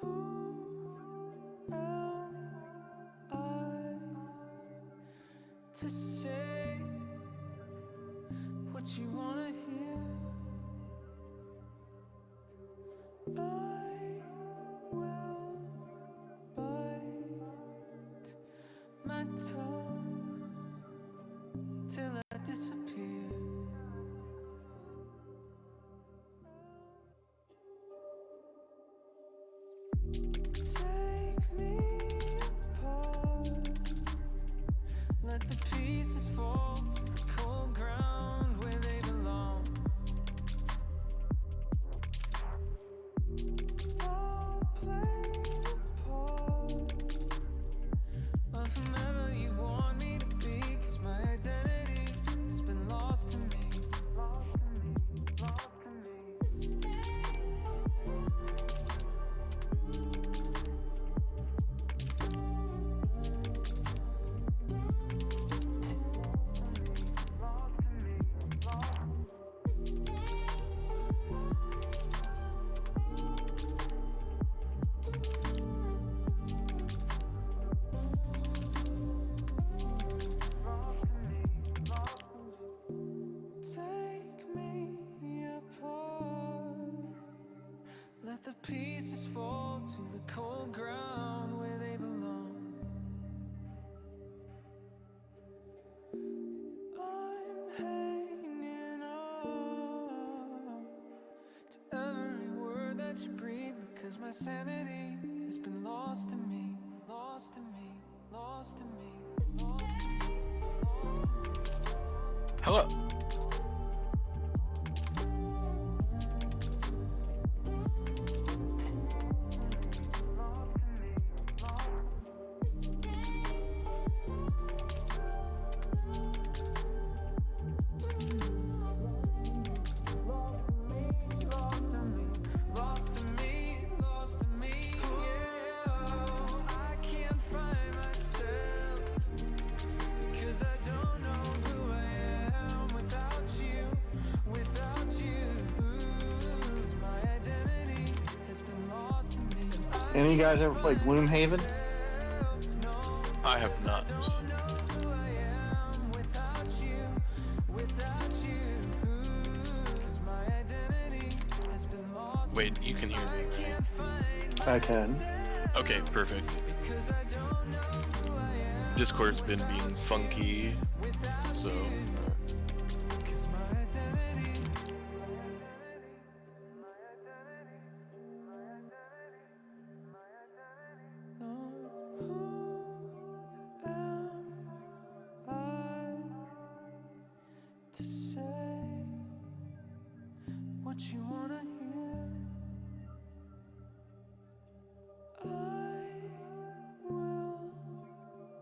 Who am I to say what you wanna hear? I will bite my tongue till I disappear. Take me apart, let the pieces fall to the cold ground where they belong. I'll play the part of whomever you want me to be, 'cause my identity has been lost to me. Take me apart, let the pieces fall to the cold ground where they belong. I'm hanging on to every word that you breathe, because my sanity has been lost to me, lost to me, lost to me, lost to me. Hello. Any of you guys ever played Gloomhaven? I have not. Wait, you can hear me, right? I can. Okay, perfect. Discord's been being funky, so... To say what you wanna hear, I will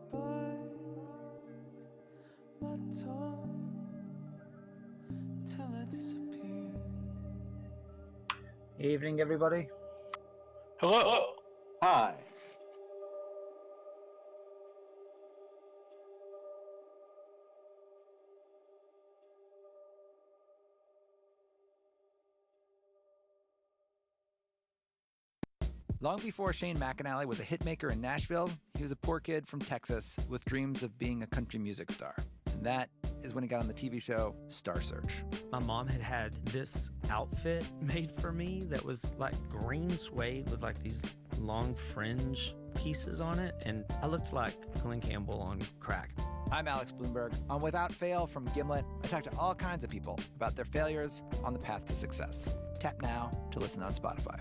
bite my tongue till I disappear. Evening, everybody. Hello! Hi. Long before Shane McAnally was a hitmaker in Nashville, he was a poor kid from Texas with dreams of being a country music star. And that is when he got on the TV show Star Search. My mom had this outfit made for me that was like green suede with like these long fringe pieces on it, and I looked like Glenn Campbell on crack. I'm Alex Bloomberg. On Without Fail from Gimlet, I talk to all kinds of people about their failures on the path to success. Tap now to listen on Spotify.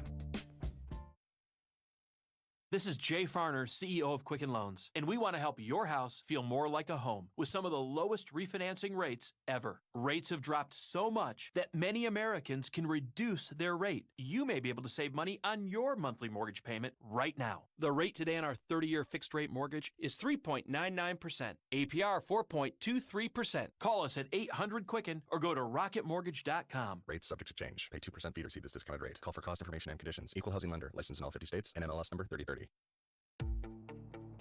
This is Jay Farner, CEO of Quicken Loans, and we want to help your house feel more like a home with some of the lowest refinancing rates ever. Rates have dropped so much that many Americans can reduce their rate. You may be able to save money on your monthly mortgage payment right now. The rate today on our 30-year fixed-rate mortgage is 3.99%, APR 4.23%. Call us at 800-QUICKEN or go to rocketmortgage.com. Rates subject to change. Pay 2% fee to receive this discounted rate. Call for cost information and conditions. Equal housing lender. Licensed in all 50 states. NMLS number 3030.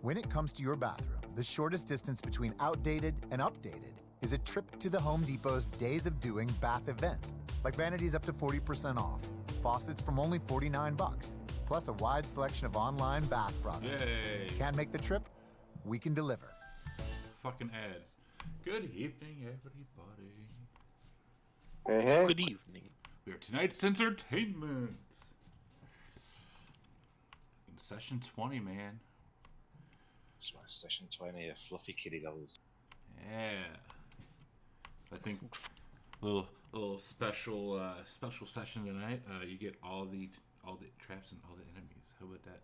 When it comes to your bathroom, the shortest distance between outdated and updated is a trip to the Home Depot's Days of Doing bath event. Like vanities up to 40% off, faucets from only $49, plus a wide selection of online bath products. Yay. Can't make the trip? We can deliver. Fucking ads. Good evening, everybody. Hey, hey. Good evening. We are tonight's entertainment. In session 20, man. That's right, session 20 of Fluffy Kitty Dolls. Yeah. I think little special session tonight. You get all the traps and all the enemies. How about that?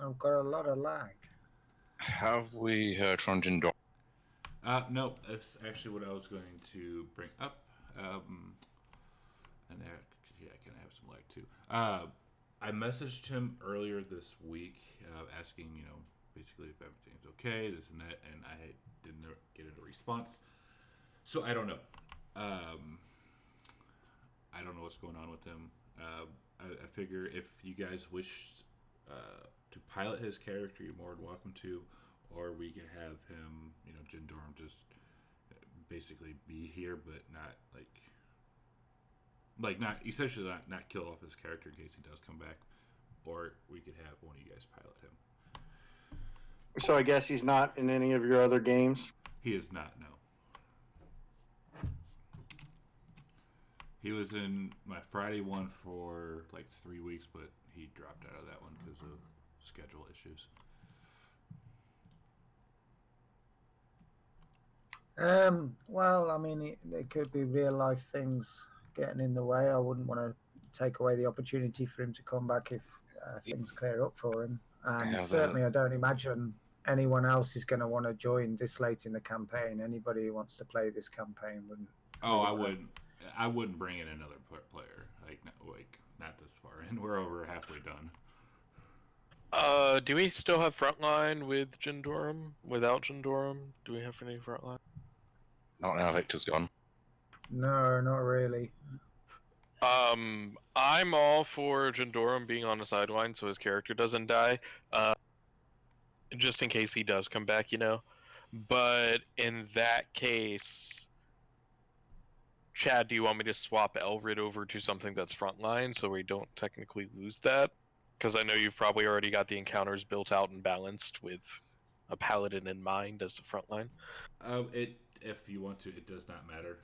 I've got a lot of lag. Have we heard from Jindor? No, that's actually what I was going to bring up. And yeah, I kind of have some lag too. I messaged him earlier this week, asking, basically if everything's okay, this and that, and I didn't get a response. So I don't know. I don't know what's going on with him. I figure if you guys wish to pilot his character, you're more than welcome to, or we can have him, Jindorm, just basically be here, but not not essentially not kill off his character in case he does come back, or we could have one of you guys pilot him. So I guess he's not in any of your other games? He is not, no. He was in my Friday one for like 3 weeks, but he dropped out of that one because of schedule issues. Well, I mean, it could be real life things getting in the way. I wouldn't want to take away the opportunity for him to come back if things clear up for him. And certainly, I don't imagine anyone else is going to want to join this late in the campaign. Anybody who wants to play this campaign wouldn't. Oh, I wouldn't. I wouldn't bring in another player. Not this far in. We're over halfway done. Do we still have frontline with Jindorum? Without Jindorum? Do we have any frontline? Not now, Victor's gone. No, not really. I'm all for Jindorum being on the sideline so his character doesn't die. Just in case he does come back, But in that case, Chad, do you want me to swap Elrid over to something that's frontline so we don't technically lose that? Because I know you've probably already got the encounters built out and balanced with a paladin in mind as the frontline. If you want to, it does not matter.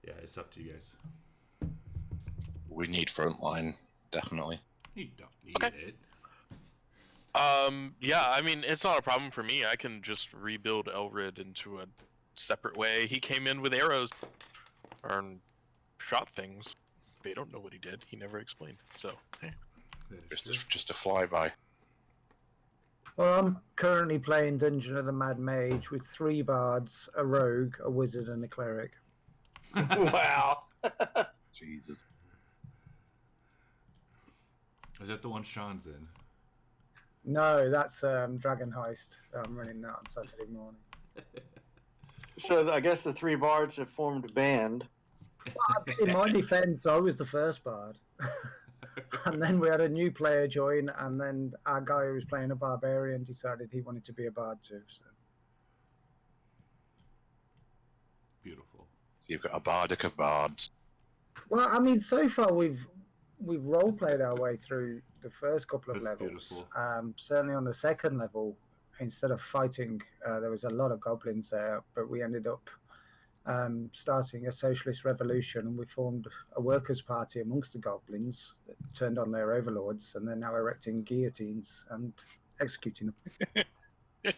Yeah, it's up to you guys. We need frontline, definitely. You don't need it. Yeah, I mean, it's not a problem for me. I can just rebuild Elrid into a separate way. He came in with arrows and shot things. They don't know what he did. He never explained. So, hey. Just a flyby. Well, I'm currently playing Dungeon of the Mad Mage with 3 bards, a rogue, a wizard, and a cleric. Wow. Jesus. Is that the one Sean's in? No, that's Dragon Heist. I'm running that on Saturday morning. So I guess the 3 bards have formed a band. In my defense, I was the first bard. And then we had a new player join, and then our guy who was playing a barbarian decided he wanted to be a bard too. So. Beautiful. So you've got a bardic of bards. Well, I mean, so far we've role played our way through the first couple of levels. Certainly on the second level, instead of fighting, there was a lot of goblins there, but we ended up starting a socialist revolution, and we formed a workers' party amongst the goblins that turned on their overlords, and they're now erecting guillotines and executing them.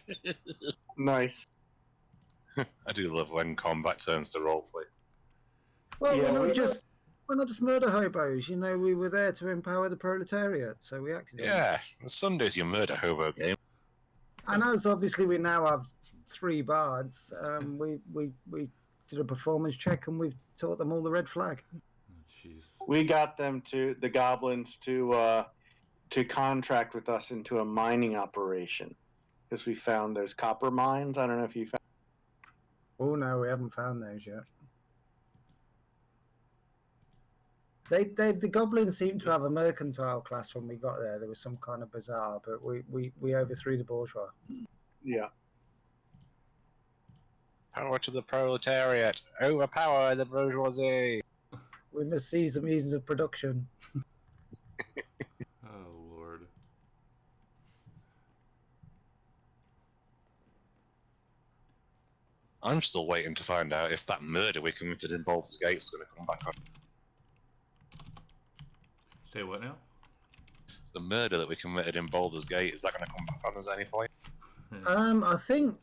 Nice. I do love when combat turns to roleplay. Well, yeah, we're not just murder hobos. We were there to empower the proletariat, so we acted. Yeah, Sunday's your murder hobo game. And as obviously we now have 3 bards, we did a performance check and we've taught them all the red flag. Jeez. We got them the goblins to contract with us into a mining operation because we found those copper mines. I don't know if you found. Oh no, we haven't found those yet. The goblins seemed to have a mercantile class when we got there. There was some kind of bazaar, but we overthrew the bourgeois. Yeah. Power to the proletariat! Overpower the bourgeoisie! We must seize the means of production. Oh, Lord. I'm still waiting to find out if that murder we committed in Baldur's Gate is going to come back on. Say what now? The murder that we committed in Baldur's Gate, is that going to come back on us at any point? I think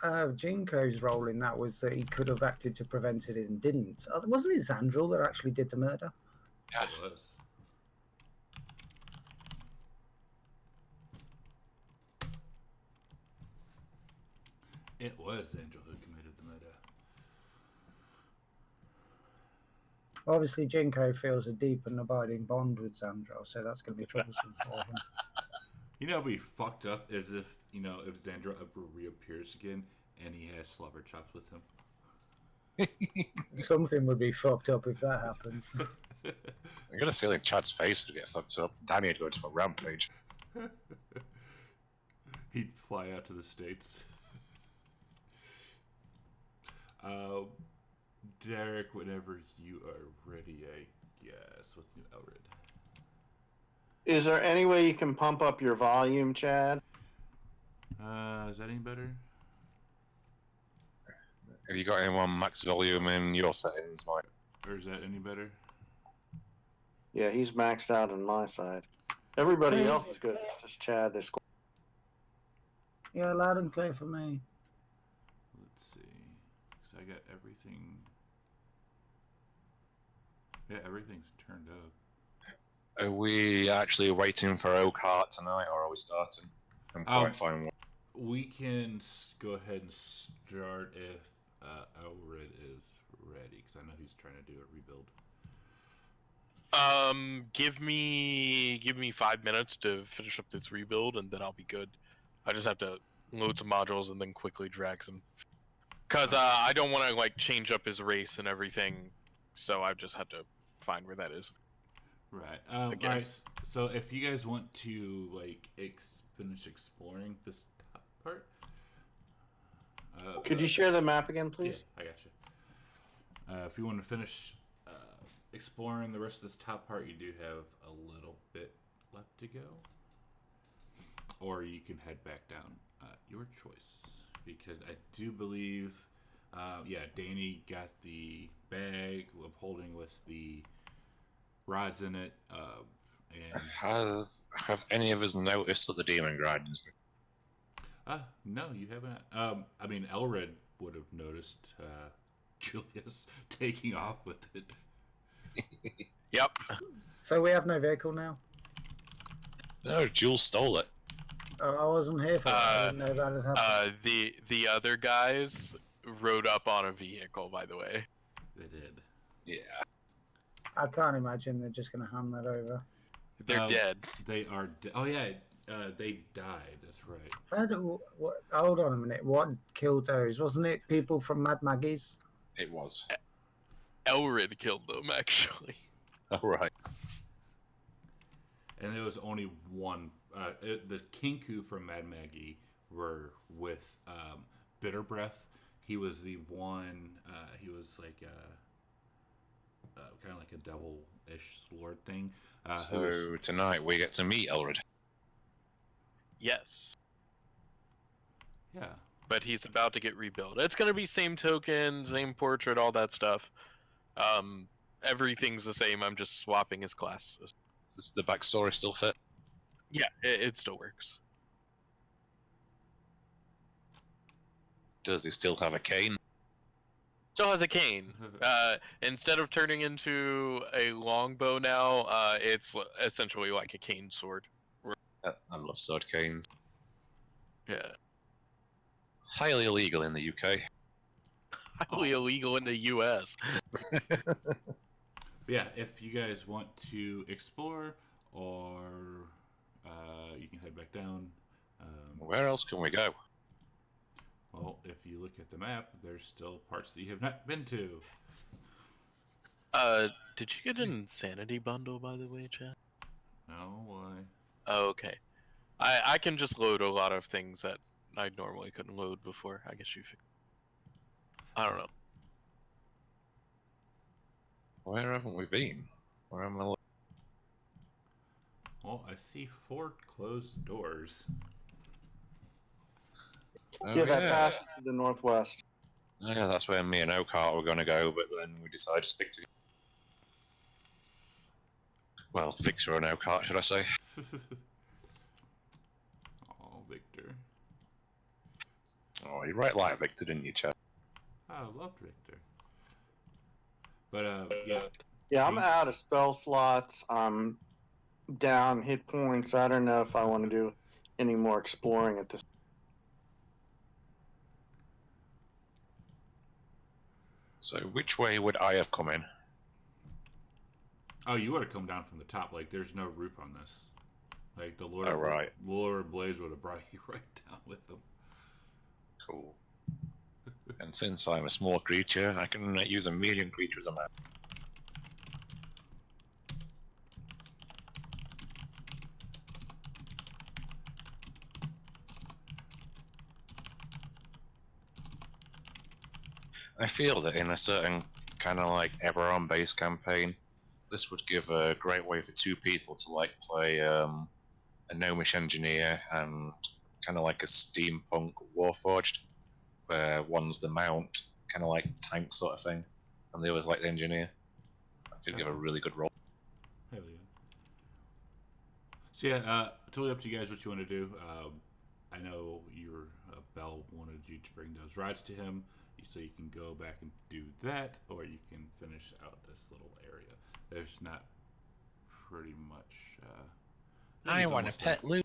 Jinko's role in that was that he could have acted to prevent it and didn't. Wasn't it Xandril that actually did the murder? Yeah. It was. It was Angel who committed the murder. Obviously, Jinko feels a deep and abiding bond with Xandril, so that's going to be troublesome for him. You know, what'd be fucked up is if, you know, if Xandra ever reappears again and he has slobber chops with him. Something would be fucked up if that happens. I got a feeling Chad's face would get fucked up. Danny would go into a rampage. He'd fly out to the States. Derek, whenever you are ready, I guess, with New Elred. Is there any way you can pump up your volume, Chad? Is that any better? Have you got anyone max volume in your settings, Mike? Or is that any better? Yeah, he's maxed out on my side. Everybody Okay. else is good. It's just Chad this. Yeah, loud and clear for me. Let's see. Because I got everything. Yeah, everything's turned up. Are we actually waiting for Oakheart tonight, or are we starting? I'm quite fine with. We can go ahead and start if Elred is ready, because I know he's trying to do a rebuild. Give me 5 minutes to finish up this rebuild, and then I'll be good. I just have to load some modules and then quickly drag some. Cause I don't want to like change up his race and everything, so I just have to find where that is. Right. Alright, so if you guys want to like finish exploring this top part, could you share the map again, please? Yeah, I got you. If you want to finish exploring the rest of this top part, you do have a little bit left to go, or you can head back down. Your choice, because I do believe, Danny got the bag of holding with the rods in it, and Have any of us noticed that the demon grinders? no, you haven't. I mean, Elred would have noticed Julius taking off with it. Yep. So we have no vehicle now? No, Jules stole it. Oh, I wasn't here for that. I didn't know that had happened. The other guys rode up on a vehicle, by the way. They did. Yeah. I can't imagine they're just going to hand that over. They're dead. They are oh, yeah. They died. That's right. Hold on a minute. What killed those? Wasn't it people from Mad Maggie's? It was. Elred killed them, actually. All right. And there was only one. The Kinku from Mad Maggie were with Bitter Breath. He was the one. He was like kind of like a devil-ish lord thing. So tonight we get to meet Elred. Yes. Yeah. But he's about to get rebuilt. It's gonna be same token, same portrait, all that stuff. Everything's the same. I'm just swapping his classes. Does the backstory still fit? Yeah, it still works. Does he still have a cane? Still has a cane. Instead of turning into a longbow now, it's essentially like a cane sword. I love sword canes. Yeah. Highly illegal in the UK. Highly illegal in the US. Yeah, if you guys want to explore, or you can head back down. Where else can we go? Well, if you look at the map, there's still parts that you have not been to. Did you get an insanity bundle, by the way, Chad? No, why? Oh, okay. I can just load a lot of things that I normally couldn't load before. I guess you. I don't know. Where haven't we been? Where am I looking? Well, I see 4 closed doors. Oh, Yeah, that passage to the northwest. Oh, yeah, that's where me and Oakart were going to go, but then we decided to stick together. Well, Fixer and Oakart, should I say? Oh, Victor. Oh, you right like Victor, didn't you, Chad? I loved Victor. But, yeah. Yeah, I'm out of spell slots. I'm down hit points. I don't know if I want to do any more exploring at this. So, which way would I have come in? Oh, you would have come down from the top. Like, there's no roof on this. Like, the Lord, Oh, right. Lord of Blaze would have brought you right down with them. Cool. And since I'm a small creature, I can use a medium creature as a map. I feel that in a certain kind of like Eberron based campaign, this would give a great way for 2 people to like play a gnomish engineer and kind of like a steampunk warforged, where one's the mount, kind of like tank sort of thing, and the other's like the engineer. That could give a really good role. Hell yeah. So yeah, totally up to you guys what you want to do. I know your Bell wanted you to bring those rides to him, so you can go back and do that, or you can finish out this little area. There's not pretty much. I want a pet Lulu.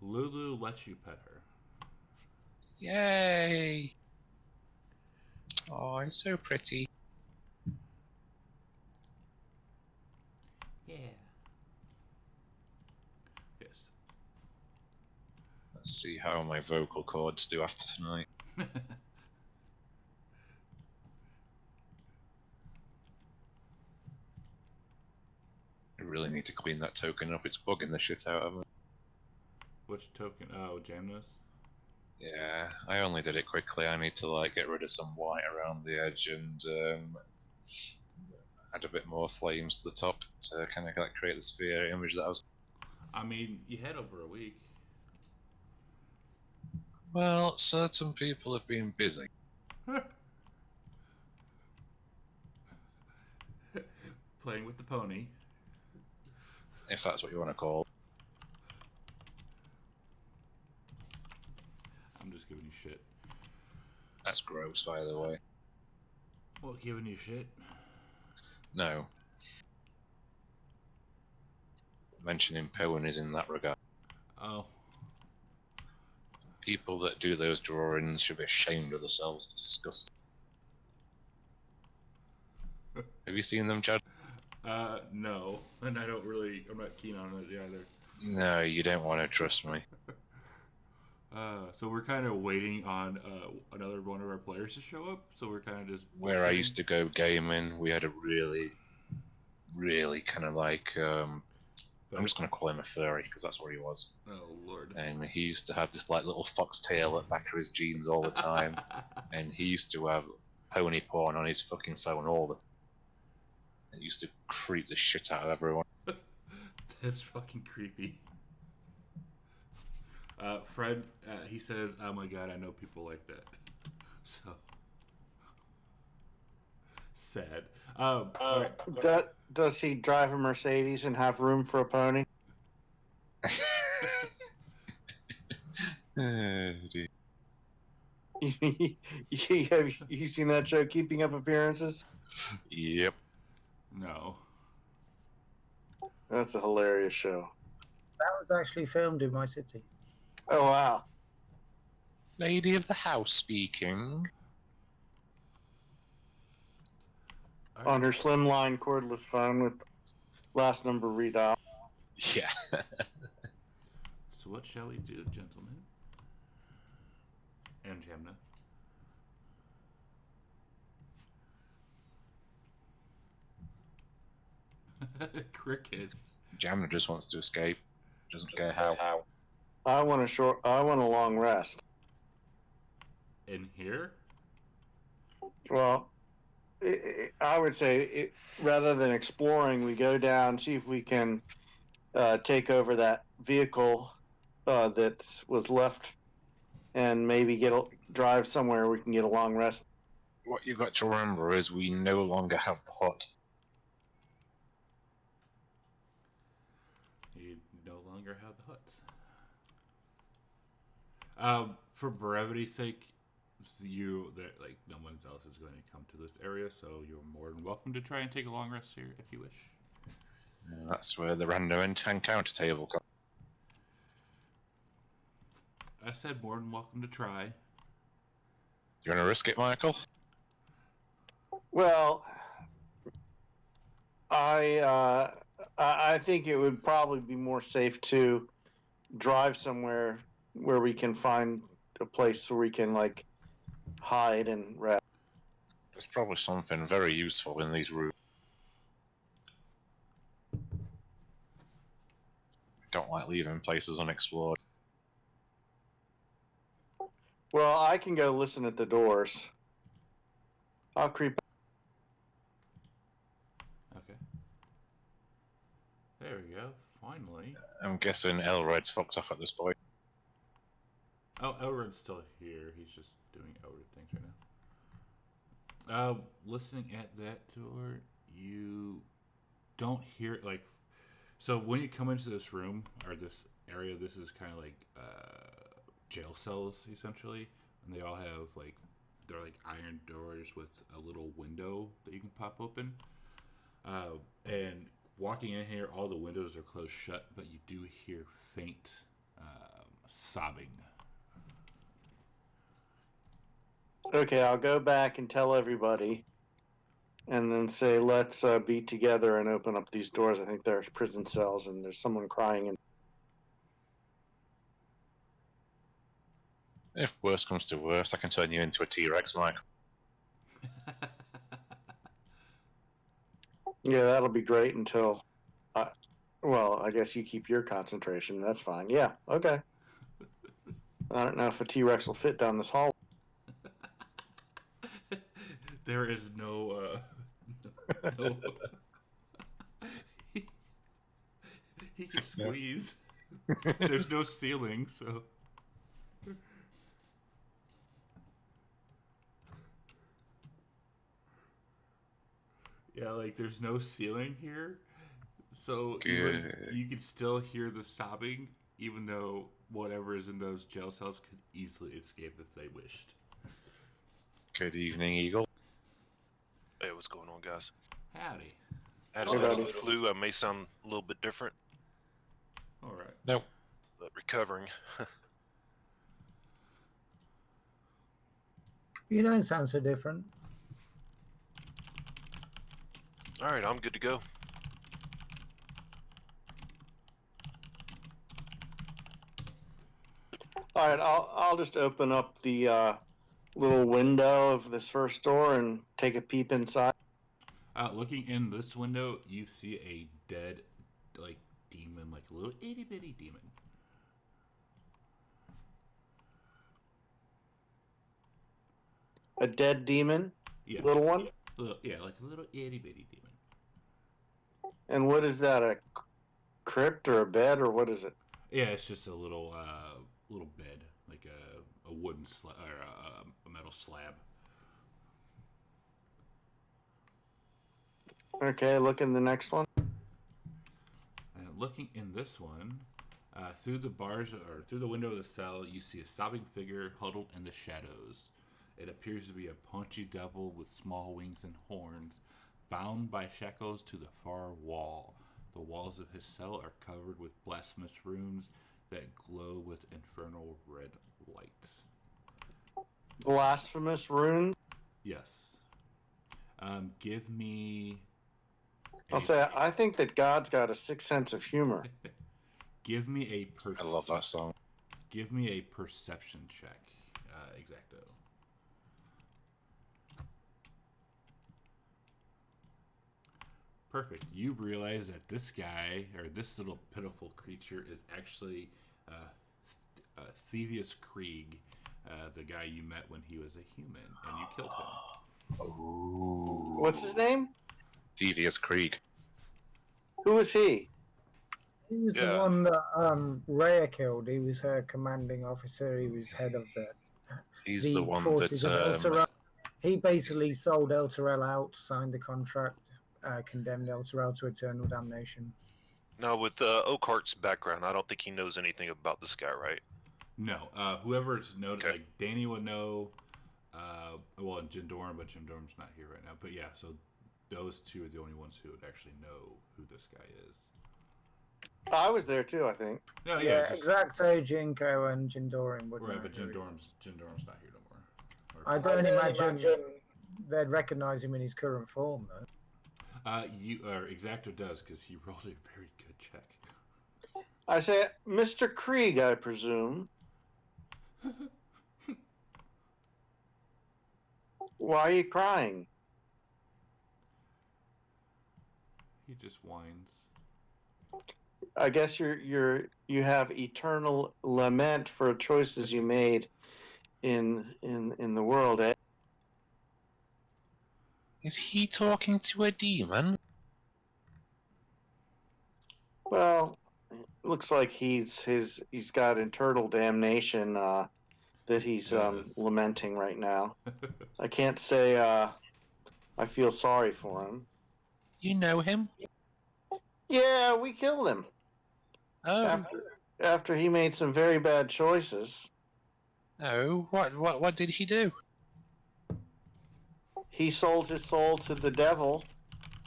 Lulu lets you pet her. Yay! Oh, it's so pretty. Yeah. Yes. Let's see how my vocal cords do after tonight. I really need to clean that token up. It's bugging the shit out of me. Which token? Oh, Jamnus? Yeah, I only did it quickly. I need to like get rid of some white around the edge and add a bit more flames to the top to kind of like create the sphere image that I was. I mean, you had over a week. Well, certain people have been busy. Playing with the pony. If that's what you want to call it. I'm just giving you shit. That's gross, by the way. What, giving you shit? No. Mentioning ponies in that regard. Oh. People that do those drawings should be ashamed of themselves. It's disgusting. Have you seen them, Chad? No. And I'm not keen on it either. No, you don't want to trust me. So we're kind of waiting on another one of our players to show up. So we're kind of just Where I used to go gaming, we had a really, really kind of like I'm just gonna call him a furry because that's what he was. Oh lord! And he used to have this like little foxtail at the back of his jeans all the time, and he used to have pony porn on his fucking phone all the time. It used to creep the shit out of everyone. That's fucking creepy. Fred, he says, "Oh my god, I know people like that." So sad. Right. Does he drive a Mercedes and have room for a pony? Have you seen that show, Keeping Up Appearances? Yep. No. That's a hilarious show. That was actually filmed in my city. Oh, wow. Lady of the house speaking. On her slimline cordless phone with last number redial. Yeah. So what shall we do, gentlemen? And Jamna. Crickets. Jammer just wants to escape. Doesn't care how. I want a long rest. In here? Well, I would say rather than exploring, we go down, see if we can take over that vehicle that was left, and maybe drive somewhere we can get a long rest. What you've got to remember is we no longer have the hut. You no longer have the hut. For brevity's sake, no one else is going to come to this area, so you're more than welcome to try and take a long rest here if you wish. And that's where the random encounter table comes. I said more than welcome to try. You want to risk it, Michael? Well, I think it would probably be more safe to drive somewhere where we can find a place where we can hide and rest. There's probably something very useful in these rooms. Don't like leaving places unexplored. Well, I can go listen at the doors. I'll creep. Okay. There we go. Finally. I'm guessing Elred's fucked off at this point. Oh, Elred's still here. He's just doing Elred things right now. Listening at that door, you don't hear so when you come into this room or this area, this is kind of like jail cells essentially, and they all have they're iron doors with a little window that you can pop open. And walking in here, all the windows are closed shut, but you do hear faint sobbing. Okay, I'll go back and tell everybody, and then say, let's be together and open up these doors. I think there's prison cells, and there's someone crying. If worse comes to worse, I can turn you into a T-Rex, Mike. Yeah, that'll be great until, well, I guess you keep your concentration. That's fine. Yeah, okay. I don't know if a T-Rex will fit down this hall. There is no, he can squeeze. There's no ceiling, so. Yeah, there's no ceiling here, so you can still hear the sobbing, even though whatever is in those jail cells could easily escape if they wished. Good evening, Eagle. Hey, what's going on, guys? Howdy. Had a little flu. I may sound a little bit different. All right. No. But recovering. You don't sound so different. All right, I'm good to go. All right, I'll just open up the little window of this first door and take a peep inside. Looking in this window, you see a dead, demon, a little itty bitty demon. A dead demon? Yes. Little one? Yeah, a little itty bitty demon. And what is that? A crypt or a bed or what is it? Yeah, it's just a little bed, like a wooden slab or a metal slab. Okay, look in the next one. And looking in this one, through the bars or through the window of the cell, you see a sobbing figure huddled in the shadows. It appears to be a punchy devil with small wings and horns, bound by shackles to the far wall. The walls of his cell are covered with blasphemous runes that glow with infernal red light. Blasphemous runes? Yes. Give me... I'll say, I think that God's got a sixth sense of humor. Give me a I love that song. Give me a perception check, Exacto. Perfect. You realize that this guy, or this little pitiful creature, is actually Thievius Krieg, the guy you met when he was a human, and you killed him. Ooh. What's his name? Devious Krieg. Who was he? He was the one that Rhea killed. He was her commanding officer. He was head of He's the one forces that of Elturel. He basically sold Elturel out, signed the contract, condemned Elturel to eternal damnation. Now, with Oakhart's background, I don't think he knows anything about this guy, right? No. Whoever's noted, like Danny would know. Well, and Jim Doran, but Jim Doran's not here right now. But yeah, so those two are the only ones who would actually know who this guy is. I was there too, I think. No, yeah, Exacto, Jinko, and Jindoran would. Right, but Jindoran's not here no more. I don't imagine they'd recognize him in his current form, though. Exacto does, because he rolled a very good check. I say, Mr. Krieg, I presume. Why are you crying? He just whines. I guess you have eternal lament for choices you made in the world, eh? Is he talking to a demon? Well, it looks like he's got eternal damnation that he's lamenting right now. I can't say I feel sorry for him. You know him? Yeah, we killed him. Oh. After he made some very bad choices. Oh, what did he do? He sold his soul to the devil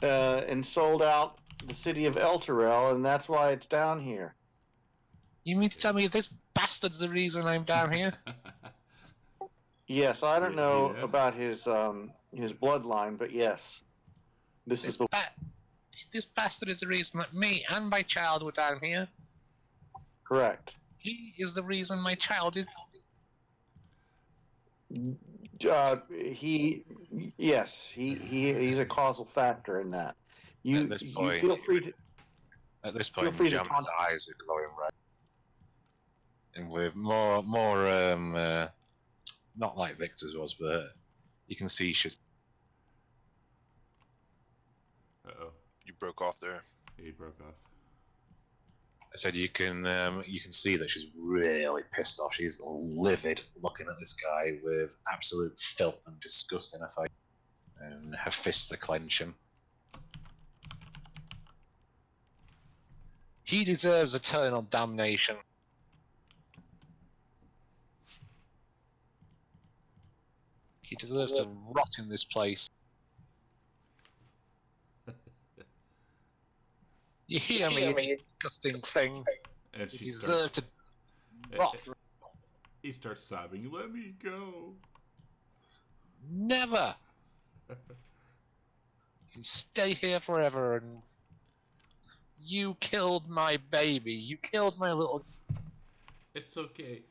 and sold out the city of Elturel, and that's why it's down here. You mean to tell me this bastard's the reason I'm down here? Yes, I don't know about his bloodline, but yes, this bastard is the reason that me and my child were down here. Correct. He is the reason my child is. He's a causal factor in that. You feel free to. At this point, Jam's eyes are glowing red, and with more, not like Victor's was, but you can see she's. Uh-oh. You broke off there. He broke off. I said you can see that she's really pissed off. She's livid, looking at this guy with absolute filth and disgust in her face, and her fists are clenching. He deserves eternal damnation. He deserves to rot in this place. You hear me, you disgusting thing? And you deserve to rot. He starts sobbing. Let me go. Never. You can stay here forever. And you killed my baby. You killed my little. It's okay.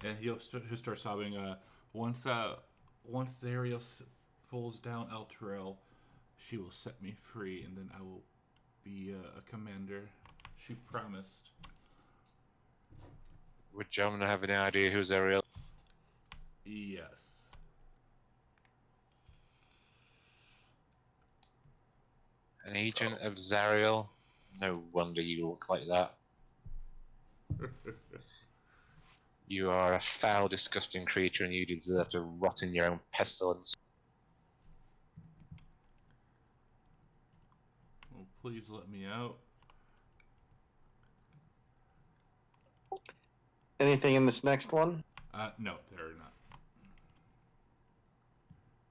And he'll start sobbing. Once Zariel pulls down Elturel, she will set me free, and then I will be a commander. She promised. Would John have any idea who's Ariel? Yes. An agent of Zariel? No wonder you look like that. You are a foul, disgusting creature, and you deserve to rot in your own pestilence. Well, please let me out. Anything in this next one? No, there are not.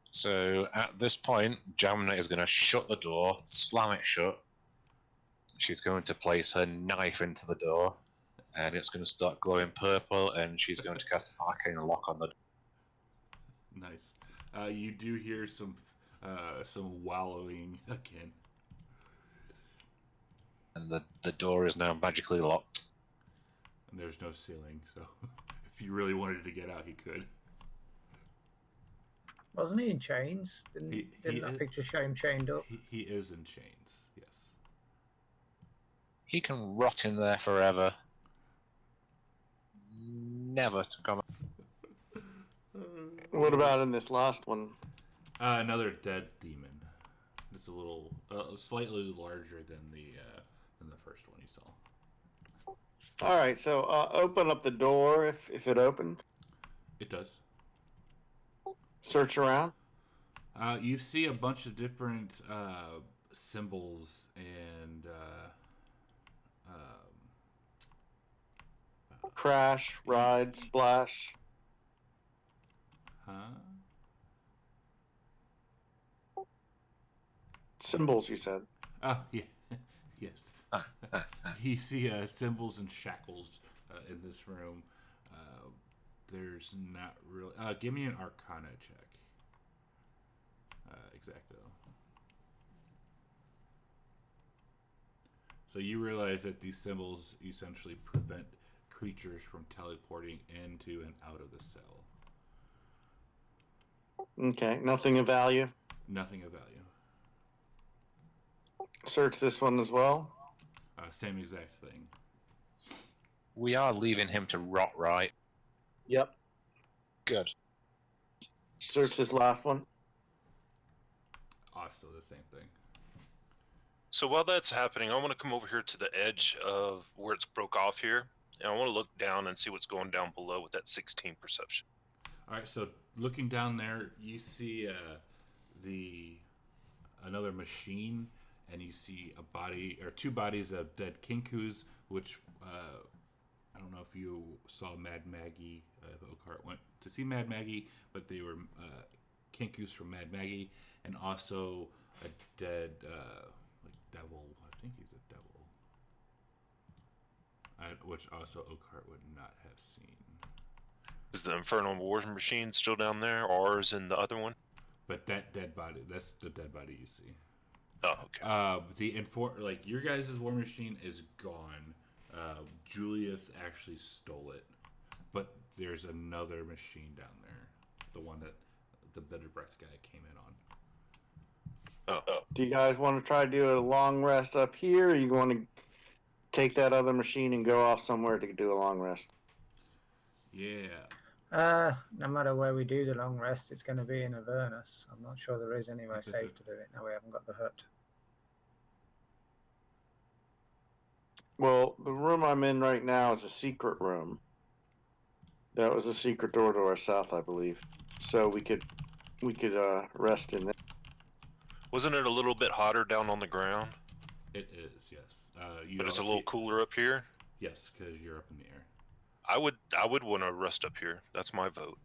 So at this point, Jamna is going to shut the door, slam it shut. She's going to place her knife into the door, and it's going to start glowing purple, and she's going to cast Arcane Lock on the door. Nice. You do hear some wallowing again. And the door is now magically locked. And there's no ceiling, so if he really wanted to get out, he could. Wasn't he in chains? Didn't that picture show him chained up? He is in chains, yes. He can rot in there forever. Never to come. What about in this last one? Another dead demon. It's a little, slightly larger than the first one you saw. All right, so open up the door if it opens. It does. Search around. You see a bunch of different symbols and crash, ride, splash. Huh? Symbols, you said. Oh, yeah. Yes. You see symbols and shackles in this room. There's not really... give me an Arcana check. Exacto. So you realize that these symbols essentially prevent creatures from teleporting into and out of the cell. Okay, nothing of value. Nothing of value. Search this one as well. Same exact thing. We are leaving him to rot, right? Yep. Good. Search this last one. Also the same thing. So while that's happening, I want to come over here to the edge of where it's broke off here, and I want to look down and see what's going down below with that 16 perception. All right, so looking down there, you see another machine, and you see a body or two bodies of dead kinkus, which I don't know if you saw Mad Maggie. Oakheart went to see Mad Maggie, but they were kinkus from Mad Maggie, and also a dead devil. I think he's a devil, which also Oakheart would not have seen. Is the Infernal War Machine still down there, or is in the other one? But that dead body, that's the dead body you see. Oh, okay. Your guys' war machine is gone. Julius actually stole it, but there's another machine down there, the one that the Bitter Breath guy came in on. Oh. Do you guys want to try to do a long rest up here, or you want to take that other machine and go off somewhere to do a long rest? Yeah. No matter where we do the long rest, it's going to be in Avernus. I'm not sure there is anywhere safe to do it. Now we haven't got the hut. Well, the room I'm in right now is a secret room. That was a secret door to our south, I believe. So we could rest in there. Wasn't it a little bit hotter down on the ground? It is, yes. But it's a little cooler up here? Yes, because you're up in the air. I would want to rest up here. That's my vote.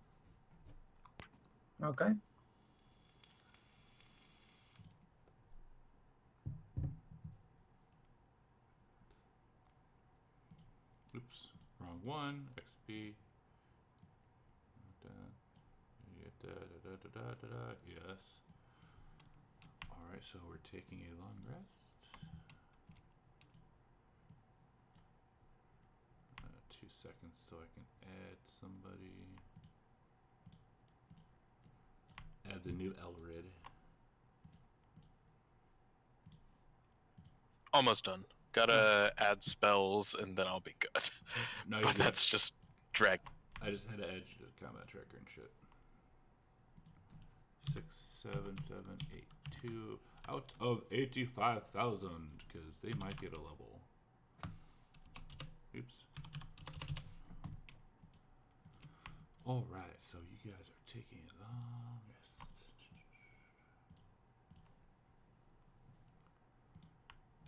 Okay. Oops, wrong one. XP. Yes. Alright, so we're taking a long rest. 2 seconds so I can add somebody. Add the new Elrid. Almost done. Gotta add spells and then I'll be good. No, but that's just drag. I just had to add the combat tracker and shit. 6, 7, 7, 8, 2 out of 85,000 because they might get a level. Oops. Alright, so you guys are taking a long rest.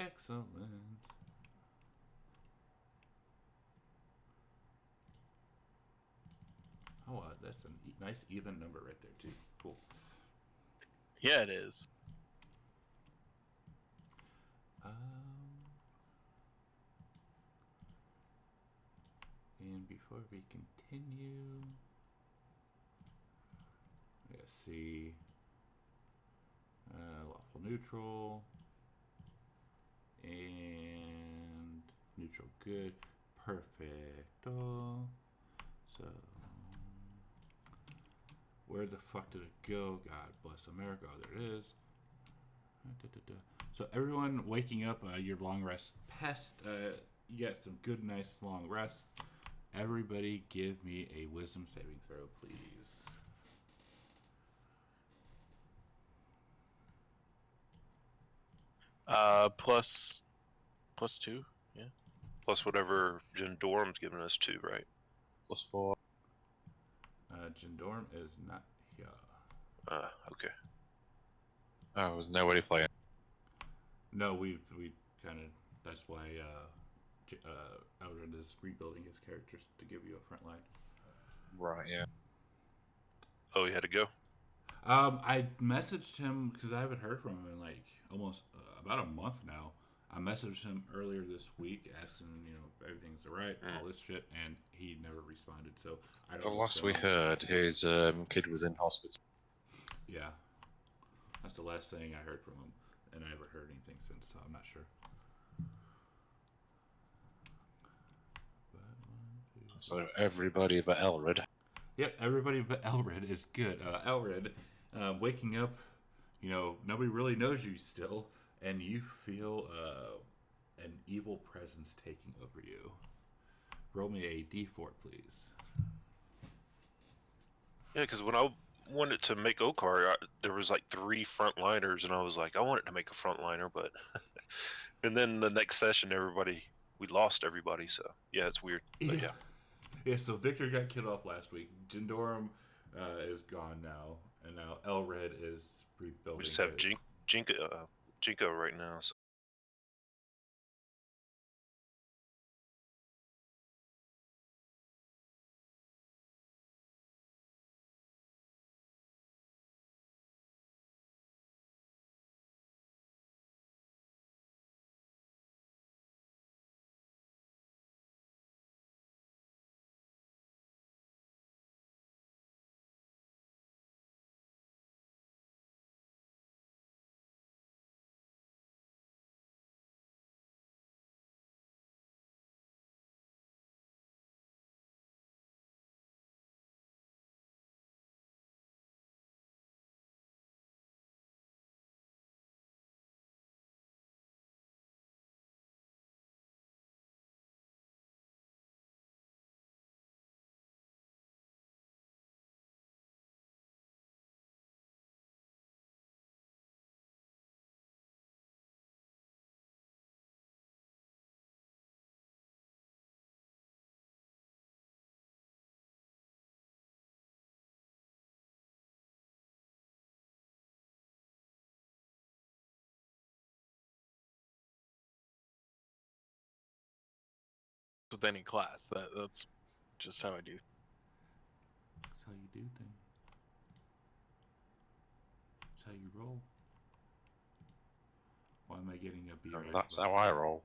Excellent. Oh, that's a nice even number right there too. Cool. Yeah, it is. And before we continue, let's see. Lawful neutral and neutral good. Perfecto. So Where the fuck did it go? God bless America. Oh, there it is. So everyone waking up, your long rest past. You got some good, nice long rest. Everybody give me a wisdom saving throw, please. Plus 2, yeah. Plus whatever Jindorum's giving us 2, right? +4. Jindorum is not here. Okay. Oh, was nobody playing? No, we kind of. That's why Elrond is rebuilding his characters to give you a front line. Right, yeah. Oh, he had to go? I messaged him because I haven't heard from him in like almost about a month now. I messaged him earlier this week asking, if everything's alright, all this shit, and he never responded. So I don't. The last we heard, his kid was in hospital. Yeah, that's the last thing I heard from him, and I haven't heard anything since. So I'm not sure. So everybody but Elred. Yep, everybody but Elred is good. Elred, waking up, nobody really knows you still, and you feel an evil presence taking over you. Roll me a d4, please. Yeah, because when I wanted to make Okar, there was like 3 frontliners, and I was like, I wanted to make a frontliner, but... and then the next session, we lost everybody, so yeah, it's weird. But yeah. Yeah, so Victor got killed off last week. Jindorum is gone now, and now Elred is rebuilding. We just have Jinko right now. So. With any class, that's just how I do. That's how you do things. That's how you roll. Why am I getting a B? That's how I roll.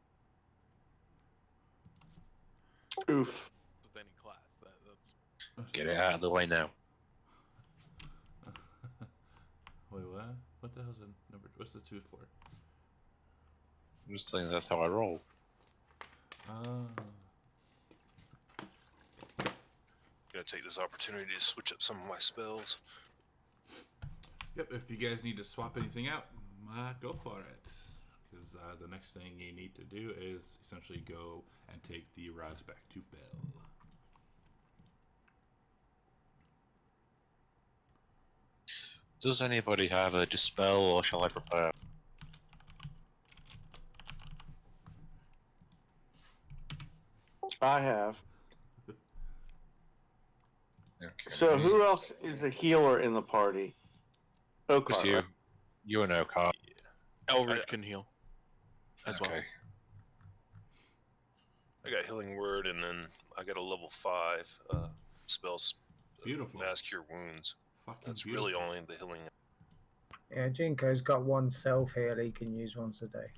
Oof. With any class, that's. Get it out of the way now. Wait, what? What the hell's the number? What's the 2 for? I'm just saying that's how I roll. Gonna take this opportunity to switch up some of my spells. Yep, if you guys need to swap anything out, go for it. Because the next thing you need to do is essentially go and take the rods back to Bell. Does anybody have a dispel, or shall I prepare? I have. Okay. So who else is a healer in the party? Because Okar, right? you and Okar. Elred can heal as well. I got Healing Word, and then I got a level 5 spells. Beautiful. Mass Cure Wounds. Fucking That's beautiful. really only the healing. Yeah, Jinko's got one self heal he can use once a day.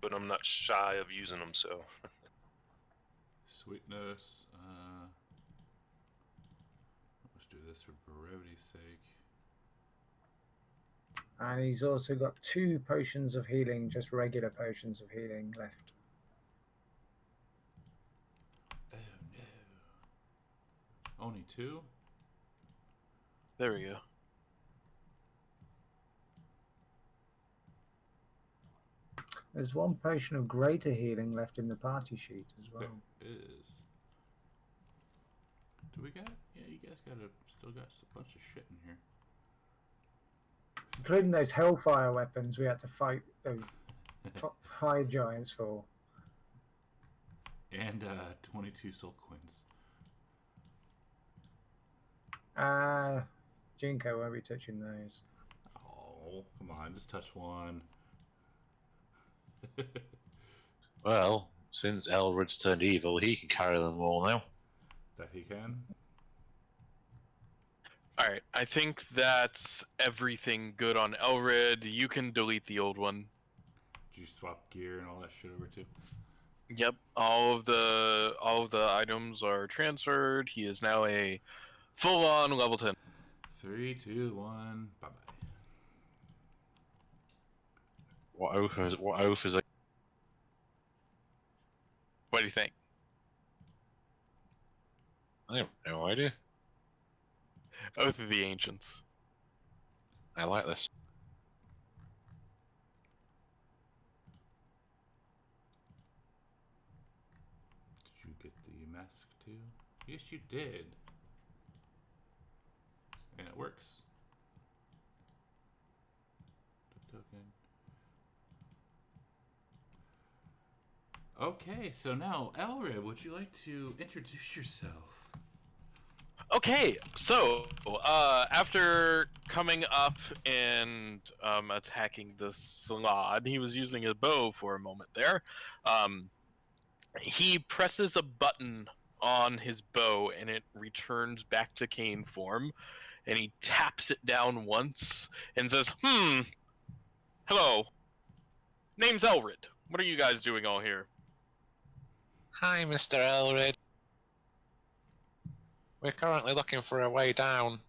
But I'm not shy of using them, so. Sweetness. Let's do this for brevity's sake. And he's also got 2 potions of healing, just regular potions of healing left. Oh no. Only 2? There we go. There's 1 potion of greater healing left in the party sheet as well. There is. Do we got? Yeah, you guys still got a bunch of shit in here. Including those hellfire weapons we had to fight those high giants for. And 22 soul coins. Jinko won't be touching those. Oh, come on, just touch 1. Well, since Elrod's turned evil, he can carry them all now. That he can? Alright, I think that's everything good on Elred. You can delete the old one. Did you swap gear and all that shit over too? Yep, all of the items are transferred. He is now a full-on level 10. 3, 2, 1, bye bye. What oath is it? What do you think? I have no idea. Oath of the Ancients. I like this. Did you get the mask too? Yes, you did. And it works. Token. Okay, so now, Elred, would you like to introduce yourself? Okay, so after coming up and attacking the Slod, he was using a bow for a moment there. He presses a button on his bow and it returns back to cane form, and he taps it down once and says, hello, name's Elred. What are you guys doing all here? Hi, Mr. Elred. We're currently looking for a way down.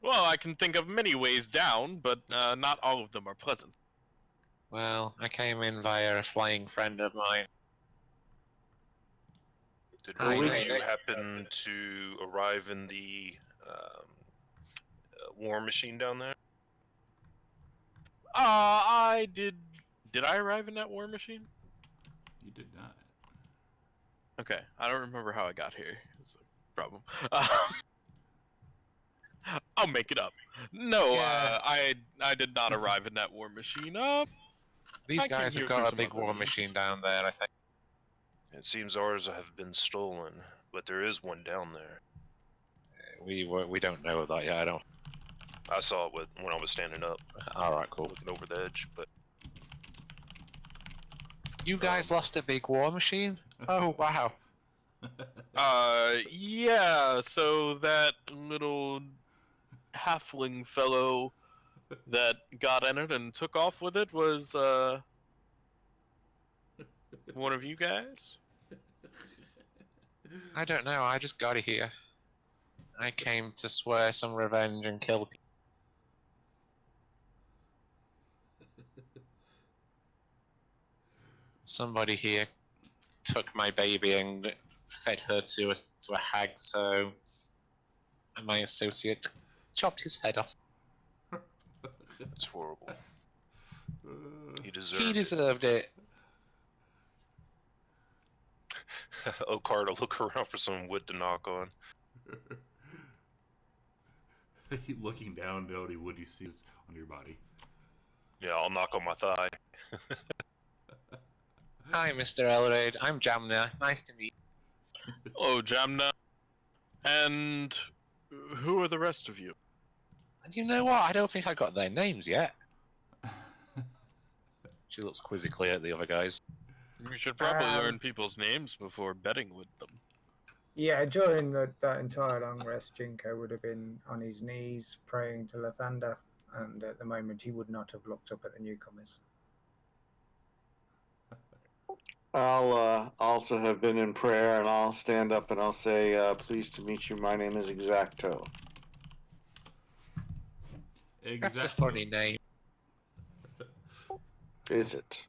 Well, I can think of many ways down, but not all of them are pleasant. Well, I came in via a flying friend of mine. Did Hi, one of nice. you happen to arrive in the war machine down there? I did. Did I arrive in that war machine? You did not. Okay, I don't remember how I got here. It's a problem. I'll make it up. No, Yeah. I did not arrive in that war machine. These I came guys here have for got a some big other war reasons. machine down there, I think. It seems ours have been stolen, but there is one down there. We don't know of that yet. I don't. I saw it when I was standing up, All right, cool. looking over the edge. But You guys lost a big war machine? Oh wow. Yeah. So that little halfling fellow that got in it and took off with it was one of you guys? I don't know. I just got here. I came to swear some revenge and kill people. Somebody here took my baby and fed her to a hag, so my associate chopped his head off. it's horrible. He He deserved it. Okar to look around for some wood to knock on. Looking down, the only wood you see is on your body. Yeah, I'll knock on my thigh. Hi, Mr. Elred. I'm Jamna. Nice to meet you. Oh, Jamna. And who are the rest of you? You know what? I don't think I got their names yet. She looks quizzically at the other guys. You should probably learn people's names before betting with them. Yeah, during that entire long rest, Jinko would have been on his knees praying to Lathander, and at the moment he would not have looked up at the newcomers. I'll also have been in prayer, and I'll stand up and I'll say, pleased to meet you. My name is Exacto. That's a funny name. Is it?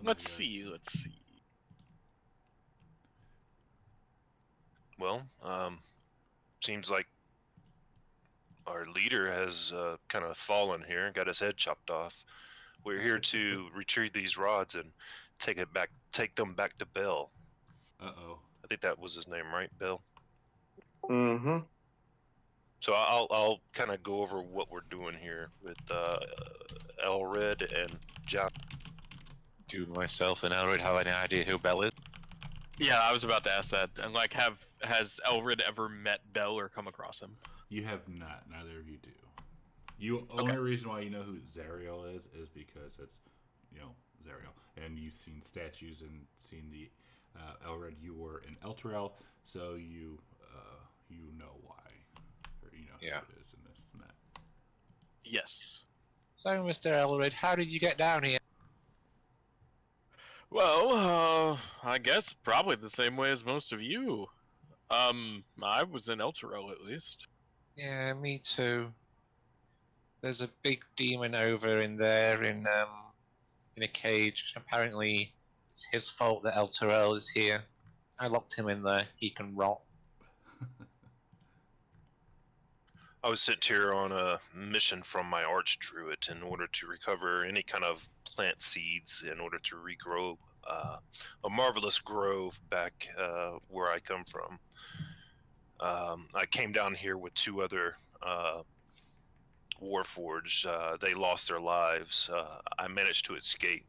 Let's see. Well, seems like our leader has kind of fallen here and got his head chopped off. We're here to retrieve these rods and take them back to Bill. Uh-oh. I think that was his name, right, Bill? Mm-hmm. So I'll kind of go over what we're doing here with Elred and John. Do myself and Elred have any idea who Bell is? Yeah, I was about to ask that. And like, has Elred ever met Bell or come across him? You have not. Neither of you do. You only reason why you know who Zariel is because it's, Zariel, and you've seen statues and seen the Elred. You were in Elturel, so you know why, or you know who it is and this and that. Yes. So, Mr. Elred, how did you get down here? Well, I guess probably the same way as most of you. I was in Elturel at least. Yeah, me too. There's a big demon over in there in a cage. Apparently, it's his fault that El Terrell is here. I locked him in there. He can rot. I was sent here on a mission from my archdruid in order to recover any kind of plant seeds in order to regrow a marvelous grove back where I come from. I came down here with 2 other Warforged. They lost their lives. I managed to escape,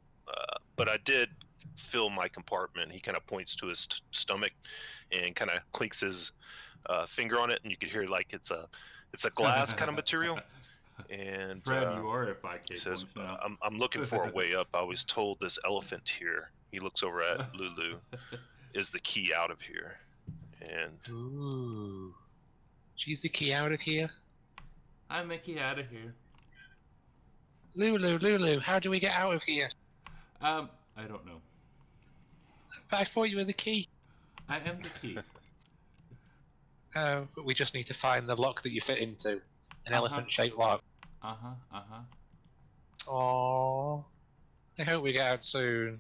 but I did fill my compartment. He kind of points to his stomach and kind of clinks his finger on it, and you could hear like it's a glass kind of material. And Fred, you are at 5K he says, points now. I'm looking for a way up. I was told this elephant here, he looks over at Lulu, is the key out of here. And ooh, she's the key out of here. I'm the key out of here. Lulu, how do we get out of here? I don't know. But I thought you were the key. I am the key. But we just need to find the lock that you fit into. An elephant-shaped lock. Aww. I hope we get out soon.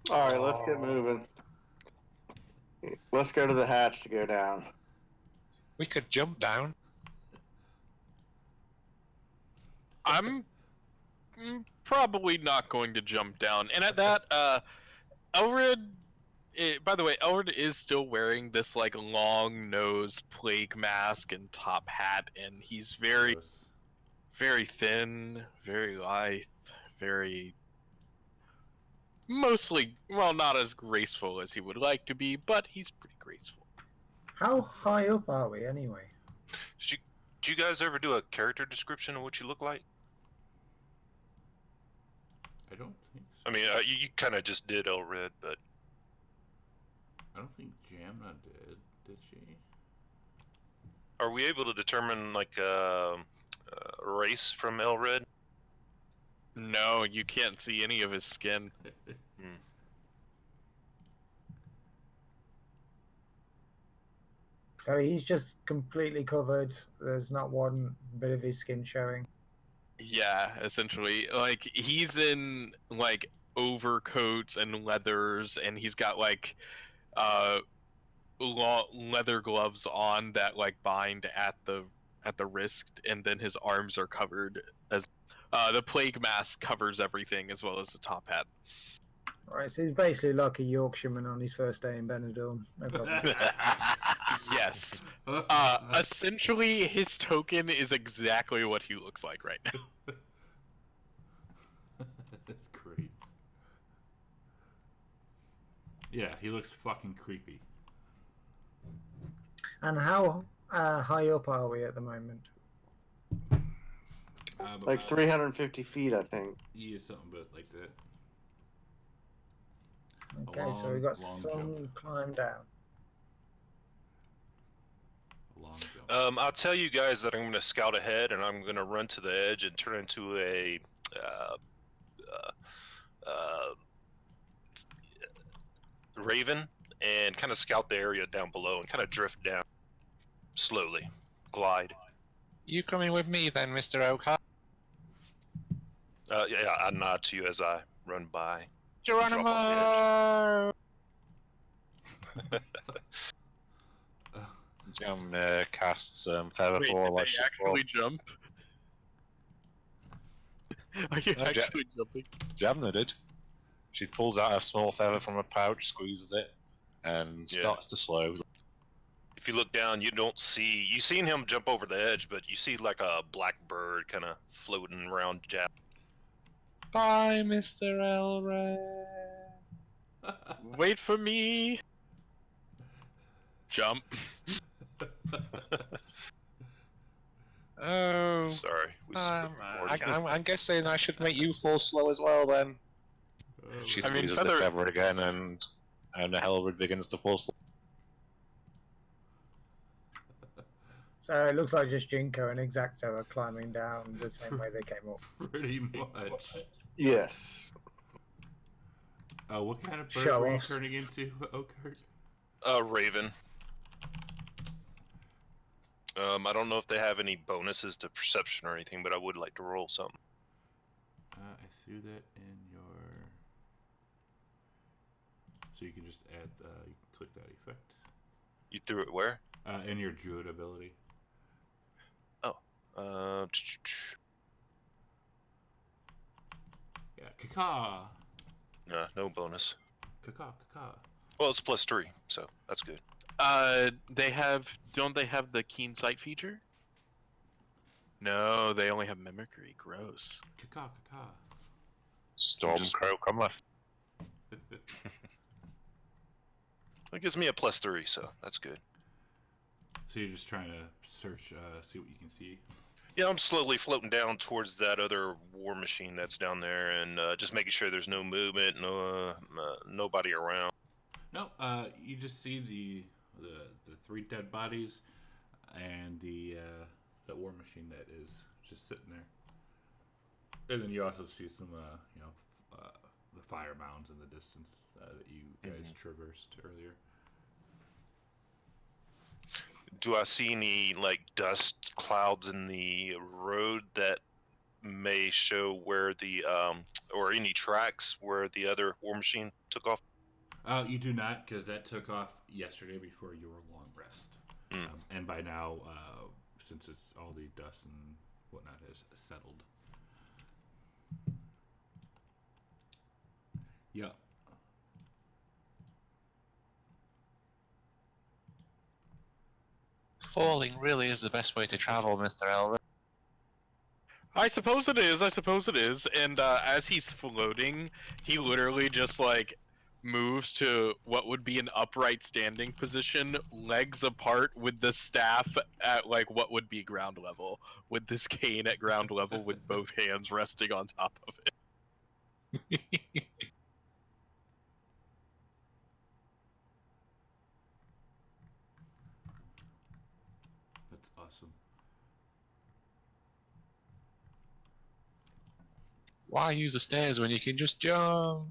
Alright, let's get moving. Let's go to the hatch to go down. We could jump down. I'm probably not going to jump down. And at that, Elred, by the way, Elred is still wearing this like long nose plague mask and top hat, and he's very, very thin, very lithe, very mostly, well, not as graceful as he would like to be, but he's pretty graceful. How high up are we anyway? Did you guys ever do a character description of what you look like? I don't think so. I mean, you kind of just did Elred, but I don't think Jamna did she? are we able to determine like a race from Elred? No, you can't see any of his skin. So he's just completely covered. There's not one bit of his skin showing. Yeah, essentially. Like, he's in, like, overcoats and leathers, and he's got, like, leather gloves on that, like, bind at the wrist, and then his arms are covered as... the plague mask covers everything, as well as the top hat. Right, so he's basically like a Yorkshireman on his first day in Benidorm. No problem. Yes. Essentially, his token is exactly what he looks like right now. That's great. Yeah, he looks fucking creepy. And how high up are we at the moment? Like 350 feet, I think. Yeah, something but like that. Okay, so we've got some climb down. A long jump. I'll tell you guys that I'm going to scout ahead, and I'm going to run to the edge and turn into a raven and kind of scout the area down below and kind of drift down slowly, glide. You coming with me then, Mr. Oakhart? Yeah, I nod to you as I run by. Geronimo! Jam casts Feather Wait, Fall. did they actually jump? Are you actually jumping? Jamna did. She pulls out a small feather from a pouch, squeezes it, and starts to slow. If you look down, you don't see. You seen him jump over the edge, but you see like a black bird kind of floating around Jab. Bye, Mr. Elray. Wait for me. Jump. Oh, sorry. I'm guessing I should make you fall slow as well then. She squeezes the feather again, and Helrid begins to fall slow. So it looks like just Jinko and Exacto are climbing down the same way they came up. Pretty much. Yes. What kind of bird Show were you offs. turning into, Oakert? Raven. I don't know if they have any bonuses to perception or anything, but I would like to roll something. I threw that in your... So you can just add, you can click that effect. You threw it where? In your Druid ability. Oh. Yeah, caca. Nah, no bonus. Caca. Well, it's +3, so that's good. Don't they have the keen sight feature? No, they only have mimicry. Gross. Caca. Stormcrow cometh. It gives me a +3, so that's good. So you're just trying to search, see what you can see? Yeah, I'm slowly floating down towards that other war machine that's down there, and just making sure there's no movement, nobody around. No, you just see the 3 dead bodies and the war machine that is just sitting there. And then you also see some, the fire mounds in the distance that you guys traversed earlier. Do I see any like dust clouds in the road that may show where the or any tracks where the other war machine took off? You do not, because that took off yesterday before your long rest. And by now, since it's all the dust and whatnot has settled. Yeah. Falling really is the best way to travel, Mr. Elray. I suppose it is. And as he's floating, he literally just like moves to what would be an upright standing position, legs apart, with the staff at like what would be ground level, with this cane at ground level with both hands resting on top of it. That's awesome. Why use the stairs when you can just jump?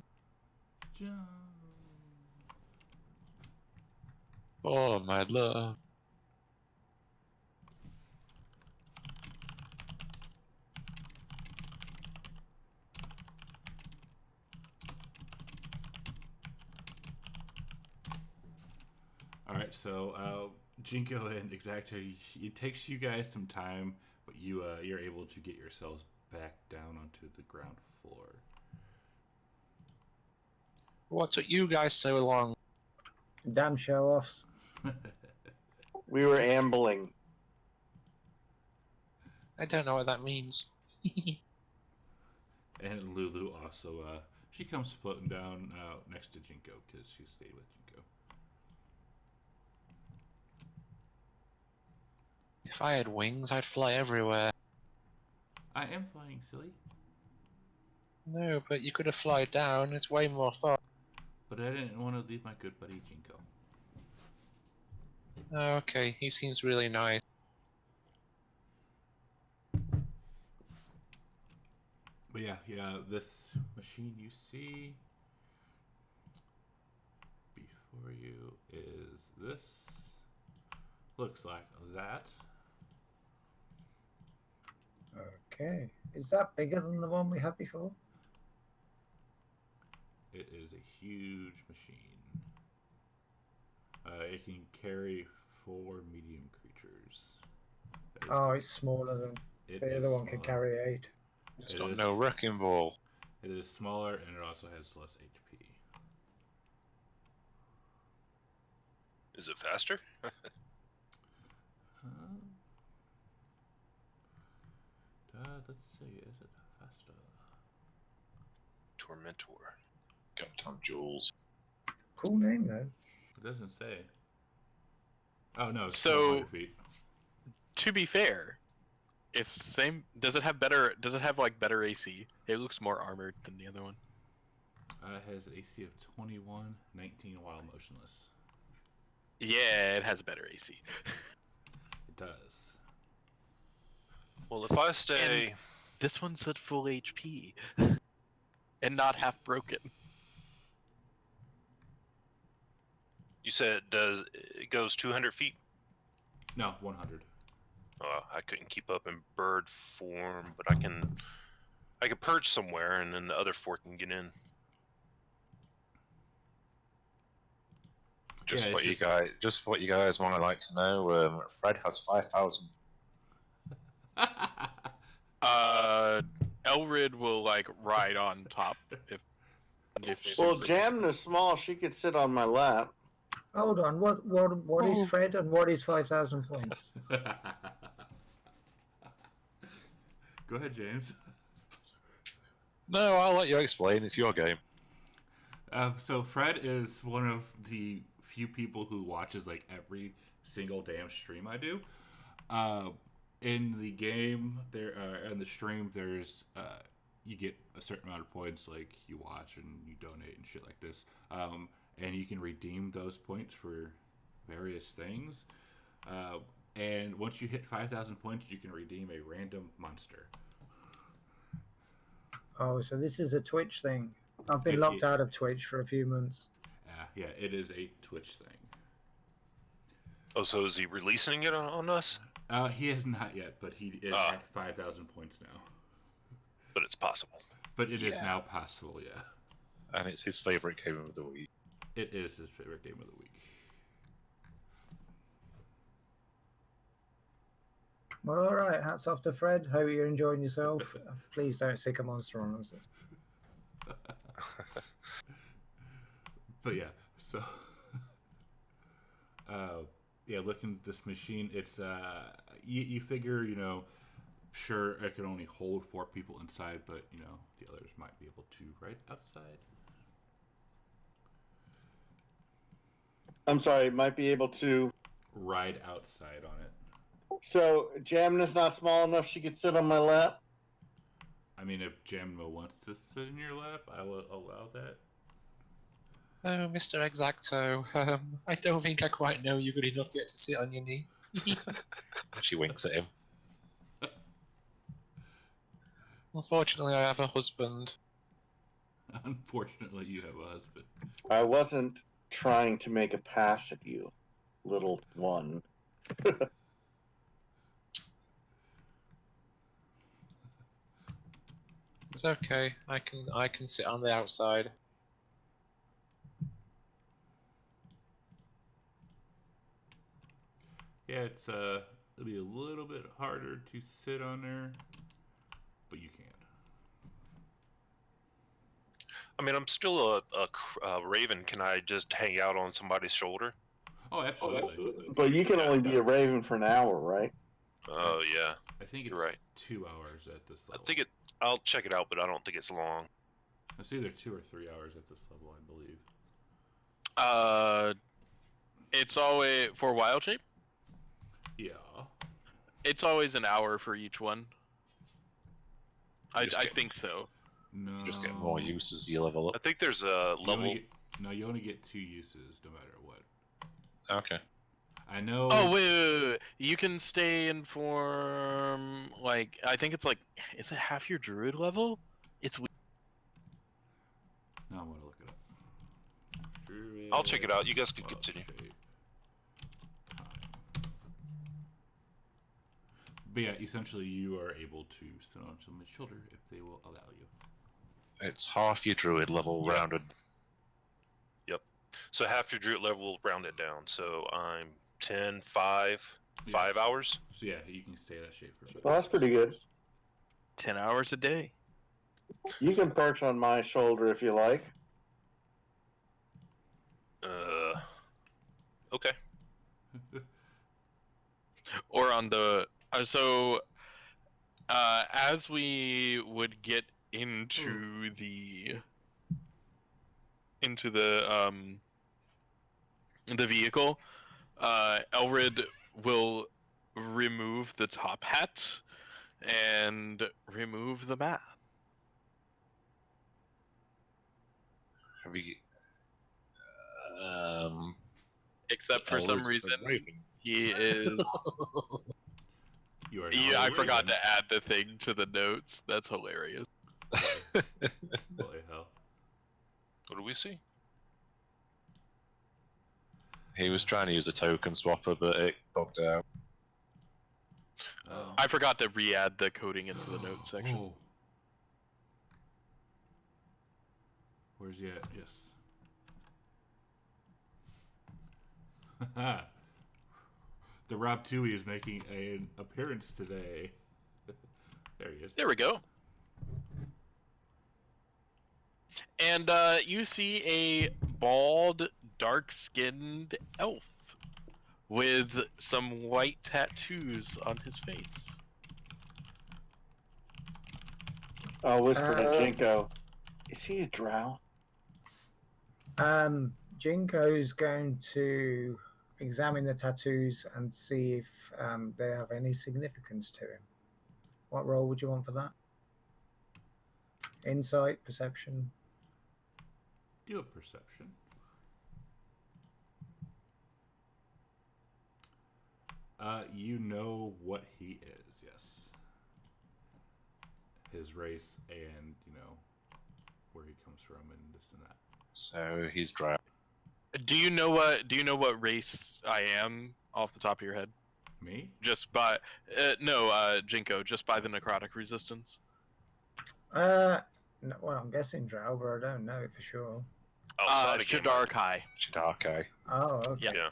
Oh, my love. Alright, so Jinko and Exacto, it takes you guys some time, but you're able to get yourselves back down onto the ground floor. What took you guys so long? Damn show offs. We were ambling. I don't know what that means. And Lulu also, she comes floating down next to Jinko because she stayed with Jinko. If I had wings, I'd fly everywhere. I am flying, silly. No, but you could have fly down. It's way more fun. But I didn't want to leave my good buddy Jinko. Okay, he seems really nice. But yeah, this machine you see before you is this. Looks like that. Okay. Is that bigger than the one we had before? It is a huge machine. It can carry 4 medium creatures. Oh, it's smaller than the other one. Can carry 8. It's got no wrecking ball. It is smaller, and it also has less HP. Is it faster? Let's see. Is it faster? Tormentor. Goddamn jewels. Cool name though. It doesn't say. Oh no, it's So, 100 feet. To be fair, it's the same. Does it have better? Does it have like better AC? It looks more armored than the other one. It has an AC of 21, 19 while motionless. Yeah, it has a better AC. It does. Well, if I stay... And this one's at full HP. And not half broken. You said it goes 200 feet? No, 100. I couldn't keep up in bird form, but I can perch somewhere, and then the other 4 can get in. Just what you guys want to like to know. Fred has 5,000. Elrid will like ride on top if she's Well, Jamna is small. She could sit on my lap. Hold on. What is Fred and what is 5,000 points? Go ahead, James. No, I'll let you explain. It's your game. So Fred is one of the few people who watches like every single damn stream I do. In the game, in the stream, there's you get a certain amount of points, like you watch and you donate and shit like this, and you can redeem those points for various things. And once you hit 5,000 points, you can redeem a random monster. Oh, so this is a Twitch thing. I've been locked out of Twitch for a few months. Yeah, it is a Twitch thing. Oh, so is he releasing it on us? He has not yet, but he is at 5,000 points now. But it's possible. But it is now possible, yeah. And it's his favorite game of the week. It is his favorite game of the week. Well, all right. Hats off to Fred. Hope you're enjoying yourself. Please don't sick a monster on us. But yeah, so yeah, looking at this machine, it's you figure, sure, it can only hold 4 people inside, but the others might be able to ride outside. I'm sorry, might be able to ride outside on it. So Jamna's not small enough she could sit on my lap? I mean, if Jamna wants to sit in your lap, I will allow that. Oh, Mr. Exacto, I don't think I quite know you good enough yet to sit on your knee. She winks at him. Unfortunately, I have a husband. Unfortunately, you have a husband. I wasn't trying to make a pass at you, little one. It's okay. I can sit on the outside. Yeah, it'll be a little bit harder to sit on there, but you can. I mean, I'm still a raven. Can I just hang out on somebody's shoulder? Oh, absolutely. But you can only be a raven for an hour, right? Oh, yeah. I think it's You're right. 2 hours at this level. I'll check it out, but I don't think it's long. It's either 2 or 3 hours at this level, I believe. It's always for wild shape. Yeah. It's always an hour for each one. I think so. No. You just get more use as you level up. I think there's a level. You only get 2 uses no matter what. Okay. I know. Oh wait. You can stay in form. Like I think it's like, is it half your druid level? It's. No, I'm gonna look it up. Druid, I'll check it out. You guys can continue. But yeah, essentially you are able to sit on someone's shoulder if they will allow you. It's half your druid level rounded. Yep. So half your druid level rounded down. So I'm 10, 5, 5 hours. So yeah, you can stay that shape for 5 Well, that's pretty good. 10 hours a day. You can perch on my shoulder if you like. Okay. Or on the as we would get into the vehicle, Elred will remove the top hat and remove the mask. Have you? Except for some Elred's reason, a raven. he is. You are Yeah, now a I forgot raven. to add the thing to the notes. That's hilarious. Holy hell. What do we see? He was trying to use a token swapper, but it bugged out. I forgot to re-add the coding into the notes section. Oh. Where's he at? Yes. The Rob Tui is making an appearance today. There he is. There we go. And you see a bald, dark-skinned elf with some white tattoos on his face. I'll whisper to Jinko. Is he a drow? Jinko's going to examine the tattoos and see if they have any significance to him. What role would you want for that? Insight, perception? Do a perception. You know what he is, yes. His race and, you know, where he comes from and this and that. So he's drow. Do you know what race I am off the top of your head? Me? Just by Jinko, just by the necrotic resistance. No, well, I'm guessing drow, but I don't know for sure. Shadarkai. Shadarkai. Oh, okay. Yeah.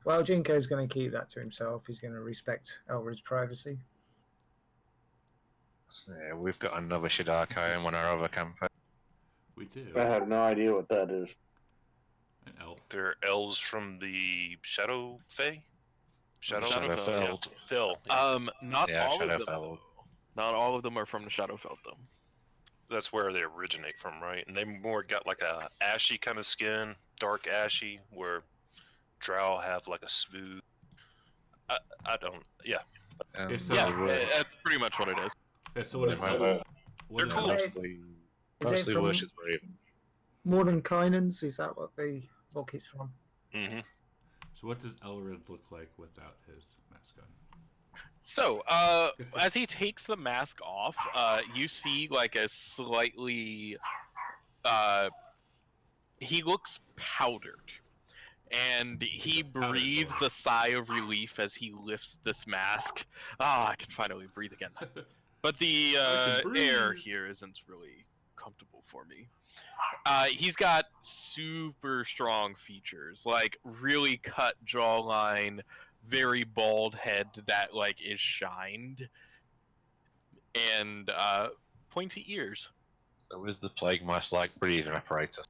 Well, Jinko's going to keep that to himself. He's going to respect Elred's privacy. So, yeah, we've got another Shadarkai in one of our other campaigns. We do. I have no idea what that is. An elf. They're elves from the Shadow Fae? Shadowfell. Fell. Not all of them. Shadowfell. Not all of them are from the Shadowfell, though. That's where they originate from, right? And they more got like a ashy kind of skin, dark ashy, where drow have like a smooth. I don't. Yeah. That's pretty much what it is. Yeah, so what is They're cool. Mostly worship raven. Mordenkainen's, is that what the book is from? Mm-hmm. So what does Elred look like without his mask on? So, as he takes the mask off, you see like a slightly, he looks powdered, and he breathes a sigh of relief as he lifts this mask. I can finally breathe again. But the air here isn't really comfortable for me. He's got super strong features, like really cut jawline, very bald head that like is shined, and pointy ears. So is the plague mask like breathing apparatus?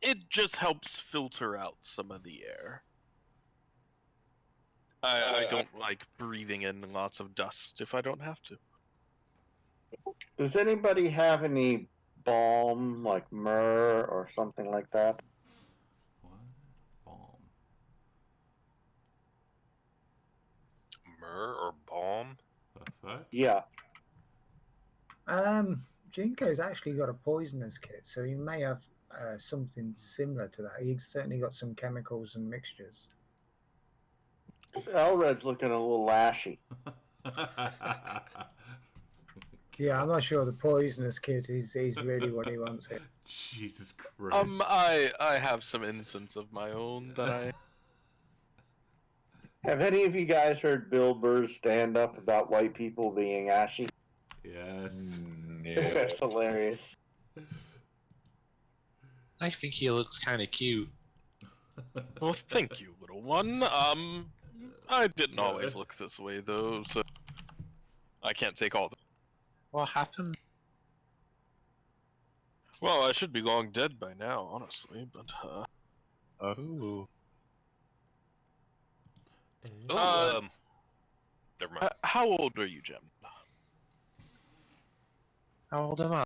It just helps filter out some of the air. I don't like breathing in lots of dust if I don't have to. Does anybody have any balm, like myrrh or something like that? What? Balm. Myrrh or balm? The fuck? Yeah. Jinko's actually got a poisonous kit, so he may have something similar to that. He's certainly got some chemicals and mixtures. Elred's looking a little lashy. Yeah, I'm not sure the poisonous kit is really what he wants here. Jesus Christ. I have some incense of my own that I. Have any of you guys heard Bill Burr's stand-up about white people being ashy? Yes. Yeah. That's hilarious. I think he looks kind of cute. Well, thank you, little one. I didn't always look this way, though, so I can't take all the... What happened? Well, I should be long dead by now, honestly, but, Oh. Never mind. How old are you, Jim? How old am I?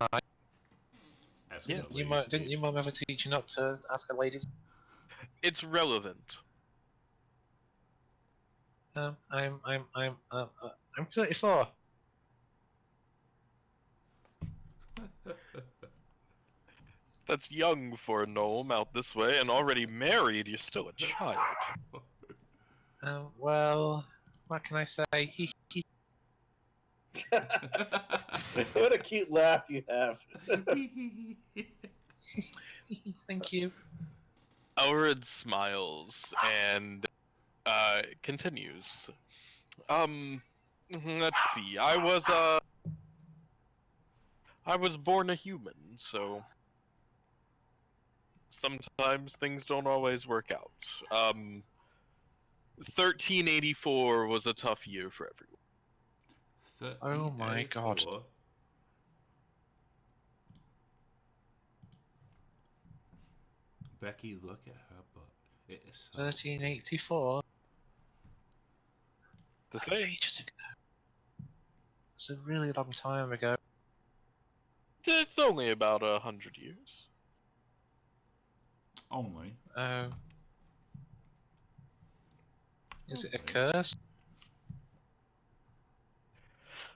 Yeah. Didn't your mum ever teach you not to ask a lady? It's relevant. I'm 34. That's young for a gnome out this way, and already married, you're still a child. Well, what can I say? What a cute laugh you have. Thank you. Elred smiles and continues. Let's see. I was born a human, so sometimes things don't always work out. 1384 was a tough year for everyone. Oh my god. Becky, look at her butt. It is so 1384. That's ages ago. It's a really long time ago. It's only about 100 years. Only. Oh. Is it a curse?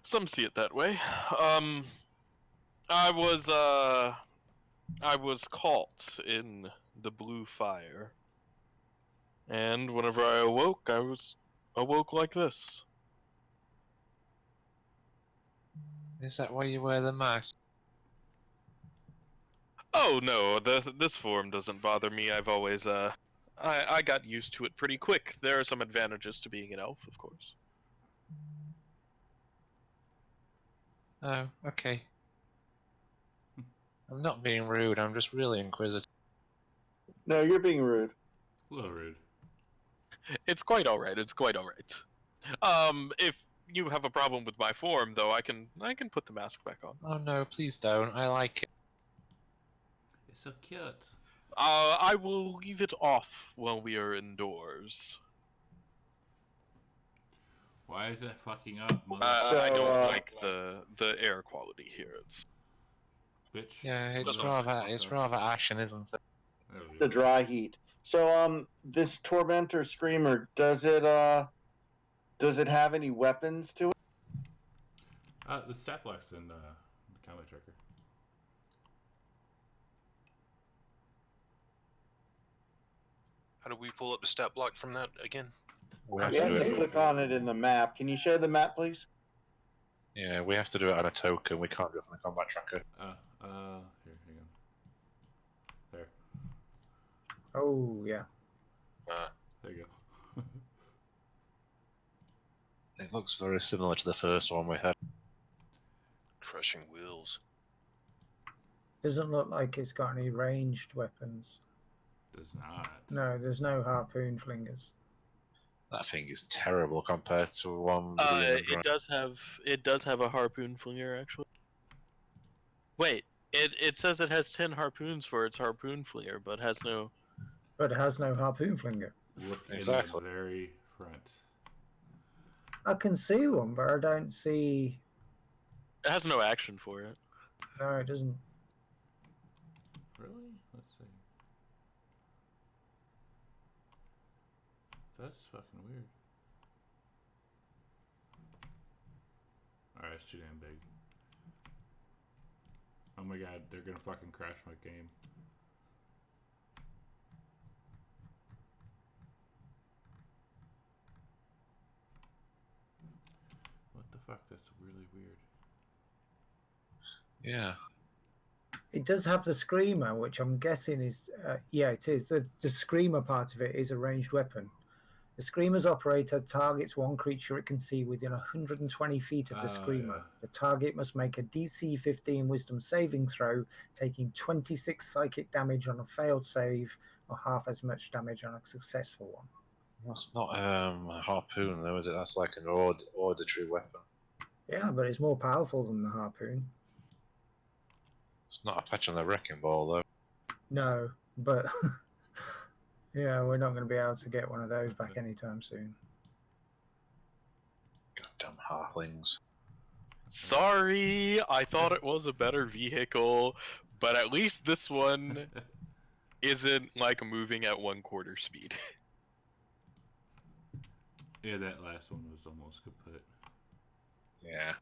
Some see it that way. I was caught in the blue fire. And whenever I awoke, I awoke like this. Is that why you wear the mask? Oh no, this form doesn't bother me. I've always I got used to it pretty quick. There are some advantages to being an elf, of course. Oh, okay. I'm not being rude, I'm just really inquisitive. No, you're being rude. A little rude. It's quite alright, it's quite alright. If you have a problem with my form, though, I can put the mask back on. Oh no, please don't. I like it. It's so cute. I will leave it off while we are indoors. Why is it fucking up, I don't like the air quality here. It's Bitch. Yeah, it's rather ashen, isn't it? The dry heat. So this Tormentor Screamer, does it have any weapons to it? The stat block's in the combat tracker. How do we pull up the stat block from that again? We You have to click on it in the map. Can you share the map, please? Yeah, we have to do it on a token. We can't do it from the combat tracker. Here, hang on. There. Oh, yeah. There you go. It looks very similar to the first one we had. Crushing wheels. Doesn't look like it's got any ranged weapons. Does not. No, there's no harpoon flingers. That thing is terrible compared to one. it does have a harpoon flinger actually. Wait, it says it has 10 harpoons for its harpoon flinger, but has no. But it has no harpoon flinger. Look Exactly. in the very front. I can see one, but I don't see. It has no action for it. No, it doesn't. Really? Let's see. That's fucking weird. Alright, it's too damn big. Oh my god, they're gonna fucking crash my game. What the fuck? That's really weird. Yeah. It does have the screamer, which I'm guessing is. Yeah, it is. The screamer part of it is a ranged weapon. The Screamer's operator targets one creature it can see within 120 feet of the Screamer. Yeah. The target must make a DC 15 Wisdom saving throw, taking 26 psychic damage on a failed save, or half as much damage on a successful one. That's not a harpoon, though, is it? That's like an auditory weapon. Yeah, but it's more powerful than the harpoon. It's not a patch on the wrecking ball, though. No, but yeah, we're not going to be able to get one of those back anytime soon. Goddamn halflings. Sorry, I thought it was a better vehicle, but at least this one isn't like moving at 1/4 speed. Yeah, that last one was almost kaput. Yeah.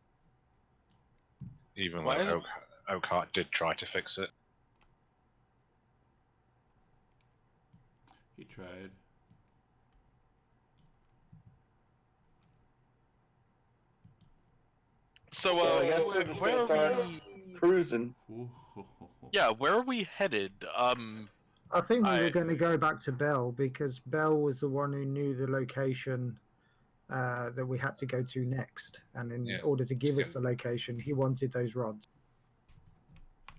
Even Why though Oakhart did try to fix it. He tried. So, I guess we're just where gonna are start we? cruising. Yeah, where are we headed? I think we were going to go back to Bell because Bell was the one who knew the location that we had to go to next. And in order to give us the location, he wanted those rods.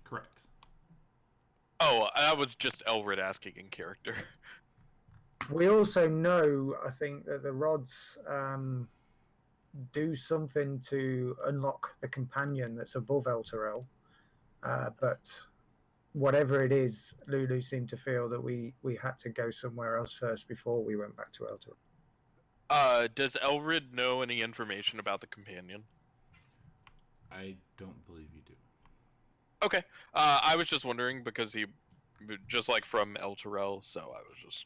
Correct. Oh, that was just Elred asking in character. We also know, I think, that the rods do something to unlock the companion that's above Elturel. But whatever it is, Lulu seemed to feel that we had to go somewhere else first before we went back to Elturel. Does Elred know any information about the companion? I don't believe you do. Okay. I was just wondering because he, just like from Elturel, so I was just.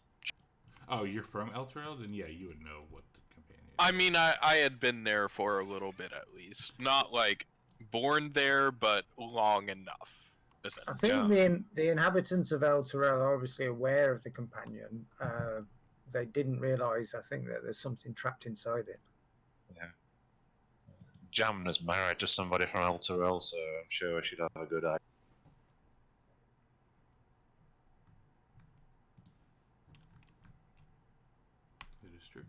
Oh, you're from Elturel? Then yeah, you would know what the companion is. I mean, I had been there for a little bit at least. Not like born there, but long enough. I think the inhabitants of Elturel are obviously aware of the companion. They didn't realise, I think, that there's something trapped inside it. Yeah. Jamna's married to somebody from Elturel, so I'm sure she'd have a good idea. It is true.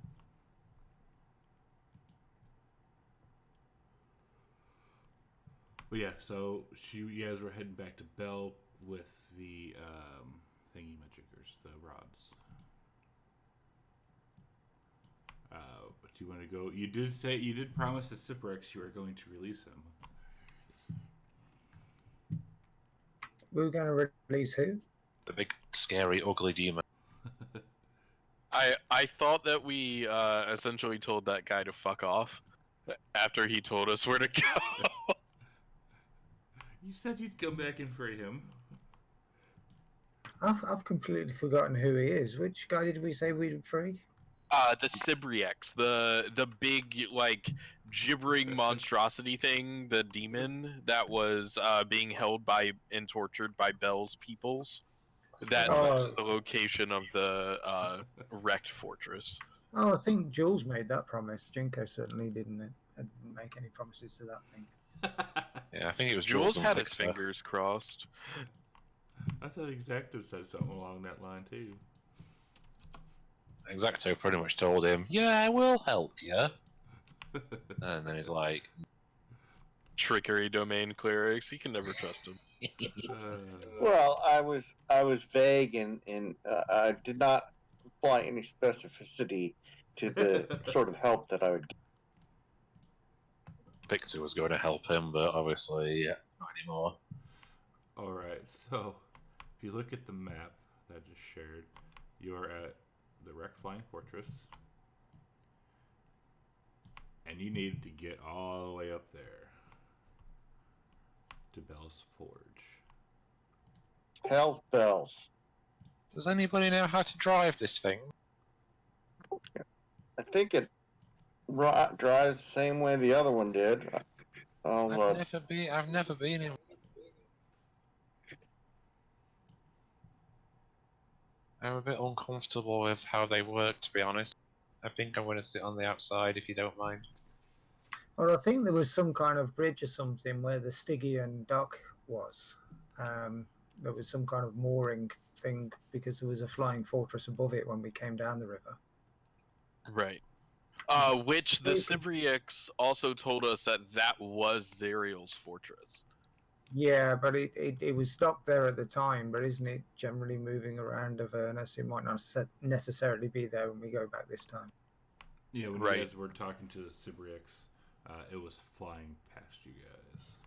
But yeah, so you guys were heading back to Bell with the thingy magickers, the rods. But you want to go? You did promise the Cyprex you were going to release him. We were going to release who? The big, scary, ugly demon. I thought that we essentially told that guy to fuck off after he told us where to go. You said you'd come back and free him. I've completely forgotten who he is. Which guy did we say we'd free? The Cybriex, the big like gibbering monstrosity thing, the demon that was being held by and tortured by Bell's peoples. That's the location of the wrecked fortress. Oh, I think Jules made that promise. Jinko certainly didn't make any promises to that thing. Yeah, I think it was Jules had his fingers crossed. I thought Exacto said something along that line too. Exacto pretty much told him, "Yeah, I will help you," and then he's like, "Trickery domain clerics. You can never trust him." Well, I was vague and I did not apply any specificity to the sort of help that I would get. Pixie was going to help him, but obviously not anymore. Alright, so if you look at the map that I just shared, you're at the wrecked flying fortress, and you need to get all the way up there to Bell's Forge. Hell's bells. Does anybody know how to drive this thing? I think it drives the same way the other one did. I've never been in. I'm a bit uncomfortable with how they work, to be honest. I think I'm going to sit on the outside, if you don't mind. Well, I think there was some kind of bridge or something where the Stygian dock was. There was some kind of mooring thing because there was a flying fortress above it when we came down the river. Right. Which the Cybriacs also told us that was Zariel's fortress. Yeah, but it was stopped there at the time, but isn't it generally moving around Avernus? It might not necessarily be there when we go back this time. Yeah, when Right. you guys were talking to the Cybriacs, it was flying past you guys.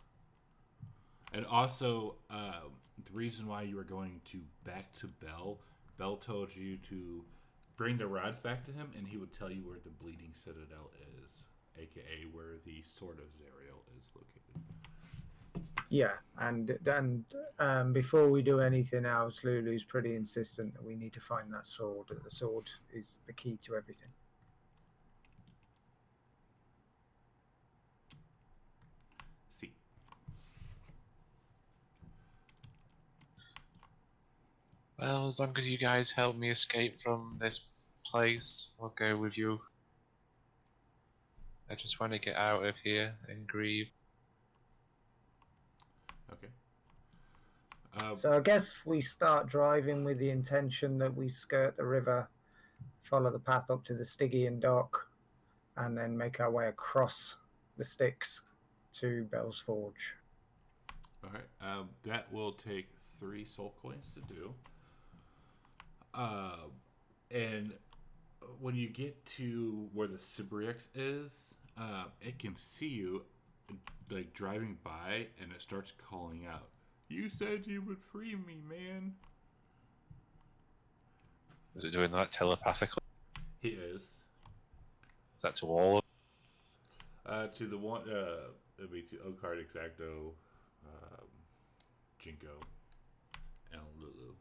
And also, the reason why you were going back to Bell told you to bring the rods back to him, and he would tell you where the Bleeding Citadel is, aka where the Sword of Zariel is located. Yeah, and before we do anything else, Lulu's pretty insistent that we need to find that sword. That the sword is the key to everything. See. Well, as long as you guys help me escape from this place, I'll go with you. I just want to get out of here and grieve. Okay. So I guess we start driving with the intention that we skirt the river, follow the path up to the Stygian dock, and then make our way across the Styx to Bell's Forge. All right. That will take 3 soul coins to do. And when you get to where the Cybriacs is, it can see you like driving by, and it starts calling out, "You said you would free me, man." Is it doing that telepathically? He is. Is that to all of To the one, it'll be to Okard, Exacto, Jinko, and Lulu.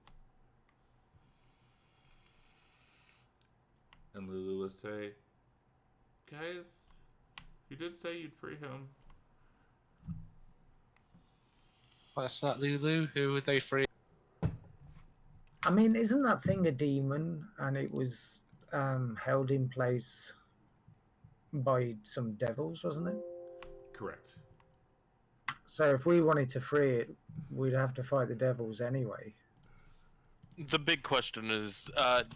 And Lulu would say, "Guys, you did say you'd free him." What's that, Lulu? Who would they free? I mean, isn't that thing a demon? And it was held in place by some devils, wasn't it? Correct. So if we wanted to free it, we'd have to fight the devils anyway. The big question is,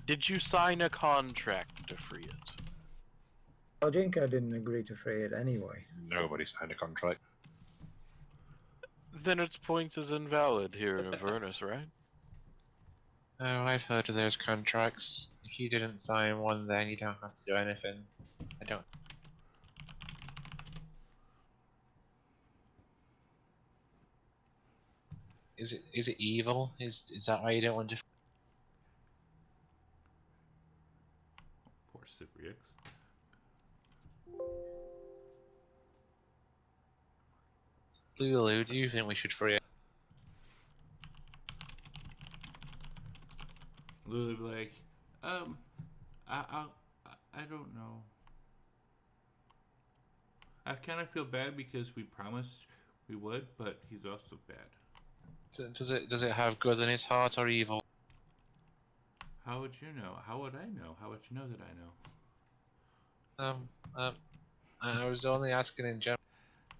did you sign a contract to free it? Jinko didn't agree to free it anyway. Nobody signed a contract. Then its point is invalid here in Avernus, right? Oh, I've heard of those contracts. If you didn't sign one, then you don't have to do anything. I don't. Is it evil? Is that why you don't want to? Poor Cypriacs. Lulu, do you think we should free it? Lulu would be like, I don't know. I kind of feel bad because we promised we would, but he's also bad. Does it have good in its heart or evil? How would you know? How would I know? How would you know that I know? I was only asking in general.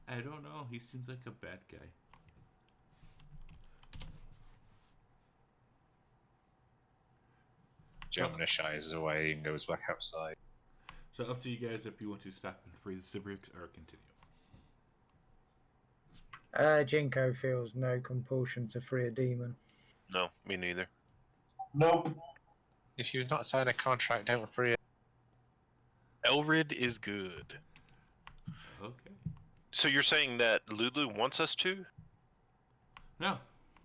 I don't know. He seems like a bad guy. Jonah shies away and goes back outside. So up to you guys if you want to stop and free the Cybriacs or continue. Jinko feels no compulsion to free a demon. No, me neither. Nope. If you've not signed a contract, don't free it. Elrid is good. Okay. So you're saying that Lulu wants us to? No,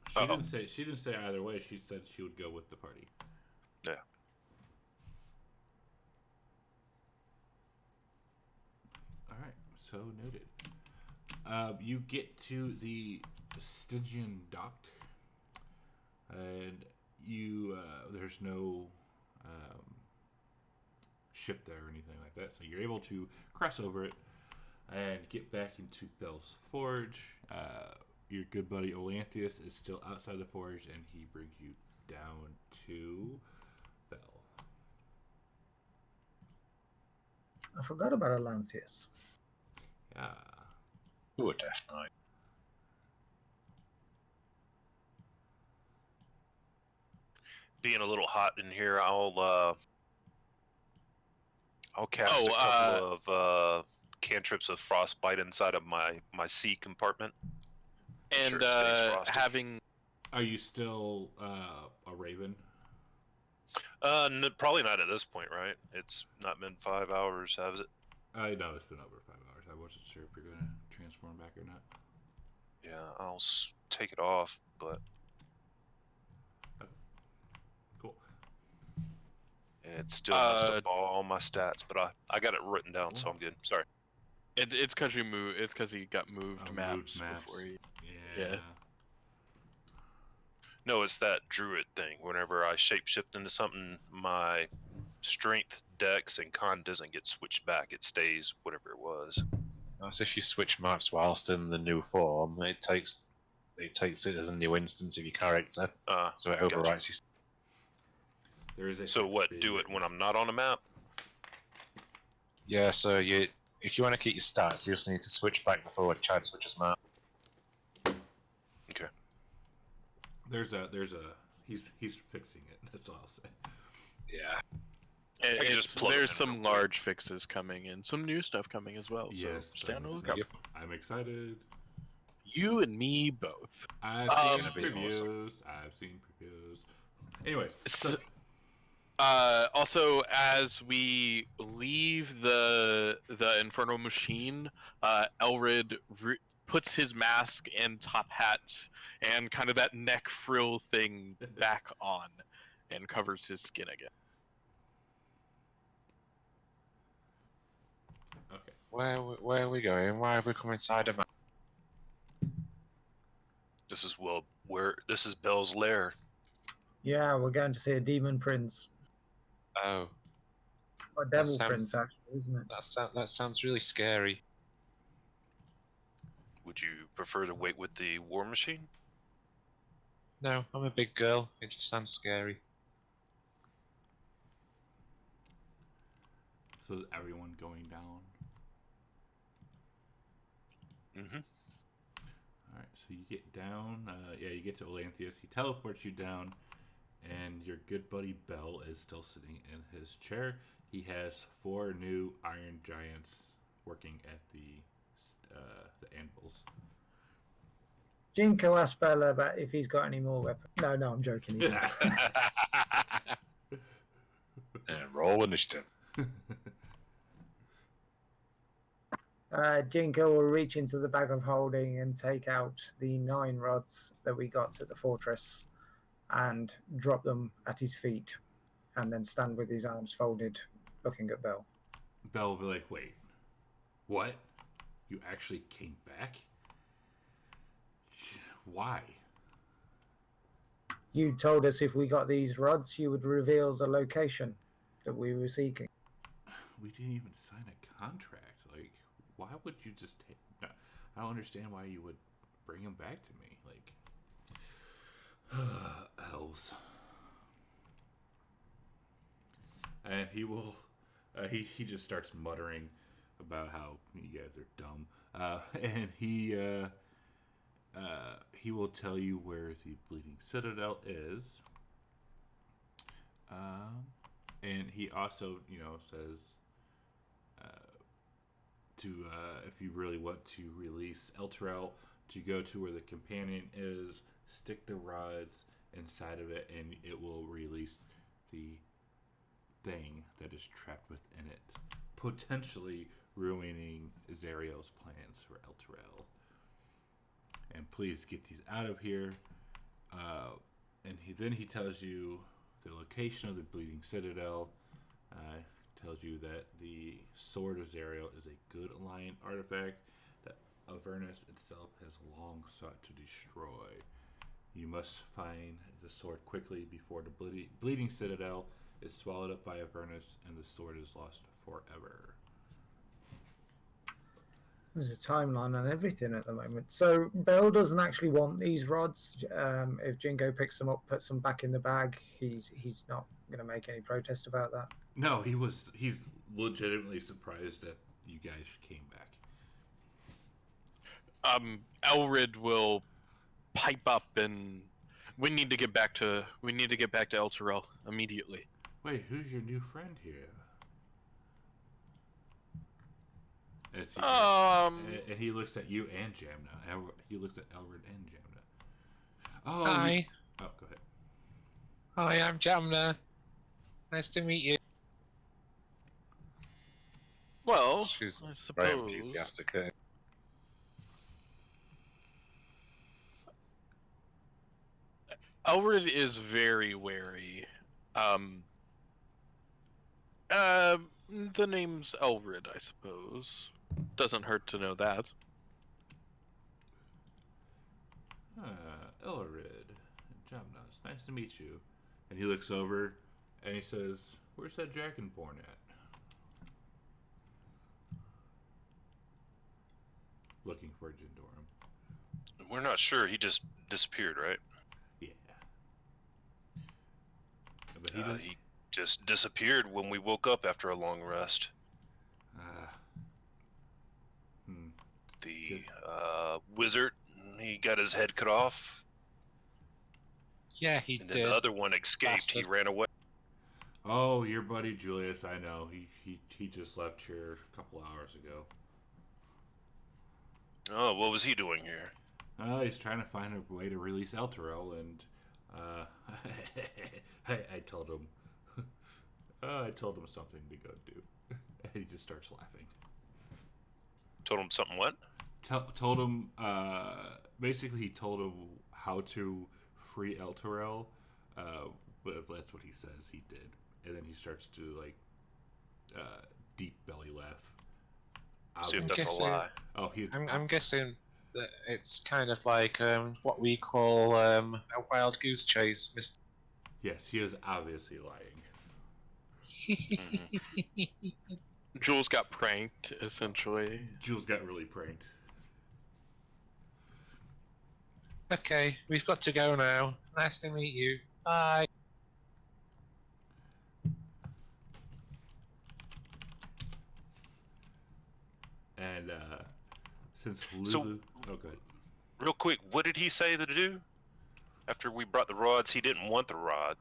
she didn't say either way. She said she would go with the party. Yeah. All right, so noted. You get to the Stygian dock, and you there's no ship there or anything like that, so you're able to cross over it and get back into Bell's Forge. Your good buddy Olanthius is still outside the forge, and he brings you down to Bell. I forgot about Atlantis. Yeah. Ooh, a Death Knight. Being a little hot in here, I'll cast a couple of cantrips of frostbite inside of my C compartment. And sure it stays frosted. having. Are you still a raven? Probably not at this point, right? It's not been 5 hours, has it? I know it's been over 5 hours. I wasn't sure if you're gonna transform back or not. Yeah, I'll take it off, but cool. It still messed up all my stats, but I got it written down, so I'm good. Sorry. It's because you moved. It's because he got moved maps maps before he. Yeah. No, it's that druid thing. Whenever I shapeshift into something, my strength, dex, and con doesn't get switched back. It stays whatever it was. That's if you switch maps whilst in the new form. It takes it as a new instance of your character, so it overwrites you. There is a so what? Do it when I'm not on a map? Yeah. So if you want to keep your stats, you just need to switch back before Chad switches map. Okay. There's a he's fixing it. That's all I'll say. Yeah. There's some large fixes coming and some new stuff coming as well. Yes, so stay on the lookout. I'm excited. You and me both. I've seen previews. I've seen previews. Anyways, also, as we leave the Infernal Machine, Elrid puts his mask and top hat and kind of that neck frill thing back on, and covers his skin again. Okay. Where are we going? Why have we come inside a map? This is Bell's lair. Yeah, we're going to see a demon prince. Oh. Or devil prince, actually, isn't it? That sounds really scary. Would you prefer to wait with the war machine? No, I'm a big girl. It just sounds scary. So is everyone going down? Mm-hmm. Alright, so you get down. You get to Olanthius. He teleports you down, and your good buddy Bell is still sitting in his chair. He has 4 new Iron Giants working at the anvils. Jinko asked Bella about if he's got any more weapons. No, I'm joking. Roll initiative. Jinko will reach into the bag of holding and take out the 9 rods that we got at the fortress and drop them at his feet, and then stand with his arms folded, looking at Bell. Bell will be like, wait, what? You actually came back? Why? You told us if we got these rods, you would reveal the location that we were seeking. We didn't even sign a contract. Like, why would you just take... No, I don't understand why you would bring him back to me. Like, elves. And he will... he just starts muttering about how you guys are dumb. And he will tell you where the Bleeding Citadel is. And he also, says if you really want to release Elturel, to go to where the companion is, stick the rods inside of it, and it will release the thing that is trapped within it, potentially ruining Zariel's plans for Elturel. And please get these out of here. And then he tells you the location of the Bleeding Citadel. Tells you that the Sword of Zariel is a good Alliant artifact that Avernus itself has long sought to destroy. You must find the sword quickly before the Bleeding Citadel is swallowed up by Avernus and the sword is lost forever. There's a timeline on everything at the moment. So Bell doesn't actually want these rods. If Jingo picks them up, puts them back in the bag, he's not going to make any protest about that. No, he's legitimately surprised that you guys came back. Elrid will pipe up, and we need to get back to Elturel immediately. Wait, who's your new friend here? And he looks at you and Jamna. He looks at Elred and Jamna. Oh, Hi. Oh, go ahead. Hi, I'm Jamna. Nice to meet you. Well, She's I very suppose. enthusiastic. Elred is very wary. The name's Elred, I suppose. Doesn't hurt to know that. Elred, Jamna, it's nice to meet you. And he looks over and he says, "Where's that dragonborn at?" Looking for Jindorum. We're not sure. He just disappeared, right? Yeah. But he just disappeared when we woke up after a long rest. The wizard, he got his head cut off. Yeah, he and did. Then the other one escaped. Bastard. He ran away. Oh, your buddy Julius, I know. He just left here a couple hours ago. Oh, what was he doing here? He's trying to find a way to release Elturel, and I told him, I told him something to go do, and he just starts laughing. Told him something what? Told him, basically he told him how to free Elturel, but if that's what he says he did, and then he starts to like deep belly laugh. See if that's a lie. Oh, I'm guessing that it's kind of like what we call a wild goose chase, Mr. Yes, he is obviously lying. Jules got pranked, essentially. Jules got really pranked. Okay, we've got to go now. Nice to meet you. Bye. And since Lulu... So, oh, good. Real quick, what did he say to do? After we brought the rods, he didn't want the rod.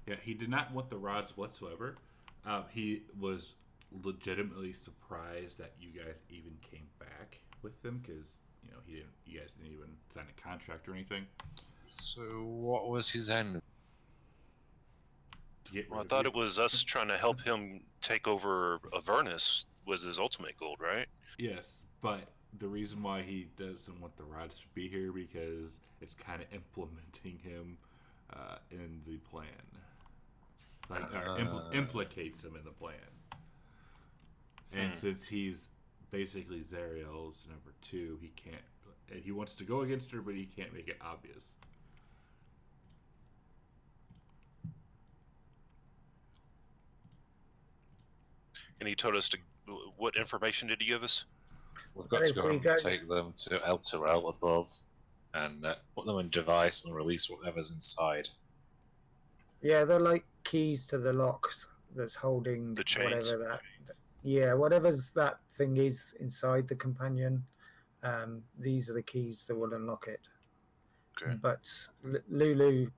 Yeah, he did not want the rods whatsoever. He was legitimately surprised that you guys even came back with them, because you guys didn't even sign a contract or anything. So what was his end? Well, I thought it was us trying to help him take over Avernus was his ultimate goal, right? Yes, but the reason why he doesn't want the rods to be here because it's kind of implementing him in the plan. Implicates him in the plan. And since he's basically Zariel's number 2, he can't. He wants to go against her, but he can't make it obvious. And he told us to. What information did he give us? We've got to go and take them to Elturel above and put them in a device and release whatever's inside. Yeah, they're like keys to the locks that's holding the chains. Whatever that. Yeah, whatever's that thing is inside the companion. These are the keys that will unlock it. Okay. But Lulu,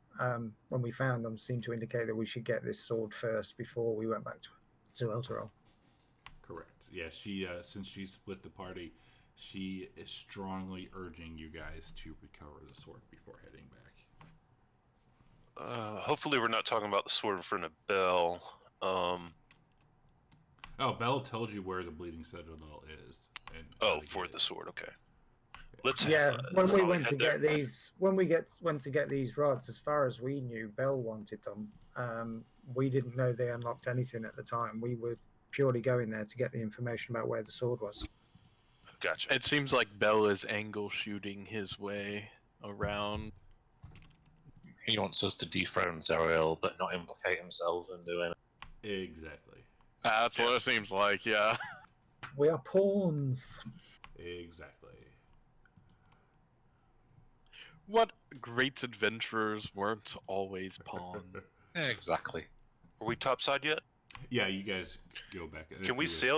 when we found them, seemed to indicate that we should get this sword first before we went back to Elturel. Correct. Yeah, she since she split the party, she is strongly urging you guys to recover the sword before heading back. Hopefully we're not talking about the sword in front of Bell. Oh, Bell told you where the Bleeding Citadel is. And for the sword, okay. When we went to get these, went to get these rods, as far as we knew, Bell wanted them. We didn't know they unlocked anything at the time. We were purely going there to get the information about where the sword was. Gotcha. It seems like Bell is angle shooting his way around. He wants us to dethrone Zariel, but not implicate himself in doing it. Exactly. That's what it seems like, yeah. We are pawns. Exactly. What great adventurers weren't always pawns? Exactly. Are we topside yet? Yeah, you guys go back. Can we see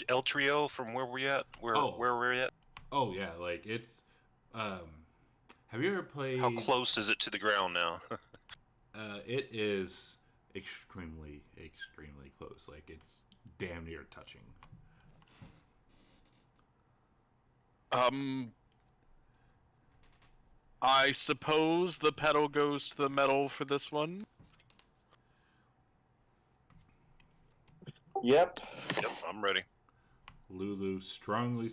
El Trio from where we're at? Where we're at? Oh yeah, like it's. Have you ever played? How close is it to the ground now? It is extremely, extremely close. Like it's damn near touching. I suppose the pedal goes to the metal for this one. Yep. Yep, I'm ready. Lulu strongly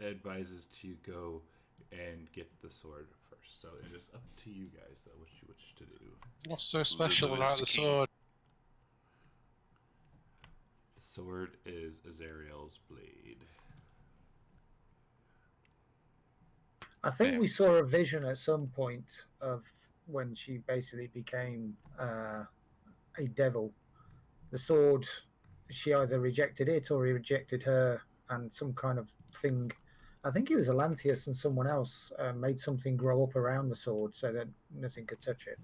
advises to go and get the sword first. So it is up to you guys, though, what you wish to do. What's so special Lulu is about the the king. sword? The sword is Azariel's blade. I think Damn. we saw a vision at some point of when she basically became a devil. The sword, she either rejected it or he rejected her, and some kind of thing. I think it was Atlanteus and someone else made something grow up around the sword so that nothing could touch it.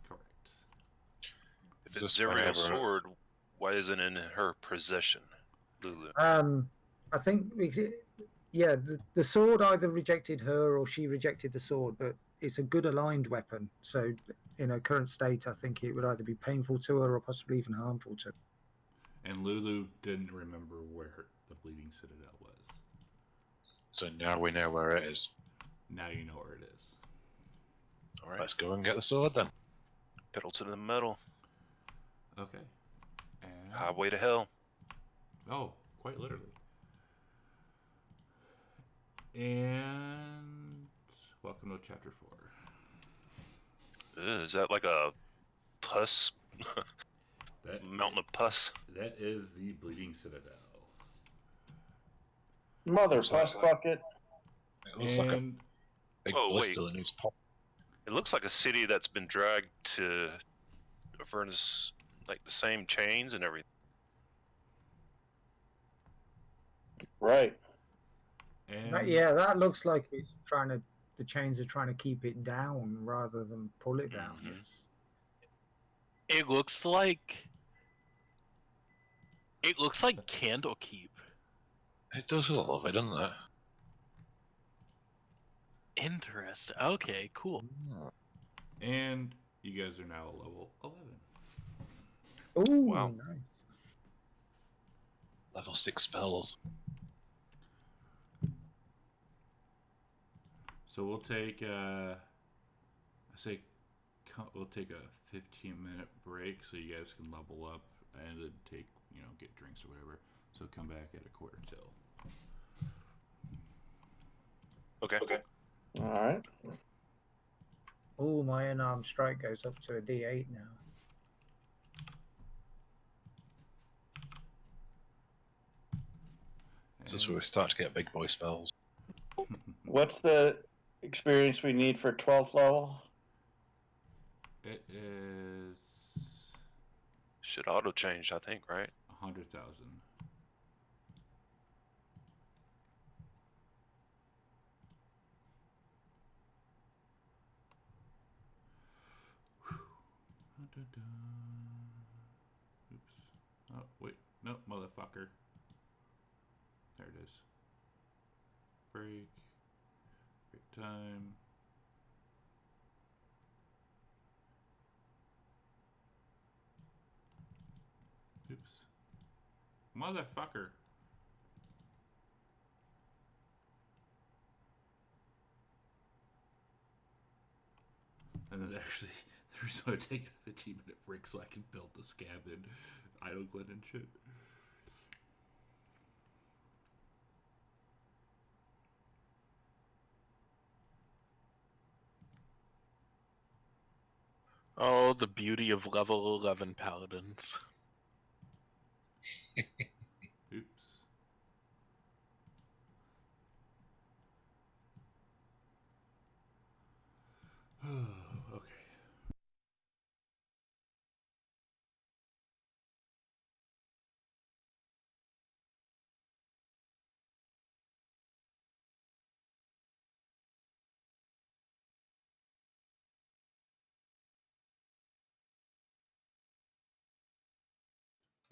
Correct. If Is it's this whenever- Zerial's sword, why isn't it in her possession, Lulu? I think, yeah, the sword either rejected her or she rejected the sword, but it's a good aligned weapon. So in her current state, I think it would either be painful to her or possibly even harmful to her. And Lulu didn't remember where the Bleeding Citadel was. So now we know where it is. Now you know where it is. All right, Let's go and get the sword then. pedal to the metal. Okay. And Highway to hell. oh, quite literally. And welcome to chapter 4. Is that like a pus? That Mountain of pus? That is the Bleeding Citadel. Mother Looks pus like- bucket. It looks like a And big Oh, blister wait. that needs pop. It looks like a city that's been dragged to Avernus, like the same chains and everything. Right. and That looks like it's trying to. The chains are trying to keep it down rather than pull it down. Mhm. It looks like Candlekeep. It does a little bit, doesn't it? Interesting. Okay, cool. and you guys are now level 11. Ooh, Wow. nice. Level 6 spells. So we'll take we'll take a 15-minute break so you guys can level up and then take, get drinks or whatever. So come back at 1:45. Okay. All right. Oh, my unarmed strike goes up to a D8 now. This is where we start to get big boy spells. What's the experience we need for 12th level? It is Should auto change, I think, right? 100,000. Oops. Oh, wait. No, motherfucker. There it is. Break. Break time. Oops. Motherfucker. And then actually, the reason why I take a 15-minute break so I can build the scab in Idle Glen and shit. Oh, the beauty of level 11 paladins. Oops. Okay.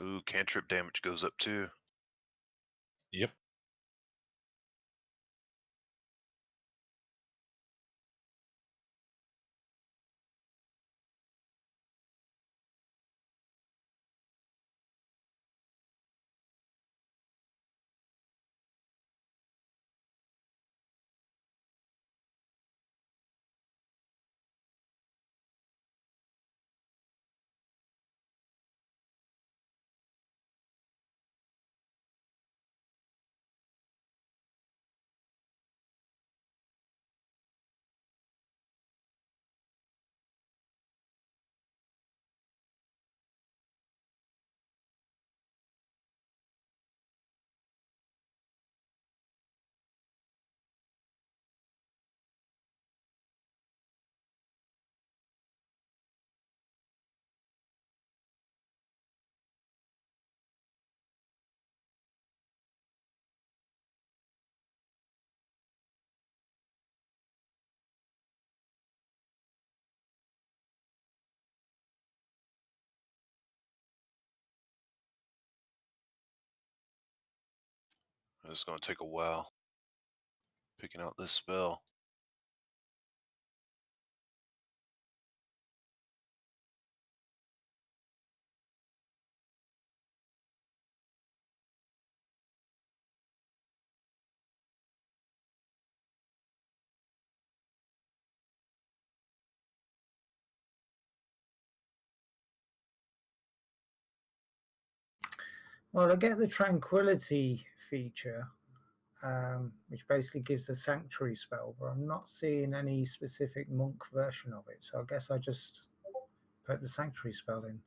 Ooh, cantrip damage goes up too. Yep. It's going to take a while picking out this spell. Well, I get the tranquility feature, which basically gives the sanctuary spell, but I'm not seeing any specific monk version of it. So I guess I just put the sanctuary spell in.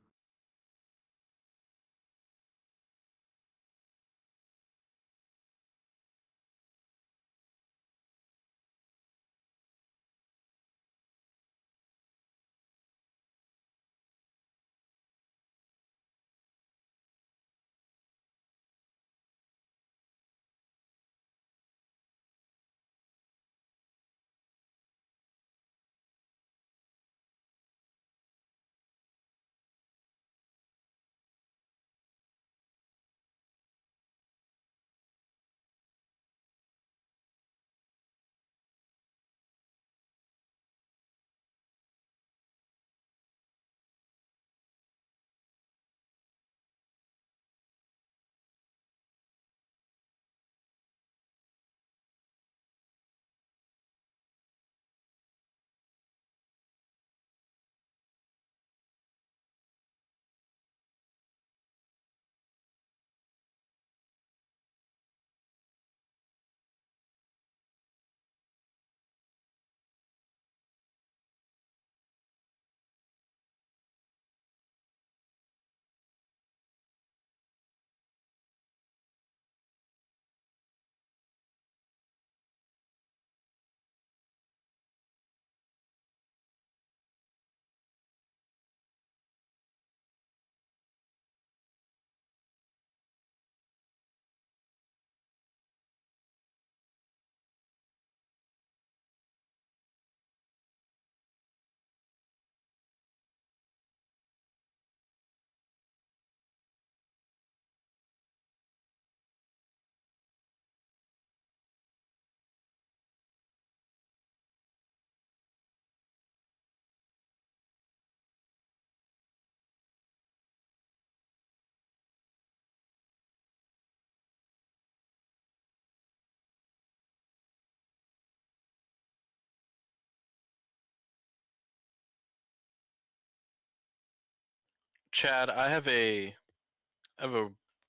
Chad, I have a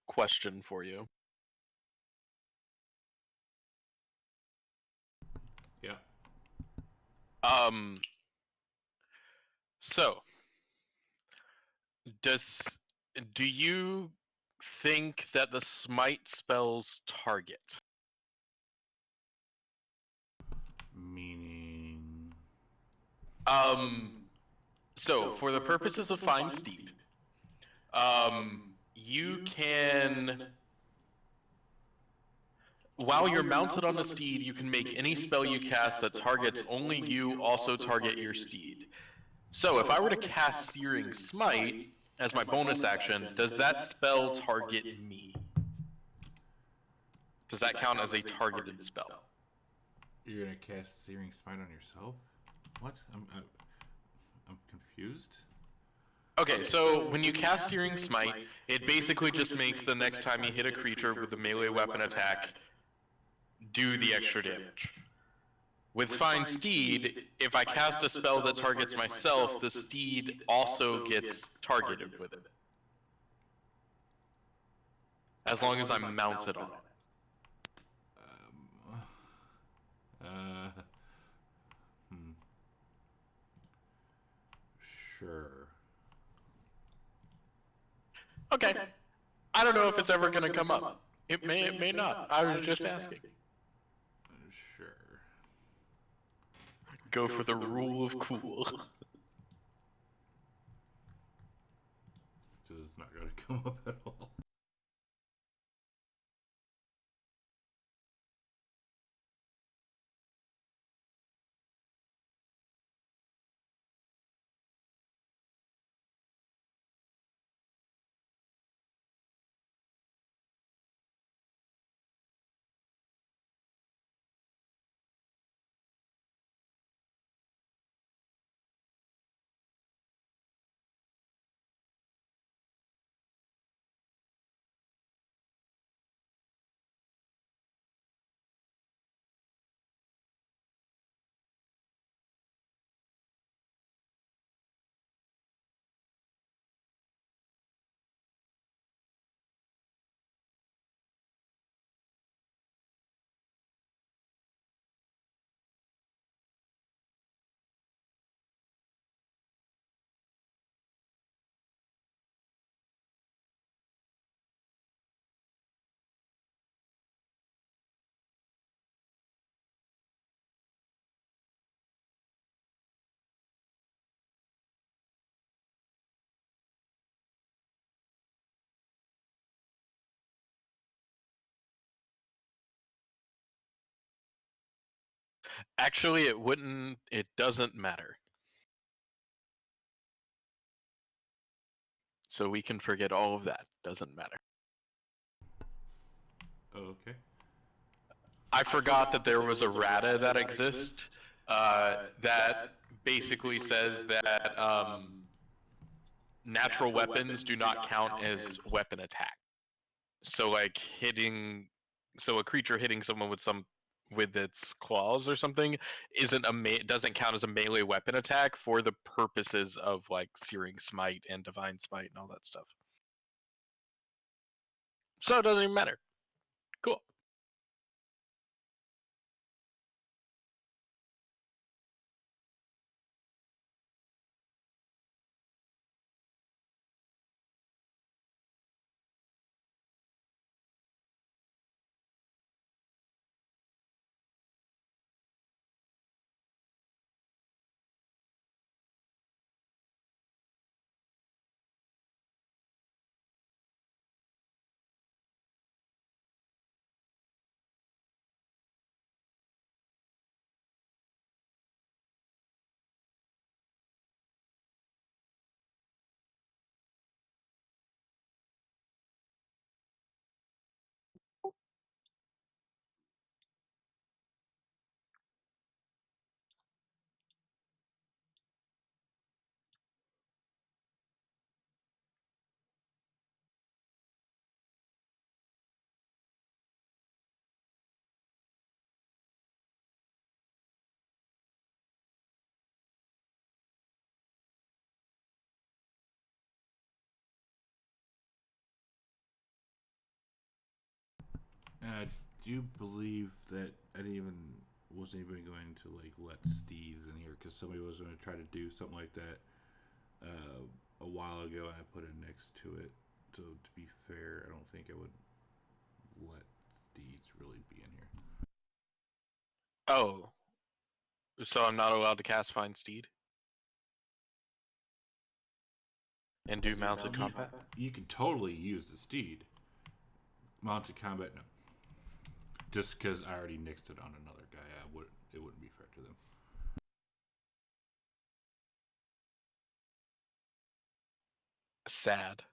question for you. Yeah. So do you think that the smite spells target? Meaning. So for the purposes of Find Steed, you can, while you're mounted on a steed, you can make any spell you cast that targets only you also target your steed. So if I were to cast Searing Smite as my bonus action, does that spell target me? Does that count as a targeted spell? You're gonna cast Searing Smite on yourself? What? I'm confused. Okay, so when you cast Searing Smite, it basically just makes the next time you hit a creature with a melee weapon attack do the extra damage. With Find Steed, if I cast a spell that targets myself, the steed also gets targeted with it. As long as I'm mounted on it. Sure. Okay. I don't know if it's ever going to come up. It may not. I was just asking. Sure. Go for the rule of cool. So it's not going to come up at all. Actually, it wouldn't. It doesn't matter. So we can forget all of that. Doesn't matter. Okay. I forgot that there was a RATA that exists that basically says that natural weapons do not count as weapon attack. So like a creature hitting someone with its claws or something doesn't count as a melee weapon attack for the purposes of like Searing Smite and Divine Smite and all that stuff. So it doesn't even matter. Cool. And I do believe that I wasn't even going to like let Steve's in here because somebody was going to try to do something like that a while ago, and I put it next to it. So to be fair, I don't think I would let Steve's really be in here. Oh, so I'm not allowed to cast Find Steed and do mounted combat? You can totally use the steed. Mounted combat, no. Just because I already nixed it on another guy, it wouldn't be fair to them. Sad.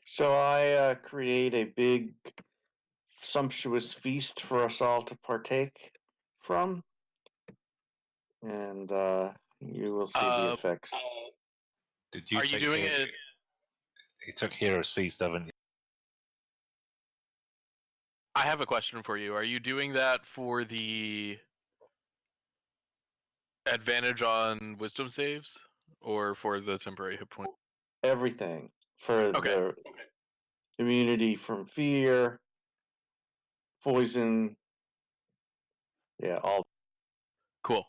So I create a big, sumptuous feast for us all to partake from, and you will see the effects. Did you Are you doing it? You took Hero's Feast, haven't you? I have a question for you. Are you doing that for the advantage on wisdom saves or for the temporary hit point? Everything for Okay. the immunity from fear, poison, yeah, all. Cool.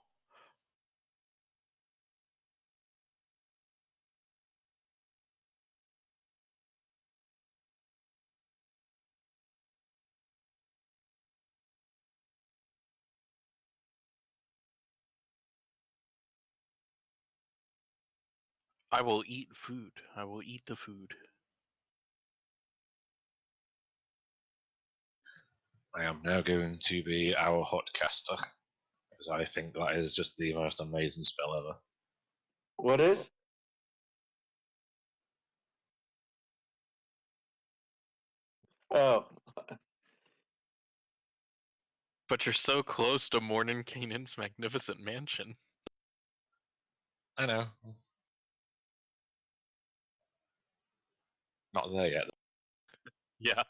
I will eat food. I will eat the food. I am now going to be our hot caster because I think that is just the most amazing spell ever. What is? Oh, But you're so close to Mordenkainen's magnificent mansion. I know. Not there yet. Yeah.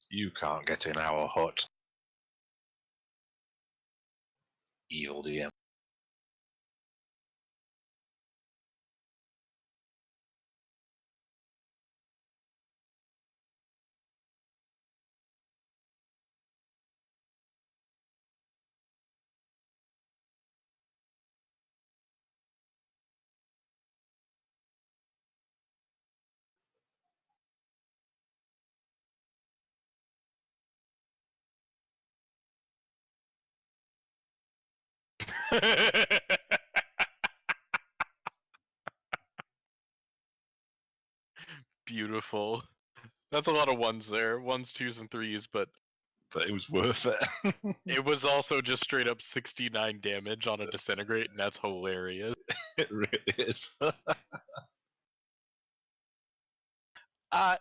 You can't get in our hut. Evil DM. Beautiful. That's a lot of ones there. Ones, twos, and threes, but it was worth it. it was also just straight up 69 damage on a disintegrate, and that's hilarious. It really is.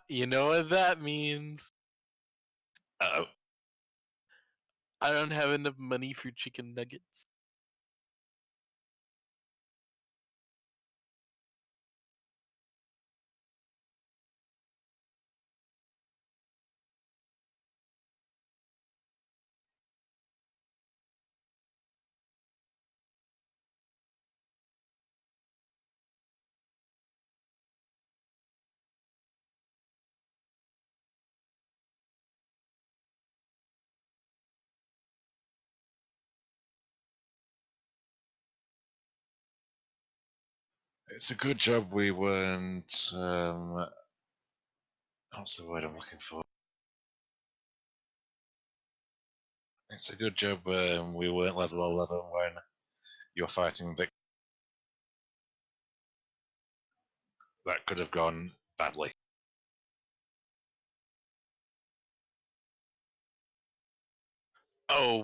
You know what that means? Uh-oh. I don't have enough money for chicken nuggets. It's a good job we weren't. What's the word I'm looking for? It's a good job we weren't level 11 when you're fighting Vic. That could have gone badly. Oh,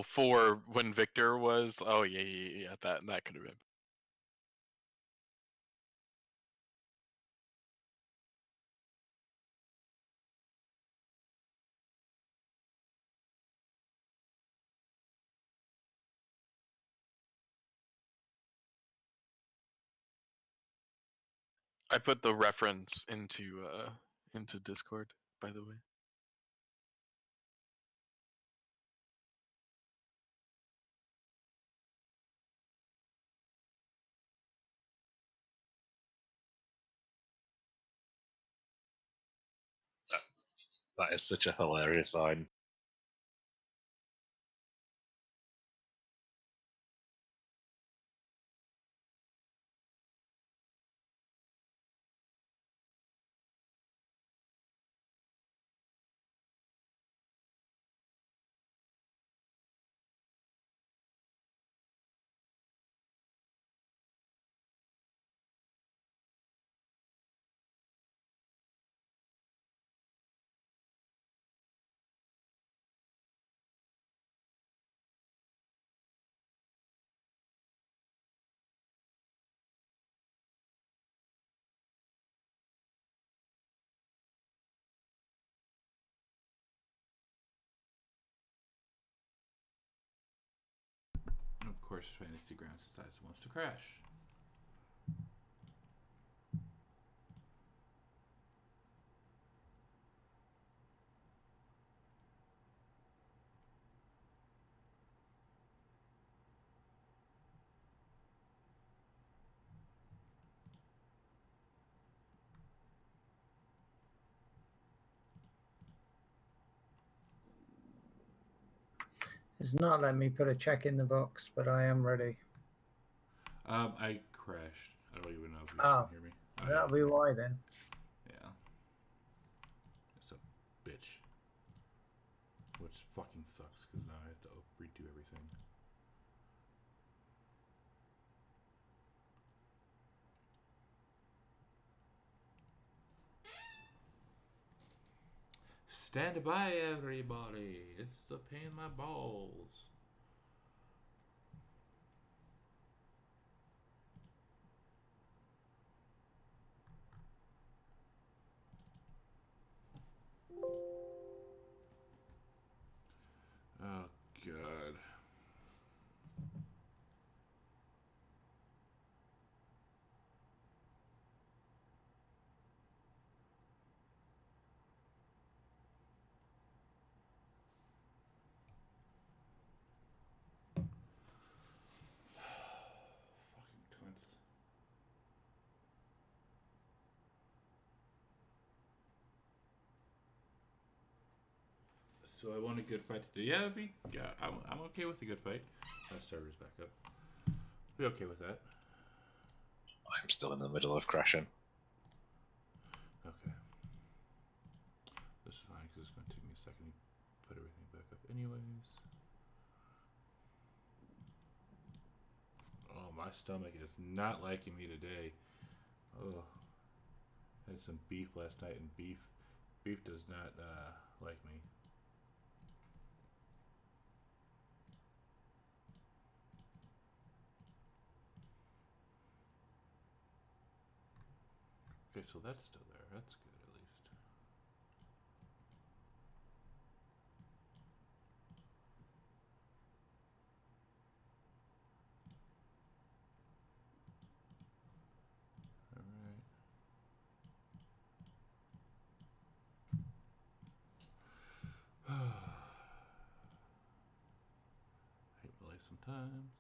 for when Victor was. Oh yeah. That could have been. I put the reference into Discord, by the way. That is such a hilarious line. And of course, Fantasy Grounds decides it wants to crash. It's not letting me put a check in the box, but I am ready. I crashed. I don't even know if you Oh, can hear me. that'll be why then. Yeah. It's a bitch. Which fucking sucks because now I have to redo everything. Stand by, everybody. It's a pain in my balls. Oh, God. Fucking cunts. So I want a good fight today. Yeah, I'm okay with a good fight. Server's back up. Be okay with that. I'm still in the middle of crashing. Okay. This is fine because it's going to take me a second to put everything back up anyways. my stomach is not liking me today. Oh, I had some beef last night, and beef does not like me. Okay, so that's still there. That's good, at least. All right. Hate my life sometimes.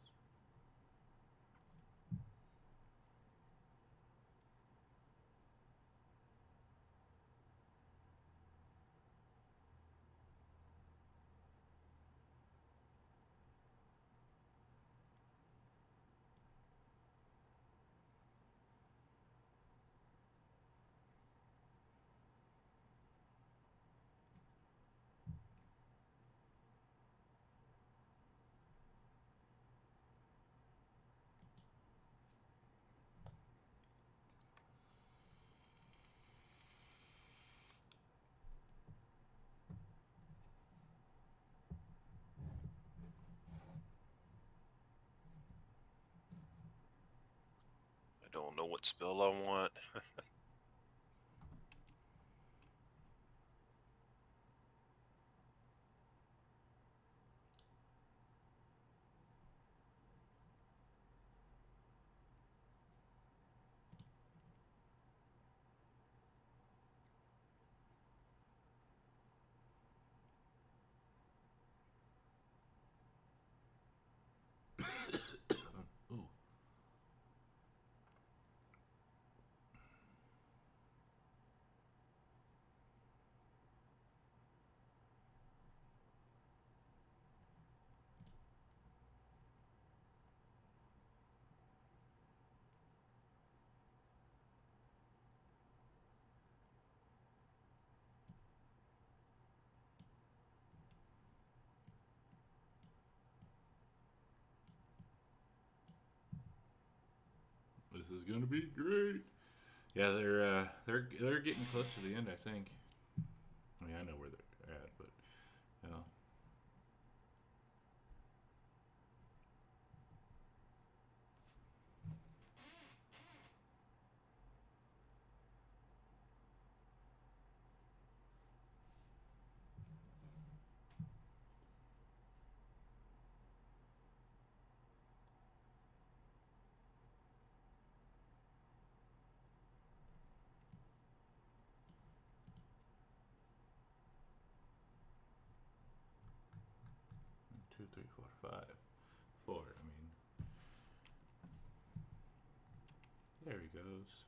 I don't know what spell I want. Ooh. This is gonna be great. Yeah, they're getting close to the end, I think. I mean, I know where they're at, but you know. Two, three, four, five. Four, I mean. There he goes.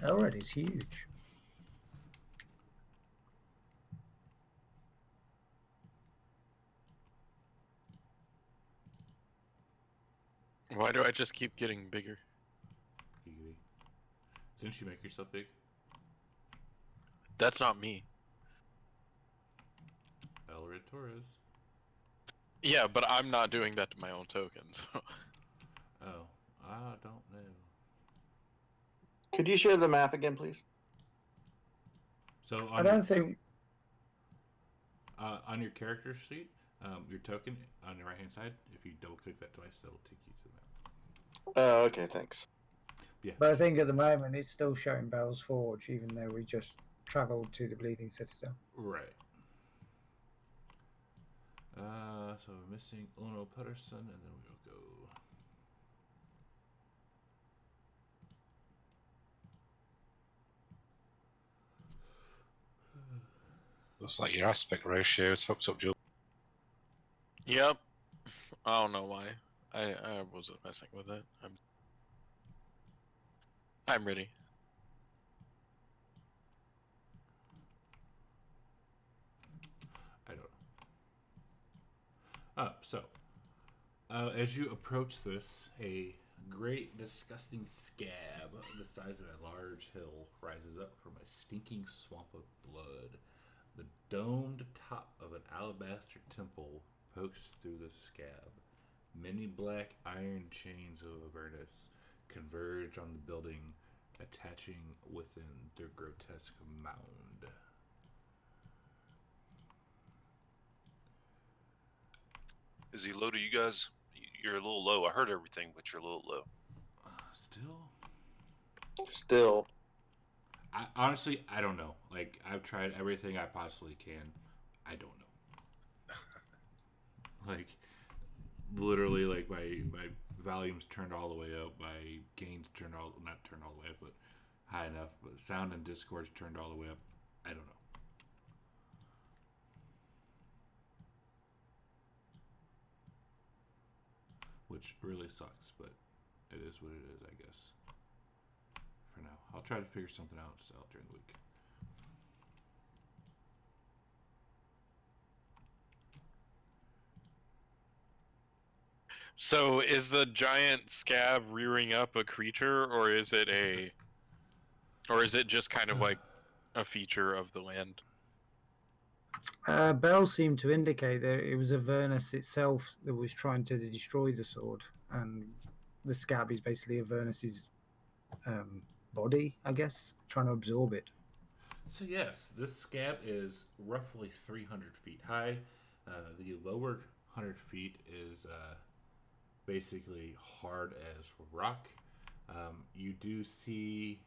Elred is huge. Why do I just keep getting bigger? Didn't you make yourself big? That's not me. Elred Torres. Yeah, but I'm not doing that to my own tokens. Oh, I don't know. Could you share the map again, please? So I don't think. On your character sheet, your token on the right hand side, if you double click that twice, that'll take you to the map. Oh, okay, thanks. Yeah. But I think at the moment it's still showing Bell's Forge, even though we just travel to the Bleeding Citadel. Right. So we're missing Ono Putterson, and then we'll go. Looks like your aspect ratio is fucked up, Joe. Yep. I don't know why. I wasn't messing with it. I'm ready. I don't know. So, as you approach this, a great, disgusting scab the size of a large hill rises up from a stinking swamp of blood. The domed top of an alabaster temple pokes through the scab. Many black iron chains of Avernus converge on the building, attaching within their grotesque mound. Is he low to you guys? You're a little low. I heard everything, but you're a little low. Still. Honestly, I don't know. Like, I've tried everything I possibly can. I don't know. Like, literally, like, my volume's turned all the way up. My gain's not turned all the way up, but high enough. But sound and Discord's turned all the way up. I don't know. Which really sucks, but it is what it is, I guess. For now. I'll try to figure something out during the week. So is the giant scab rearing up a creature, or is it just kind of like a feature of the land? Bell seemed to indicate that it was Avernus itself that was trying to destroy the sword, and the scab is basically Avernus's body, I guess, trying to absorb it. So yes, this scab is roughly 300 feet high. The lower 100 feet is basically hard as rock. You do see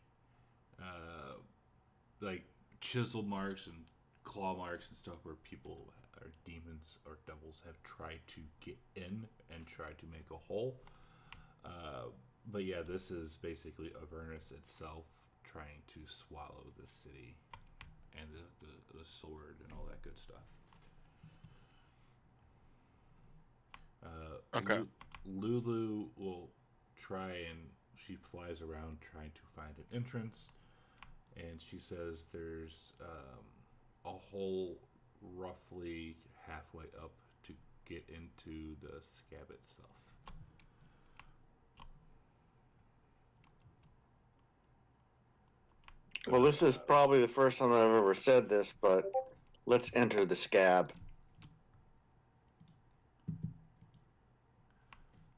like chisel marks and claw marks and stuff where people or demons or devils have tried to get in and tried to make a hole. But yeah, this is basically Avernus itself trying to swallow the city and the sword and all that good stuff. Okay. Lulu will try, and she flies around trying to find an entrance, and she says there's a hole roughly halfway up to get into the scab itself. Well, this is probably the first time I've ever said this, but let's enter the scab.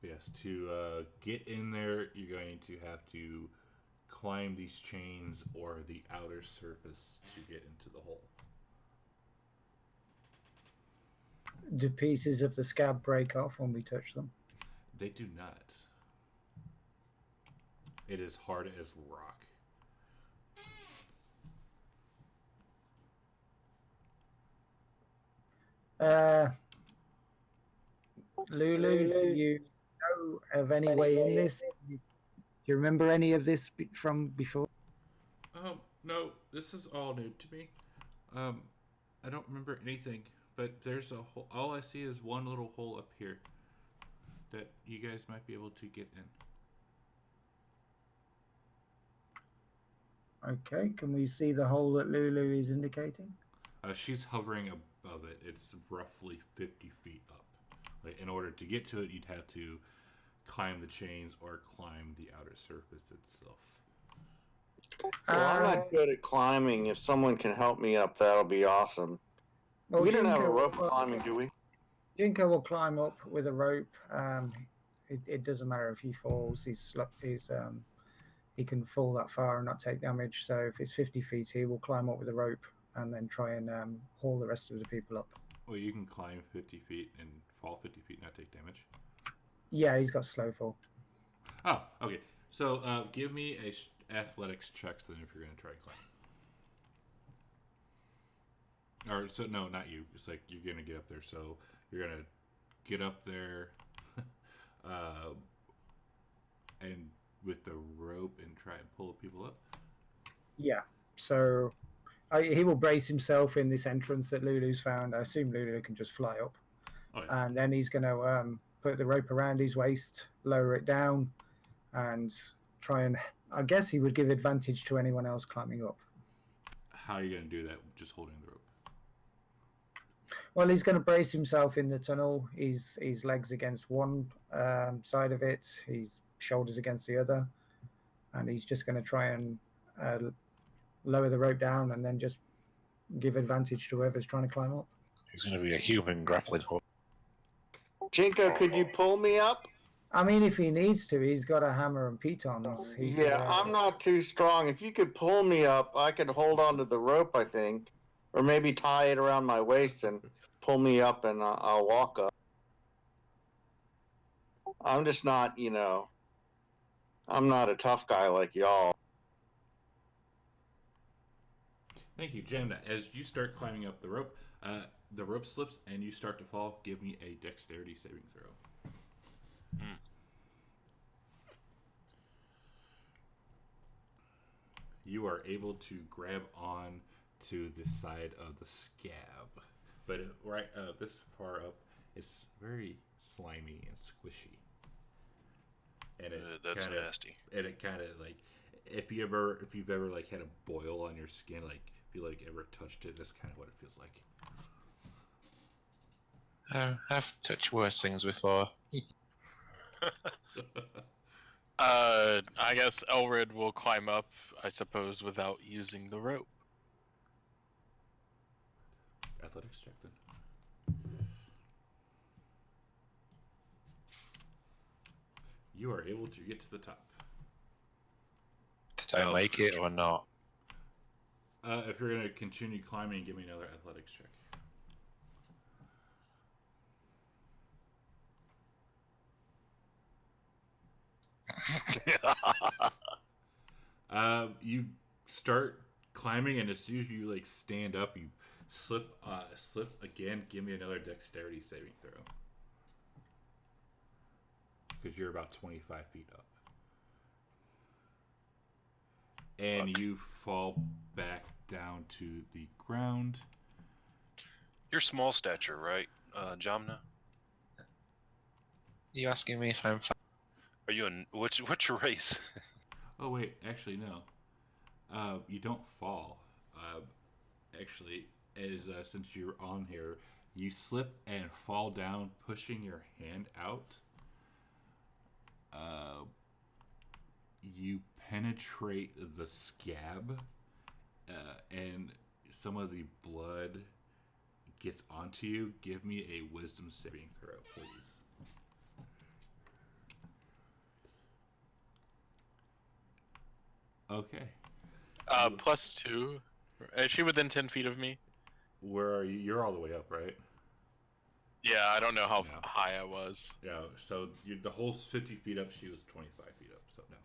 Yes, to get in there, you're going to have to climb these chains or the outer surface to get into the hole. Do pieces of the scab break off when we touch them? They do not. It is hard as rock. Lulu, do you know of any way in this? Do you remember any of this from before? No, this is all new to me. I don't remember anything, but there's a hole. All I see is one little hole up here that you guys might be able to get in. Okay, can we see the hole that Lulu is indicating? She's hovering above it. It's roughly 50 feet up. Like, in order to get to it, you'd have to climb the chains or climb the outer surface itself. Well, I'm not good at climbing. If someone can help me up, that'll be awesome. Well, we don't have a rope will, climbing, do we? Jinko will climb up with a rope. It doesn't matter if he falls. He can fall that far and not take damage. So if it's 50 feet, he will climb up with a rope and then try and haul the rest of the people up. Well, you can climb 50 feet and fall 50 feet and not take damage? Yeah, he's got slow fall. Oh, okay. So give me a athletics check then if you're going to try and climb. Or so no, not you. It's like you're gonna get up there. So you're gonna get up there, and with the rope and try and pull people up. Yeah. So he will brace himself in this entrance that Lulu's found. I assume Lulu can just fly up, and then he's going to put the rope around his waist, lower it down, and try and. I guess he would give advantage to anyone else climbing up. How are you going to do that? Just holding the rope. Well, he's going to brace himself in the tunnel. His legs against one side of it, his shoulders against the other, and he's just going to try and lower the rope down and then just give advantage to whoever's trying to climb up. He's going to be a human grappling hook. Jinko, could you pull me up? I mean, if he needs to, he's got a hammer and pitons. I'm not too strong. If you could pull me up, I could hold onto the rope, I think, or maybe tie it around my waist and pull me up, and I'll walk up. I'm just not, I'm not a tough guy like y'all. Thank you, Jamna. As you start climbing up the rope slips and you start to fall. Give me a dexterity saving throw. You are able to grab on to the side of the scab, but this far up, it's very slimy and squishy. And that's nasty. And it kind of like, if you've ever like had a boil on your skin, like if you like ever touched it, that's kind of what it feels like. I've touched worse things before. I guess Elred will climb up, I suppose, without using the rope. Athletics check then. You are able to get to the top. Did I make it or not? If you're going to continue climbing, give me another athletics check. You start climbing, and as soon as you like stand up, you slip again. Give me another dexterity saving throw, because you're about 25 feet up, and you fall back down to the ground. You're small stature, right, Jamna? You asking me if I'm? Are you what's your race? Oh wait, actually no. You don't fall. Actually, since you're on here, you slip and fall down, pushing your hand out. You penetrate the scab, and some of the blood gets onto you. Give me a wisdom saving throw, please. Okay. +2. Is she within 10 feet of me? Where are you? You're all the way up, right? Yeah, I don't know how high I was. Yeah, so the whole 50 feet up, she was 25 feet up, so no.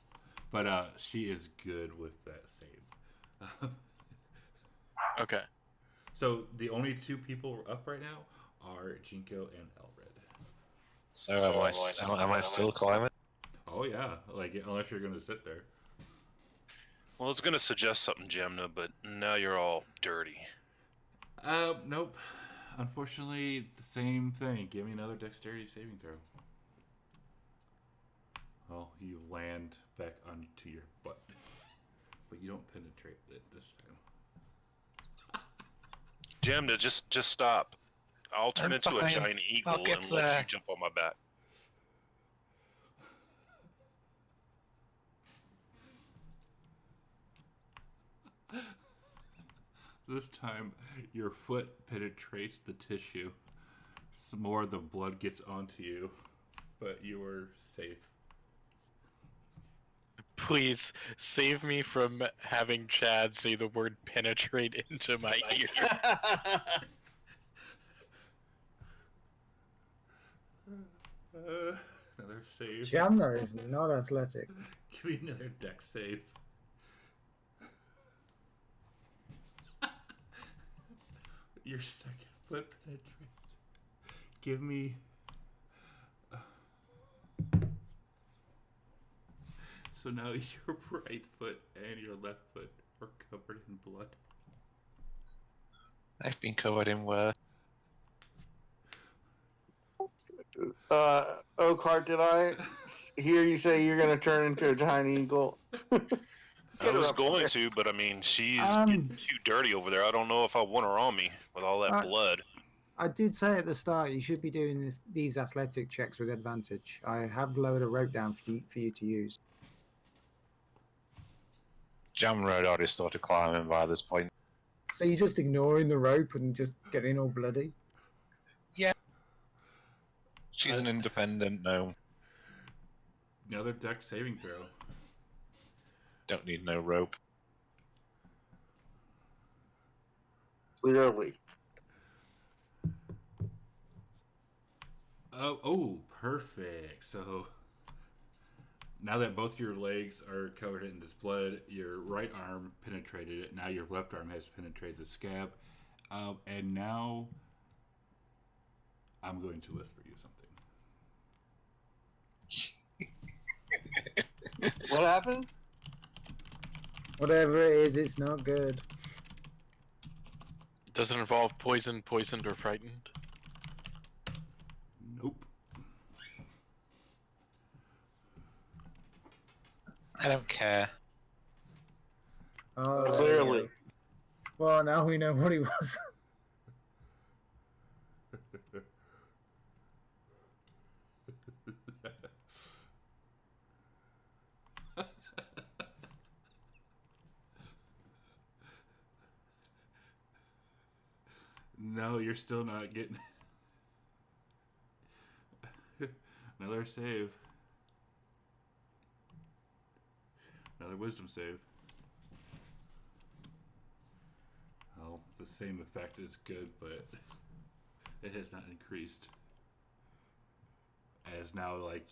But she is good with that save. Okay. So the only two people up right now are Jinko and Elred. So am I still climbing? Oh yeah, like unless you're going to sit there. Well, I was going to suggest something, Jamna, but now you're all dirty. Nope. Unfortunately, the same thing. Give me another dexterity saving throw. Well, you land back onto your butt, but you don't penetrate it this time. Jamna, just stop. I'll turn into a giant eagle and let you jump on my back. This time, your foot penetrates the tissue. Some more of the blood gets onto you, but you are safe. Please save me from having Chad say the word penetrate into my ear. Another save. Jamna is not athletic. Give me another dex save. Your second foot penetrates. Give me. So now your right foot and your left foot are covered in blood. I've been covered in worse. Oakhart, did I hear you say you're going to turn into a giant eagle? I was going to, but I mean, she's getting too dirty over there. I don't know if I want her on me with all that blood. I did say at the start you should be doing these athletic checks with advantage. I have lowered a rope down for you to use. Jammer had already started climbing by this point. So you're just ignoring the rope and just getting all bloody? Yeah. She's an independent gnome. Another dex saving throw. Don't need no rope. Clearly. Oh, perfect. So now that both your legs are covered in this blood, your right arm penetrated it. Now your left arm has penetrated the scab. And now I'm going to whisper you something. What happened? Whatever it is, it's not good. Does it involve poison, poisoned, or frightened? Nope. I don't care. Oh, clearly. Well, now we know what he was. No, you're still not getting it. Another save. Another wisdom save. Well, the same effect is good, but it has not increased. As now, like,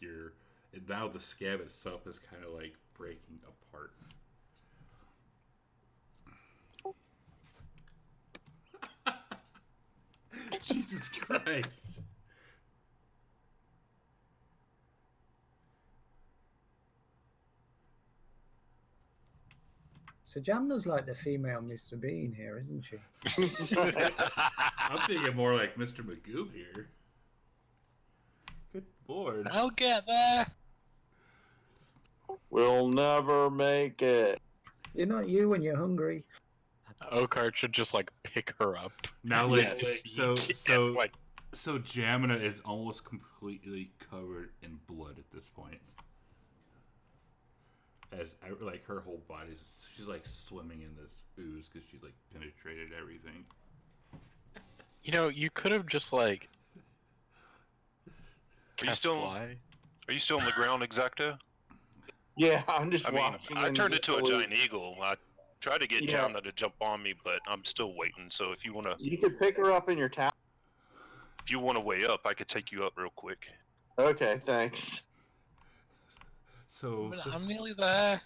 now the scab itself is kind of like breaking apart. Jesus Christ. So Jamna's like the female Mr. Bean here, isn't she? I'm thinking more like Mr. Magoo here. Good lord. I'll get there. We'll never make it. You're not you when you're hungry. Oakhart should just like pick her up. Now, like, Yeah, so Jamina is almost completely covered in blood at this point. As like her whole body, she's like swimming in this ooze because she's like penetrated everything. You know, you could have just like. Are you still on the ground, Exacto? Yeah, I'm just I mean, watching. I turned into a giant eagle. I tried to get Yeah. Jamna to jump on me, but I'm still waiting. So if you wanna, You could pick her up in your town. if you wanna weigh up, I could take you up real quick. Okay, thanks. So I'm nearly there.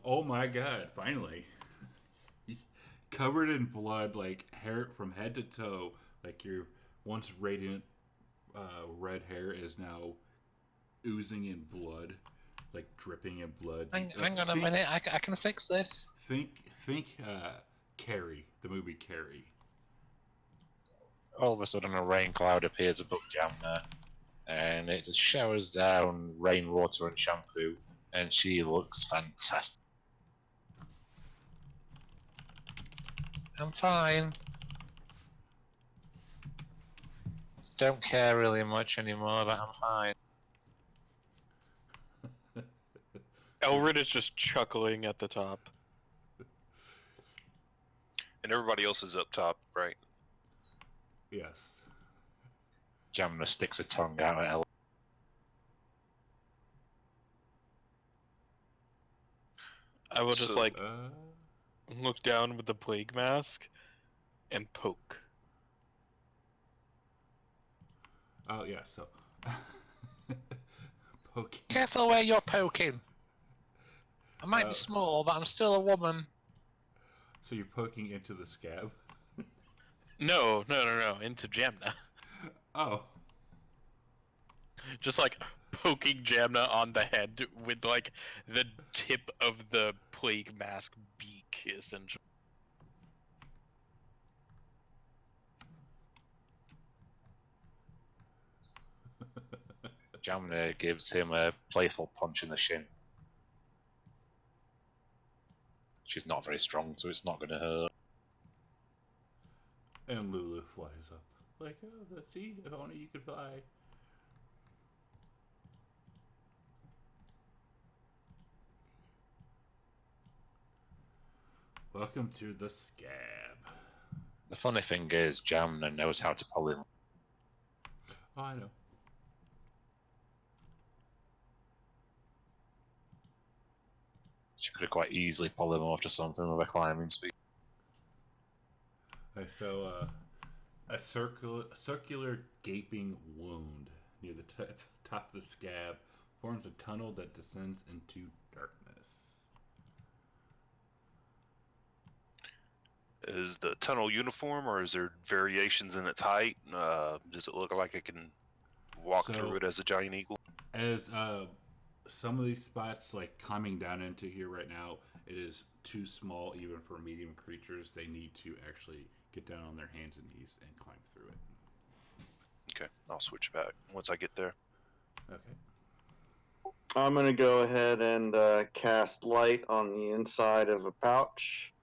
oh my god, finally. Covered in blood, like hair from head to toe, like your once radiant red hair is now oozing in blood, like dripping in blood. Hang on a minute, I can fix this. Think Carrie, the movie Carrie. All of a sudden a rain cloud appears above Jamna, and it just showers down rainwater and shampoo, and she looks fantastic. I'm fine. Don't care really much anymore, but I'm fine. Elred is just chuckling at the top. And everybody else is up top, right? Yes. Jamna sticks a tongue out at Elle. I will just look down with the plague mask and poke. Oh yeah, so poking. Careful where you're poking. I might be small, but I'm still a woman. So you're poking into the scab? No, into Jamna. Oh. Just like poking Jamna on the head with like the tip of the plague mask beak, essentially. Jamna gives him a playful punch in the shin. She's not very strong, so it's not going to hurt. And Lulu flies up. Like, oh, let's see, if only you could fly. Welcome to the scab. The funny thing is, Jamna knows how to pull him. Oh, I know. She could have quite easily pulled him off to something with a climbing speed. Okay, so, a circular gaping wound near the top of the scab forms a tunnel that descends into darkness. Is the tunnel uniform, or is there variations in its height? Does it look like I can walk through it as a giant eagle? As some of these spots, like coming down into here right now, it is too small even for medium creatures. They need to actually get down on their hands and knees and climb through it. Okay, I'll switch back once I get there. Okay. I'm going to go ahead and cast light on the inside of a pouch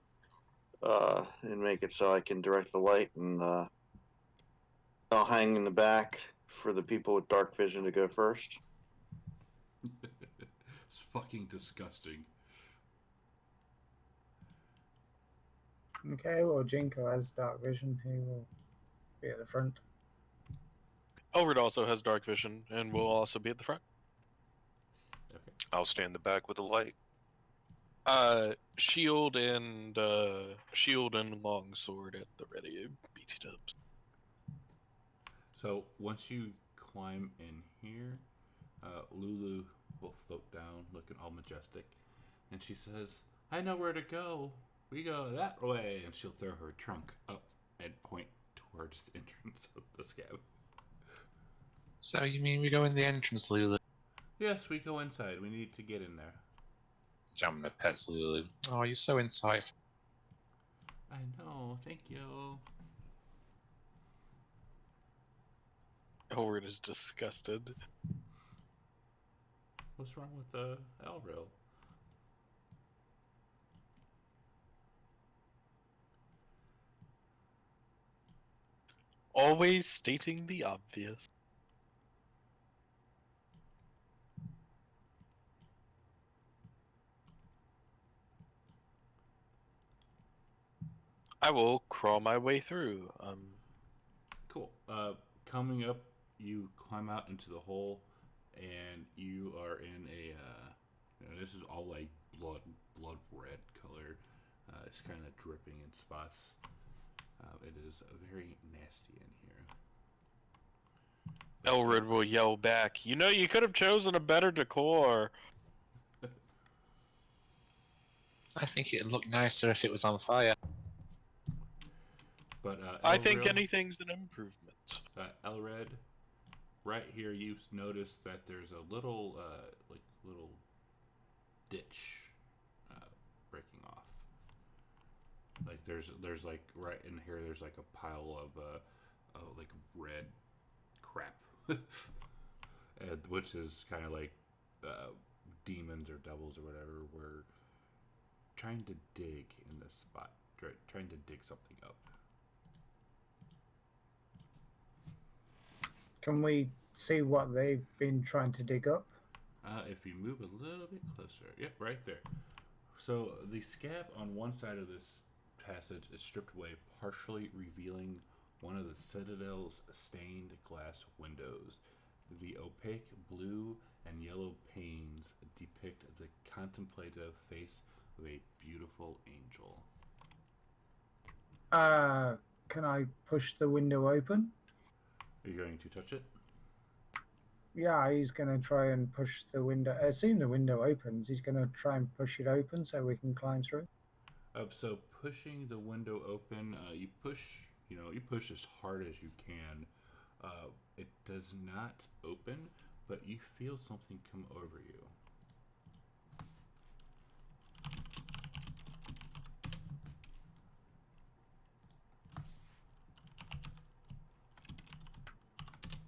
and make it so I can direct the light, and I'll hang in the back for the people with dark vision to go first. It's fucking disgusting. Okay, well, Jinko has dark vision. He will be at the front. Elred also has dark vision and will also be at the front. Okay. I'll stand in the back with the light. Shield and longsword at the ready. BT dubs. So once you climb in here, Lulu will float down, looking all majestic, and she says, "I know where to go. We go that way." And she'll throw her trunk up and point towards the entrance of the scab. So you mean we go in the entrance, Lulu? Yes, we go inside. We need to get in there. Jamna pets Lulu. Oh, you're so insightful. I know. Thank you. Elred is disgusted. What's wrong with the Elril? Always stating the obvious. I will crawl my way through. Cool. Coming up, you climb out into the hole, and you are in a. This is all like blood red color. It's kind of dripping in spots. It is very nasty in here. Elred will yell back, "You know, you could have chosen a better decor." I think it'd look nicer if it was on fire. But I think anything's an improvement. Elred, right here, you notice that there's a little little ditch breaking off. Like there's like right in here, there's like a pile of like red crap, which is kind of like demons or devils or whatever were trying to dig in this spot, trying to dig something up. Can we see what they've been trying to dig up? If you move a little bit closer. Yep, right there. So the scab on one side of this passage is stripped away, partially revealing one of the Citadel's stained glass windows. The opaque blue and yellow panes depict the contemplative face of a beautiful angel. Can I push the window open? Are you going to touch it? Yeah, he's going to try and push the window. As soon as the window opens, he's going to try and push it open so we can climb through. So pushing the window open. You push as hard as you can. It does not open, but you feel something come over you.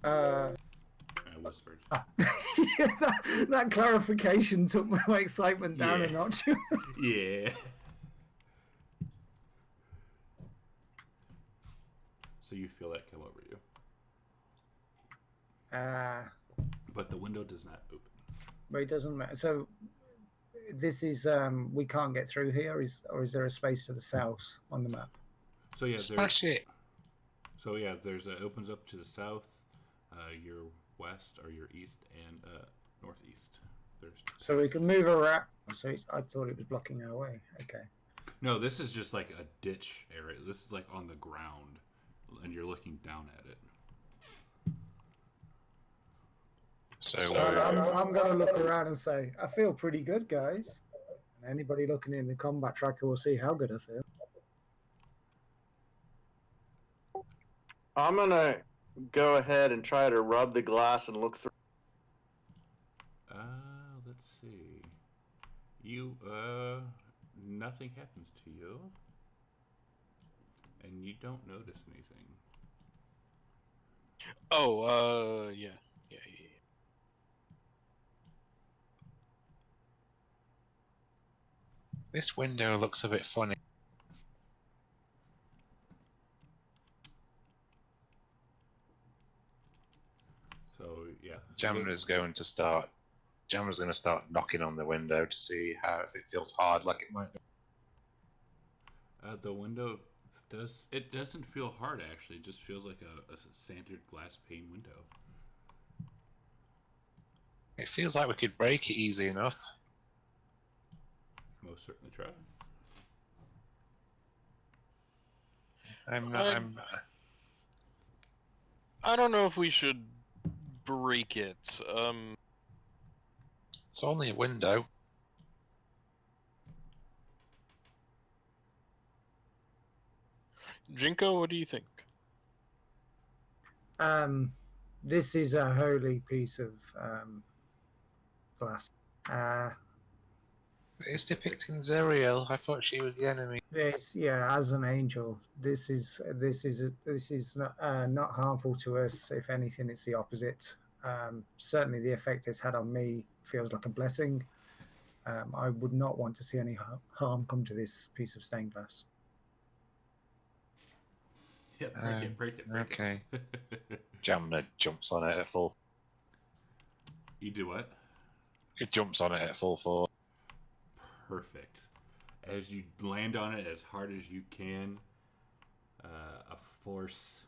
I whispered. Yeah, that clarification took my excitement down a notch. Yeah. So you feel that come over you. But the window does not open. But it doesn't matter. So this is we can't get through here, or is there a space to the south on the map? So yeah, smash it. So yeah, there's opens up to the south, your west or your east and northeast. So we can move around. So I thought it was blocking our way. Okay. No, this is just like a ditch area. This is like on the ground, and you're looking down at it. So I'm going to look around and say, I feel pretty good, guys. And anybody looking in the combat tracker will see how good I feel. I'm gonna go ahead and try to rub the glass and look through. Let's see. You nothing happens to you, and you don't notice anything. Oh, yeah. This window looks a bit funny. So yeah, Jammer's going to start knocking on the window to see if it feels hard like it might. The window doesn't feel hard actually. It just feels like a standard glass pane window. It feels like we could break it easy enough. Most certainly try. I don't know if we should break it. It's only a window. Jinko, what do you think? This is a holy piece of glass. It's depicting Zeriel. I thought she was the enemy. As an angel, this is not harmful to us. If anything, it's the opposite. Certainly, the effect it's had on me feels like a blessing. I would not want to see any harm come to this piece of stained glass. Yeah, break it. Okay. Jammer jumps on it at full. You do what? It jumps on it at full force. Perfect. As you land on it as hard as you can, a force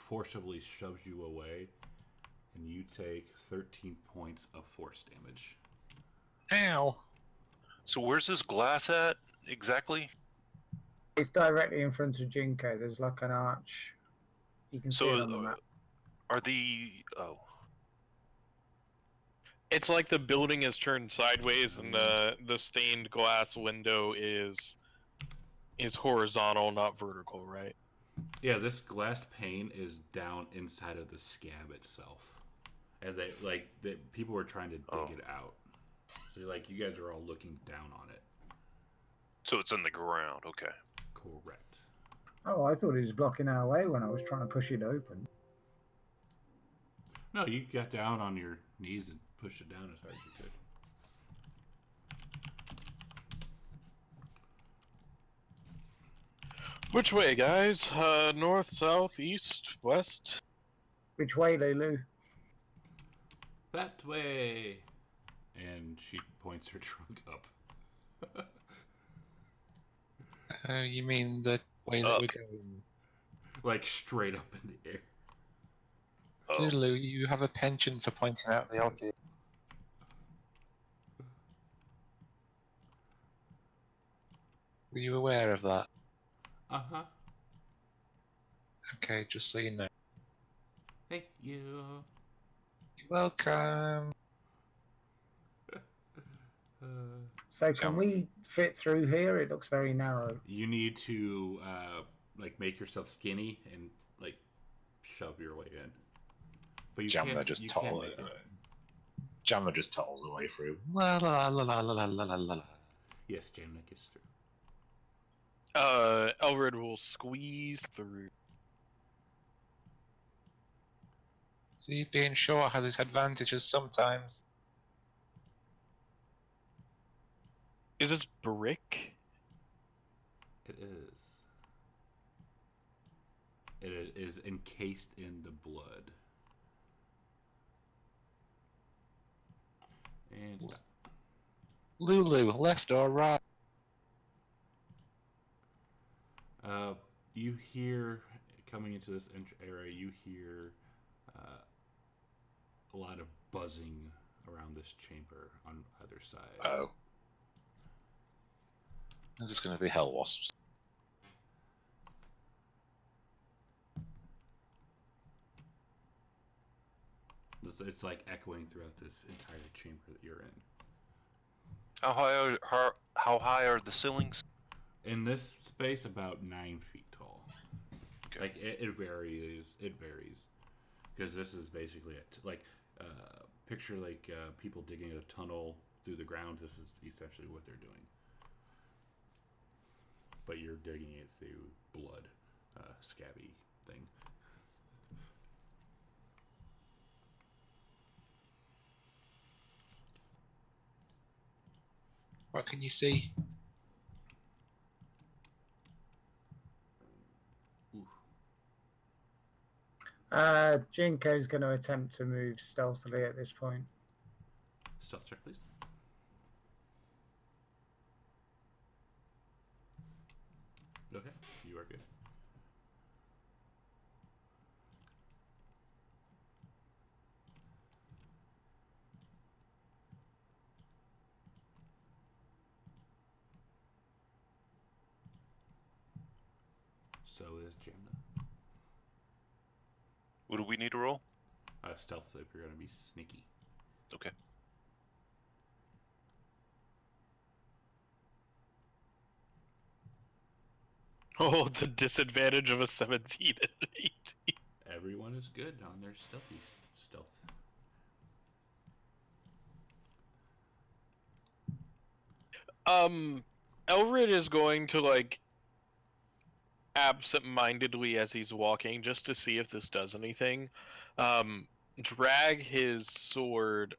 forcibly shoves you away, and you take 13 points of force damage. Ow! So where's this glass at exactly? It's directly in front of Jinko. There's like an arch. You can see it on the map. Are the It's like the building is turned sideways and the stained glass window is horizontal, not vertical, right? Yeah, this glass pane is down inside of the scab itself, and people were trying to dig it out. So you guys are all looking down on it. So it's in the ground, okay. Correct. Oh, I thought it was blocking our way when I was trying to push it open. No, you got down on your knees and pushed it down as hard as you could. Which way, guys? North, south, east, west? Which way, Lulu? That way. And she points her trunk up. You mean the way that we're going? Like straight up in the air. Lulu, you have a penchant for pointing out the obvious. Were you aware of that? Uh-huh. Okay, just so you know. Thank you. You're welcome. So can we fit through here? It looks very narrow. You need to make yourself skinny and shove your way in. But you Jamna can't. just You can't make it. Jamna just toddles away through. La la la la la la la la la. Yes, Jamna gets through. Elred will squeeze through. See, being short has its advantages sometimes. Is this brick? It is. It is encased in the blood. And stop. Lulu, left or right? You hear, coming into this area, you hear a lot of buzzing around this chamber on either side. Oh. This is going to be hell wasps. It's like echoing throughout this entire chamber that you're in. How high are the ceilings? In this space, about 9 feet tall. Okay. Like it varies. It varies because this is basically it. Picture people digging a tunnel through the ground. This is essentially what they're doing. But you're digging it through blood, scabby thing. What can you see? Jinko's going to attempt to move stealthily at this point. Stealth check, please. Okay, you are good. So is Jamna. What do we need to roll? Stealth if you're going to be sneaky. Okay. Oh, the disadvantage of a 17 and 18. Everyone is good on their stealth. Elred is going to absent-mindedly as he's walking, just to see if this does anything, drag his sword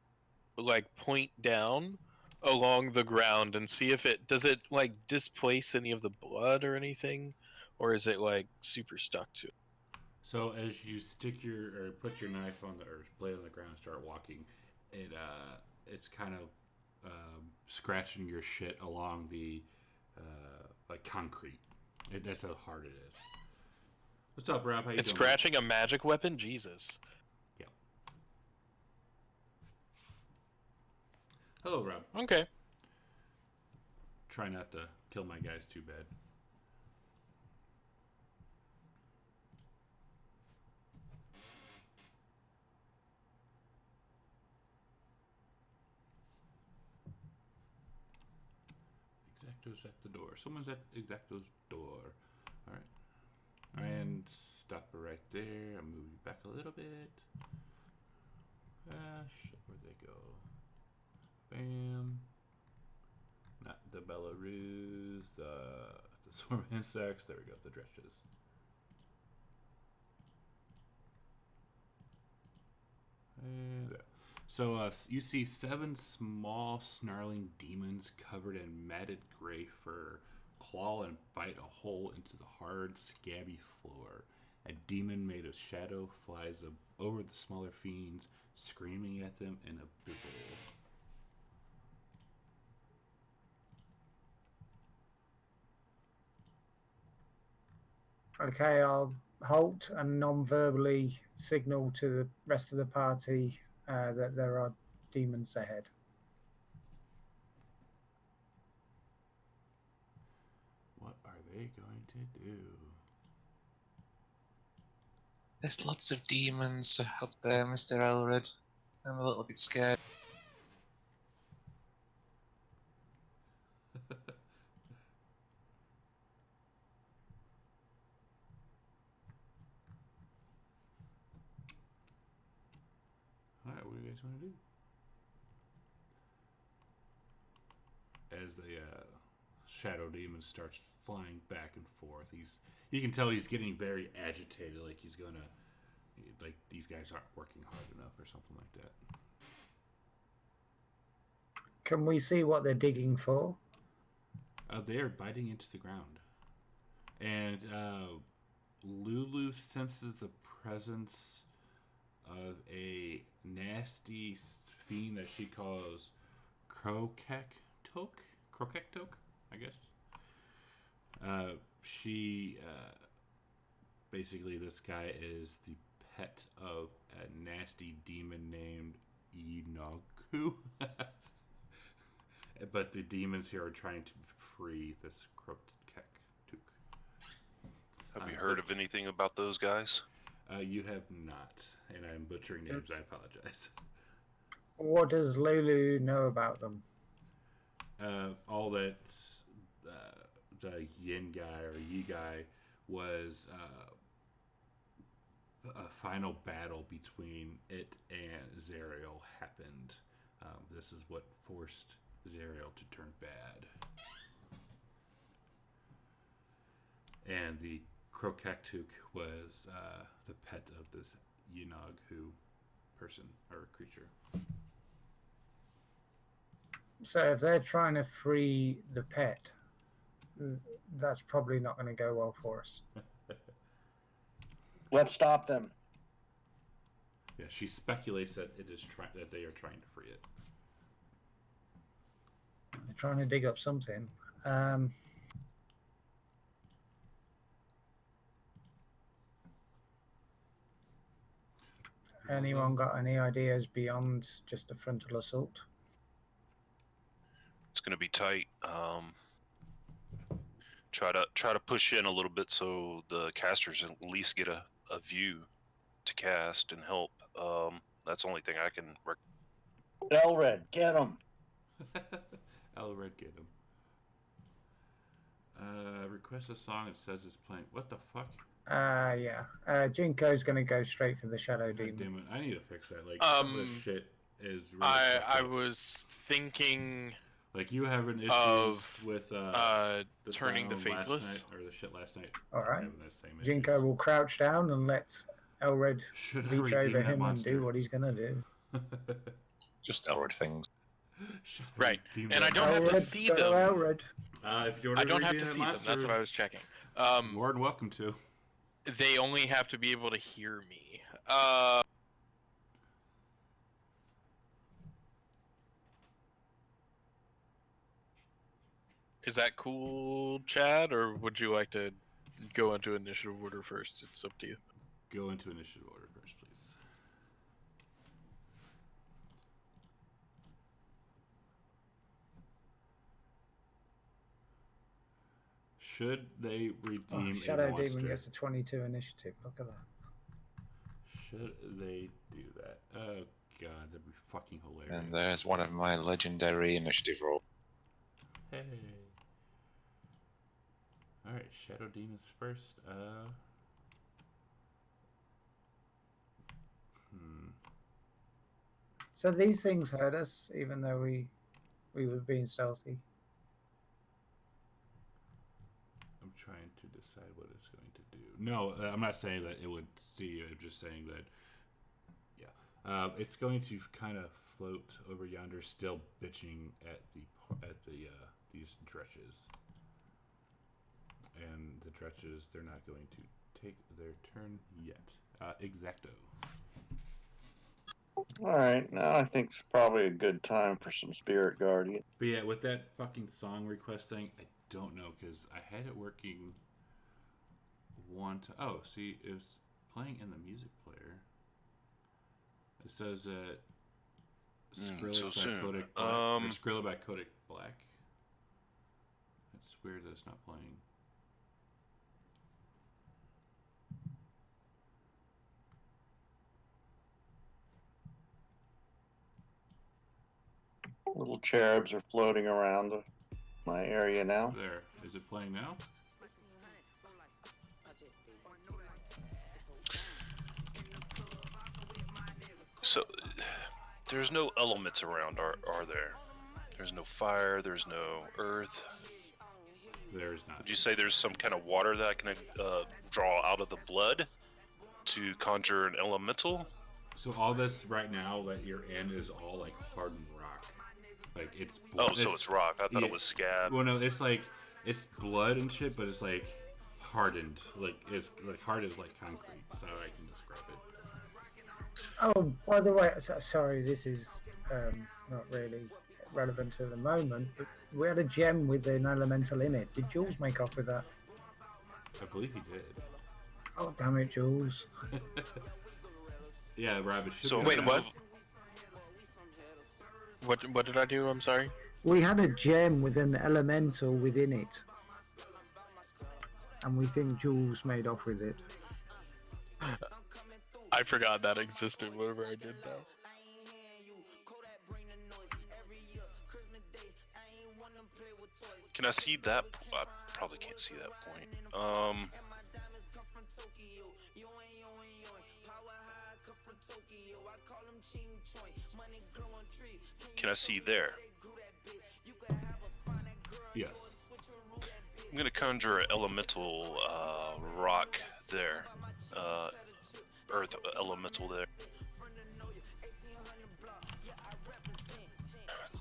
point down along the ground and see if it displace any of the blood or anything, or is it super stuck to it. So as you put your knife on or blade on the ground and start walking, it's kind of scratching your shit along the concrete. That's how hard it is. What's up, Rob? How you doing? It's scratching a magic weapon? Jesus. Yeah. Hello, Rob. Okay. Try not to kill my guys too bad. Exacto's at the door. Someone's at Exacto's door. Alright. And stop it right there. I'll move you back a little bit. Shit, where'd they go? Bam. Not the Belarus, the swarm insects. There we go, the dresses. And there. So you see 7 small snarling demons covered in matted gray fur claw and bite a hole into the hard, scabby floor. A demon made of shadow flies over the smaller fiends, screaming at them in abyssal. Okay, I'll halt and non-verbally signal to the rest of the party that there are demons ahead. What are they going to do? There's lots of demons up there, Mr. Elred. I'm a little bit scared. want to do? As the shadow demon starts flying back and forth, you can tell he's getting very agitated, like he's gonna, like these guys aren't working hard enough or something like that. Can we see what they're digging for? They are biting into the ground, and Lulu senses the presence of a nasty fiend that she calls Krokektok, I guess. Basically, this guy is the pet of a nasty demon named Inoku. But the demons here are trying to free this Krokektok. Have you heard of anything about those guys? You have not, and I'm butchering names. I apologize. What does Lulu know about them? All that the Yin guy or Yi guy was a final battle between it and Zariel happened. This is what forced Zariel to turn bad. And the Krokektok was the pet of this Yinoghu person or creature. So if they're trying to free the pet, that's probably not going to go well for us. Let's stop them. Yeah, she speculates that that they are trying to free it. They're trying to dig up something. Anyone got any ideas beyond just a frontal assault? It's going to be tight. Try to push in a little bit so the casters at least get a view to cast and help. That's the only thing I can recommend. Elred, get him. Elred, get him. Request a song that says it's playing. What the fuck? Yeah. Jinko's going to go straight for the Shadow Demon. Damn it. I need to fix that. Like, some of this shit is really I was thinking... Like, you having issues with the turning the faithless last night, or the shit last night. All right. That same Jinko will crouch down and let Elred reach over him and monster? do what he's going to do. Just Elred things. Right. And I don't have to see them. Elred. If you I don't have to see them. That's what I was checking. More than welcome to. They only have to be able to hear me. Is that cool, Chad, or would you like to go into initiative order first? It's up to you. Go into initiative order first, please. Should they redeem Shadow a monster? Demon gets a 22 initiative. Look at that. Should they do that? Oh god, that'd be fucking hilarious. And there's one of my legendary initiative rolls. Hey. Alright, Shadow Demons first. So these things hurt us, even though we were being stealthy. I'm trying to decide what it's going to do. No, I'm not saying that it would see you. I'm just saying that, yeah, it's going to kind of float over yonder, still bitching at these dretches. And the dretches, they're not going to take their turn yet. Exacto. All right, now I think it's probably a good time for some Spirit Guardian. But yeah, with that fucking song request thing, I don't know, because I had it working oh, see, it was playing in the music player. It says that Skrilla by Kodak Black. It's weird that it's not playing. Little cherubs are floating around my area now. There. Is it playing now? So, There's no elements around, are there? There's no fire. There's no earth. There's not. Would you say there's some kind of water that I can draw out of the blood to conjure an elemental? So all this right now that you're in is all like hardened rock. Like it's so it's rock. I thought it was scab. Well, no, it's like it's blood and shit, but it's like hardened. Like it's like hard as like concrete. That's how I can describe it. Oh, by the way, sorry, this is not really relevant to the moment, but we had a gem with an elemental in it. Did Jules make off with that? I believe he did. Oh, damn it, Jules. Yeah, Rabbit. So wait, what? What did I do? I'm sorry. We had a gem with an elemental within it, and we think Jules made off with it. I forgot that existed whenever I did that. Can I see that? I probably can't see that point. Can I see there? Yes. I'm gonna conjure an elemental rock there. Earth elemental there.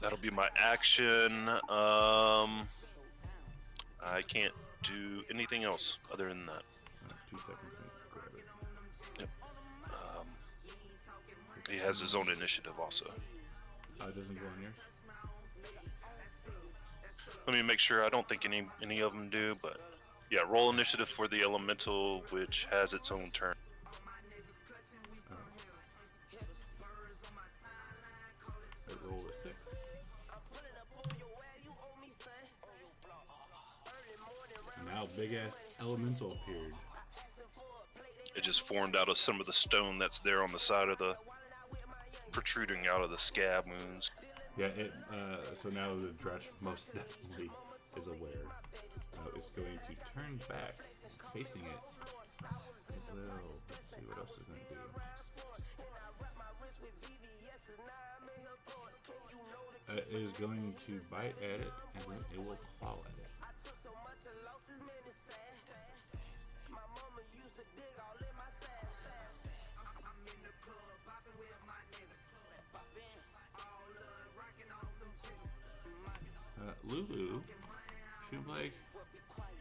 That'll be my action. I can't do anything else other than that. 2 seconds to grab it. Yep. He has his own initiative also. It doesn't go on yours. Let me make sure. I don't think any of them do, but yeah, roll initiative for the elemental, which has its own turn. I rolled a 6. Now big ass elemental appeared. It just formed out of some of the stone that's there on the side of the protruding out of the scab wounds. Yeah, it. So now the Dretch most definitely is aware. It's going to turn back, facing it. It will. Let's see what else it's going to do. It is going to bite at it, and then it will claw at it. Lulu, she's like,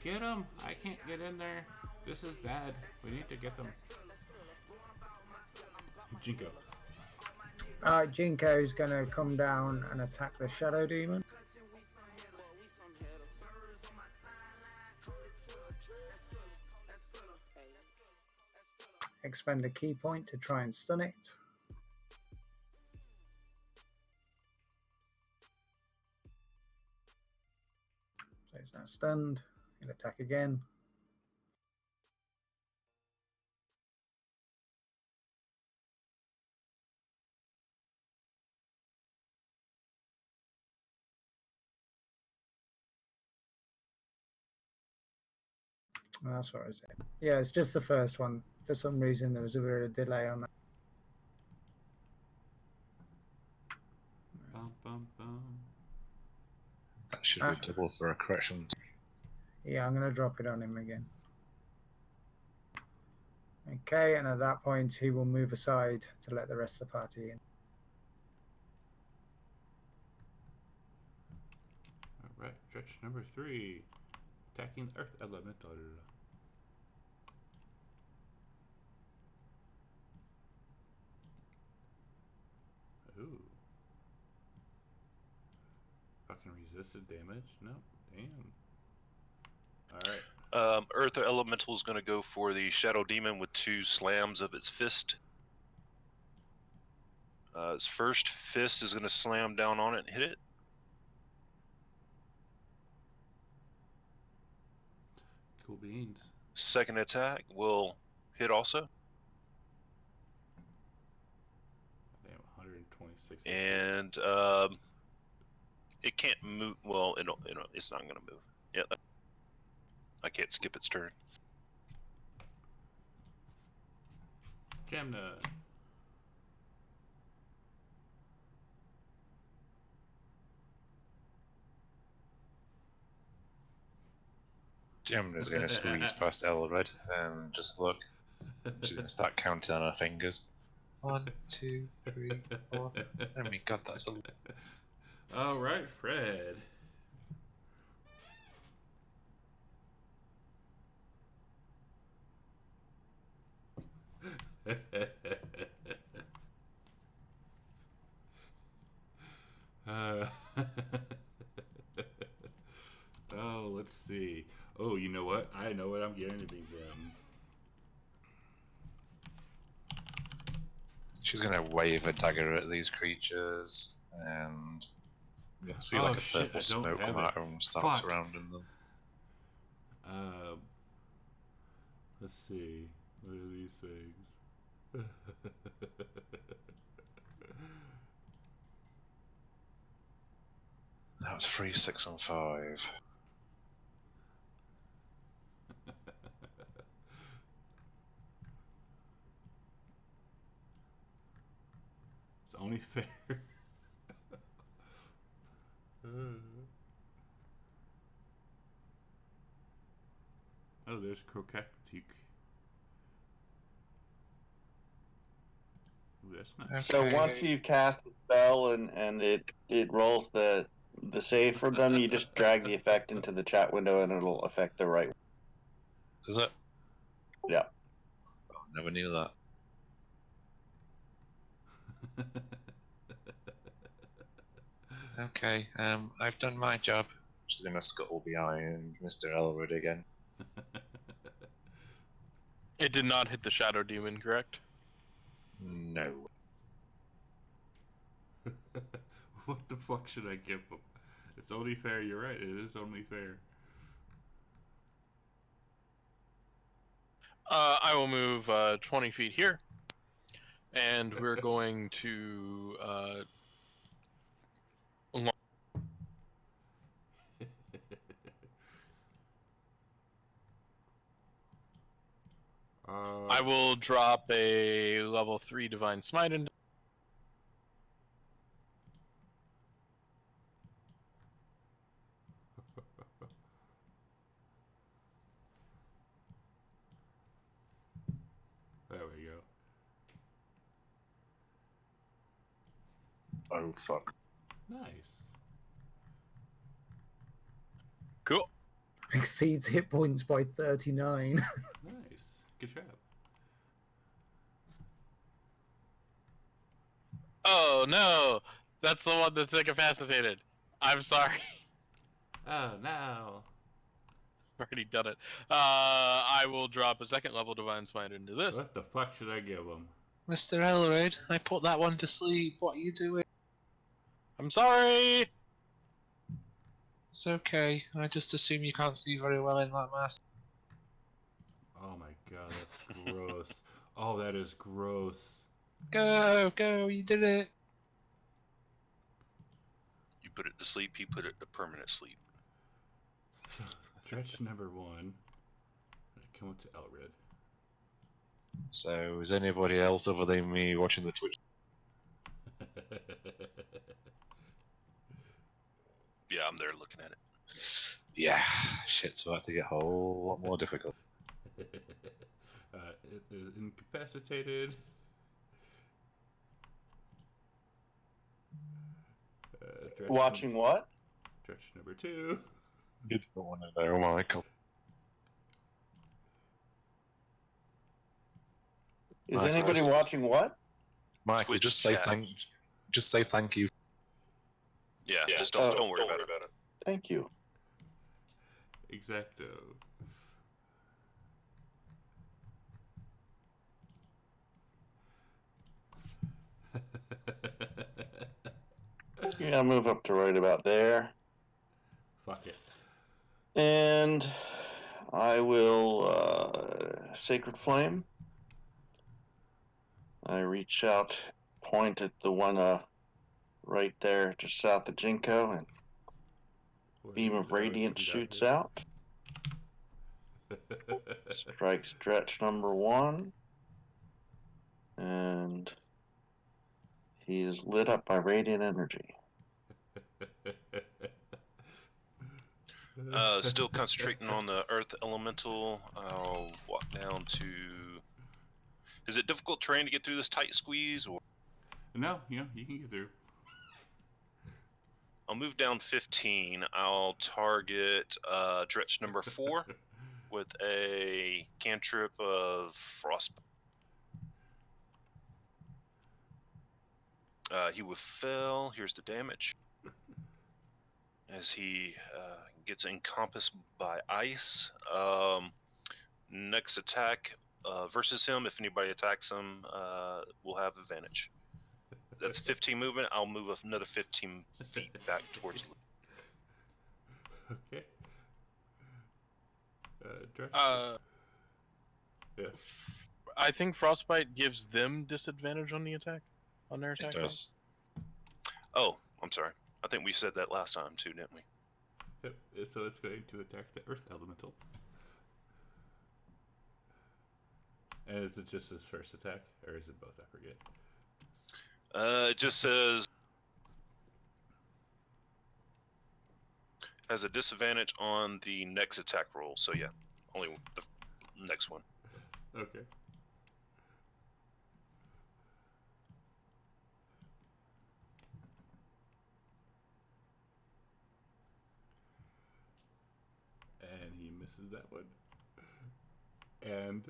get him! I can't get in there. This is bad. We need to get them. Jinko. Alright, Jinko is going to come down and attack the Shadow Demon. Expend a key point to try and stun it. So it's now stunned. He'll attack again. Oh, that's what I was saying. Yeah, it's just the first one. For some reason, there was a bit of a delay on that. Bum, bum, bum. That should be double for a correction. Yeah, I'm going to drop it on him again. Okay, and at that point, he will move aside to let the rest of the party in. Alright, stretch number 3. Attacking the Earth Elemental. Ooh. Fucking resisted damage? No, damn. Alright. Earth Elemental is going to go for the Shadow Demon with 2 slams of its fist. Its first fist is going to slam down on it and hit it. Cool beans. Second attack will hit also. Damn, 126. And it can't move. Well, it's not going to move. Yeah, I can't skip its turn. Gemna. Gemma's going to squeeze past Elred and just look. She's going to start counting on her fingers. 1, 2, 3, 4. Oh my god, that's a... All right, Fred. Oh, let's see. Oh, you know what? I know what I'm going to be them. She's going to wave a dagger at these creatures, and you'll see like a purple smoke come out and start surrounding them. Let's see. What are these things? That's 3, 6, and 5. It's only fair. Oh, there's Crocatique. That's not. Okay. So once you've cast the spell and it rolls the save for them, you just drag the effect into the chat window and it'll affect the right. Is it? Yeah. Oh, never knew that. Okay, I've done my job. Just gonna scuttle behind Mr. Elwood again. It did not hit the Shadow Demon, correct? No. What the fuck should I give him? It's only fair, you're right, it is only fair. I will move 20 feet here. And we're going to I will drop a level 3 Divine Smite into. There we go. Oh fuck. Nice. Cool. Exceeds hit points by 39. Nice. Good job. Oh no! That's the one that's incapacitated. I'm sorry. Oh no. I've already done it. I will drop a second level Divine Smite into this. What the fuck should I give him? Mr. Elred, I put that one to sleep. What are you doing? I'm sorry! It's okay. I just assume you can't see very well in that mask. Oh my god, that's gross. Oh, that is gross. Go, go, you did it. You put it to sleep, he put it to permanent sleep. Stretch number 1. Come up to Elred. So, is anybody else other than me watching the Twitch? Yeah, I'm there looking at it. Yeah, shit's about to get a whole lot more difficult. It is incapacitated. Watching what? Stretch number 2. You don't want to know, Michael. Is anybody watching what? Michael, Twitch just say chat. just say thank you. Yeah, just don't worry about it. Thank you. Exacto. Yeah, I'll move up to right about there. Fuck it. And I will Sacred Flame. I reach out, point at the one right there just south of Jinko, and beam of radiance shoots out. Strike stretch number 1. And he is lit up by radiant energy. Still concentrating on the Earth Elemental. I'll walk down to. Is it difficult terrain to get through this tight squeeze, or? No, you can get through. I'll move down 15. I'll target Dretch number 4 with a cantrip of Frostbite. He will fail. Here's the damage. As he gets encompassed by ice. Next attack versus him, if anybody attacks him, will have advantage. That's 15 movement. I'll move another 15 feet back towards. Okay. Yeah. I think Frostbite gives them disadvantage on the attack, on their attack. It does. Oh, I'm sorry. I think we said that last time too, didn't we? Yep. So it's going to attack the Earth Elemental. And is it just his first attack, or is it both? I forget. It just says has a disadvantage on the next attack roll. So yeah, only the next one. Okay. And he misses that one. And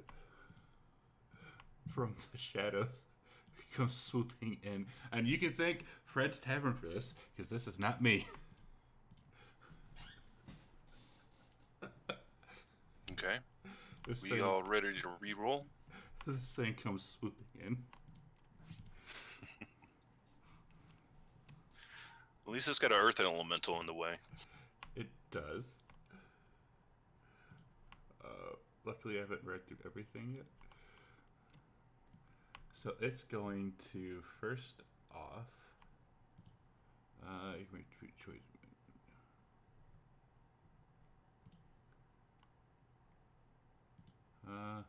from the shadows, he comes swooping in. And you can thank Fred's Tavern for this, because this is not me. Okay. This We thing, all ready to re-roll? This thing comes swooping in. At least it's got an Earth Elemental in the way. It does. Luckily, I haven't read through everything yet. So it's going to first off. Choice. Alright,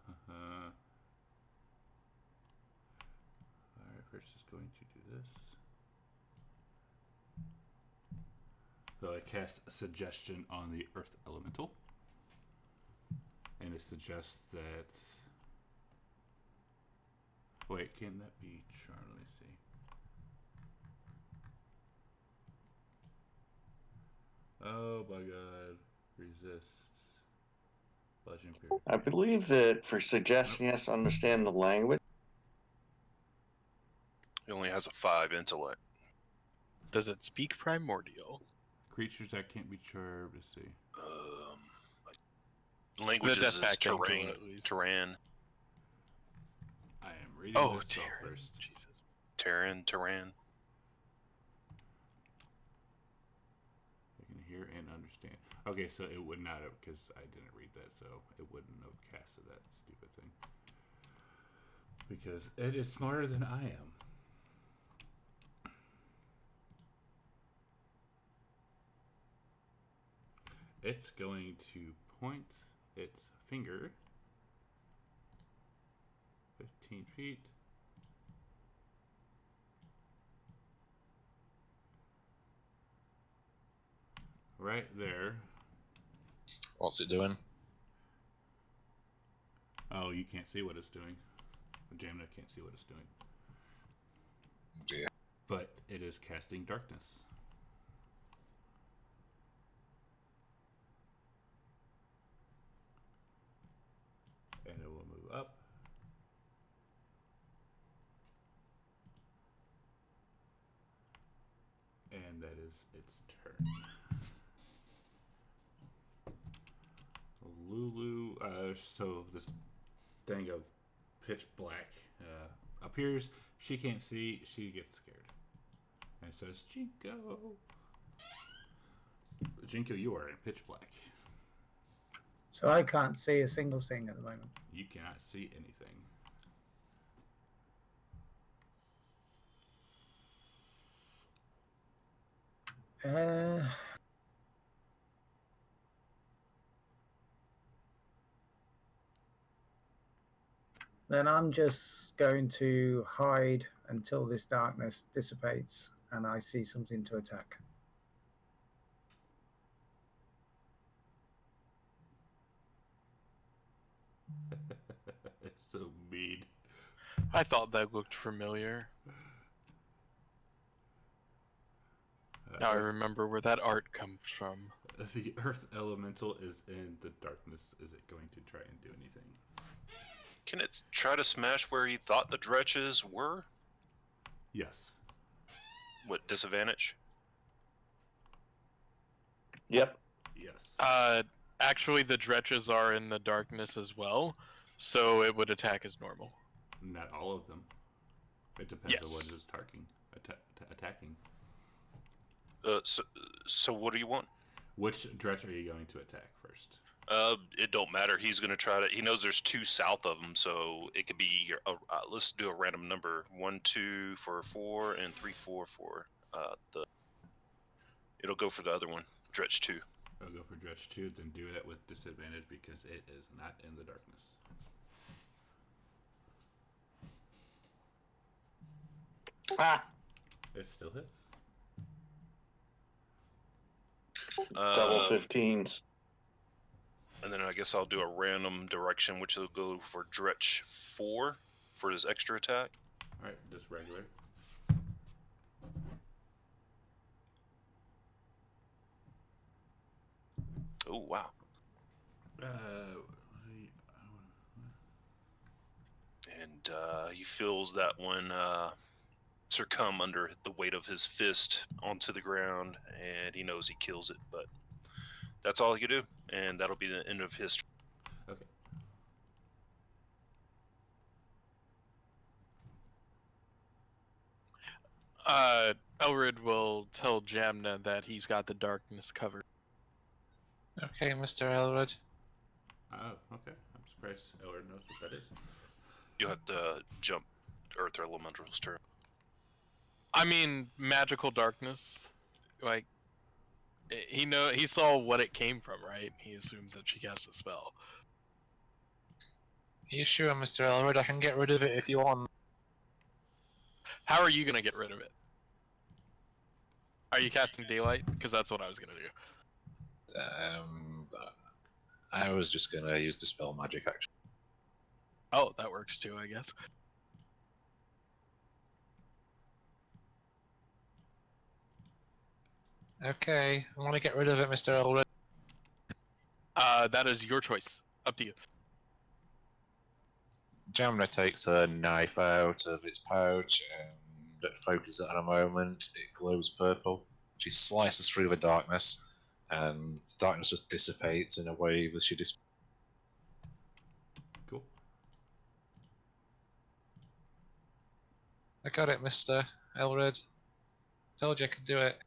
first is going to do this. So I cast a suggestion on the Earth Elemental. And it suggests that... Wait, can that be charm? Let me see. Oh my god. Resists. Bludgeon period. I believe that for suggesting he has to understand the language. He only has a 5 intellect. Does it speak Primordial? Creatures that can't be charmed. Let's see. Languages is terrain. I am reading this spell first. Jesus. Terran. I can hear and understand. Okay, so it would not have, because I didn't read that, so it wouldn't have casted that stupid thing. Because it is smarter than I am. It's going to point its finger 15 feet. Right there. What's it doing? Oh, you can't see what it's doing. Jamna can't see what it's doing. Yeah. But it is casting darkness. And it will move up. And that is its turn. Lulu, so this thing of pitch black appears. She can't see. She gets scared. And says, Jinko. Jinko, you are in pitch black. So I can't see a single thing at the moment. You cannot see anything. Then I'm just going to hide until this darkness dissipates and I see something to attack. It's so mean. I thought that looked familiar. Now I remember where that art comes from. The Earth Elemental is in the darkness. Is it going to try and do anything? Can it try to smash where he thought the dretches were? Yes. What, disadvantage? Yep. Yes. Actually, the dretches are in the darkness as well, so it would attack as normal. Not all of them. It depends on what it's attacking. So what do you want? Which dretch are you going to attack first? It don't matter. He's gonna try to. He knows there's 2 south of him, so it could be. Let's do a random number: 1, 2 for 4, and 3, 4 for the. It'll go for the other one, dretch 2. I'll go for dretch 2. Then do it with disadvantage because it is not in the darkness. Ah. It still hits. Double 15s. And then I guess I'll do a random direction, which will go for dretch 4 for his extra attack. All right, just regular. Oh wow. And he feels that one succumb under the weight of his fist onto the ground, and he knows he kills it. But that's all he can do, and that'll be the end of his. Okay. Elrid will tell Jamna that he's got the darkness covered. Okay, Mr. Elred. Oh, okay. I'm surprised Elred knows what that is. You'll have to jump Earth Elemental's turn. I mean, magical darkness. Like, he saw what it came from, right? He assumes that she cast a spell. Are you sure, Mr. Elred? I can get rid of it if you want. How are you gonna get rid of it? Are you casting daylight? Because that's what I was gonna do. I was just gonna use dispel magic actually. Oh, that works too, I guess. Okay, I want to get rid of it, Mr. Elred. That is your choice. Up to you. Jamna takes a knife out of its pouch and focuses it on a moment. It glows purple. She slices through the darkness, and the darkness just dissipates in a wave as she Cool. I got it, Mr. Elred. Told you I could do it.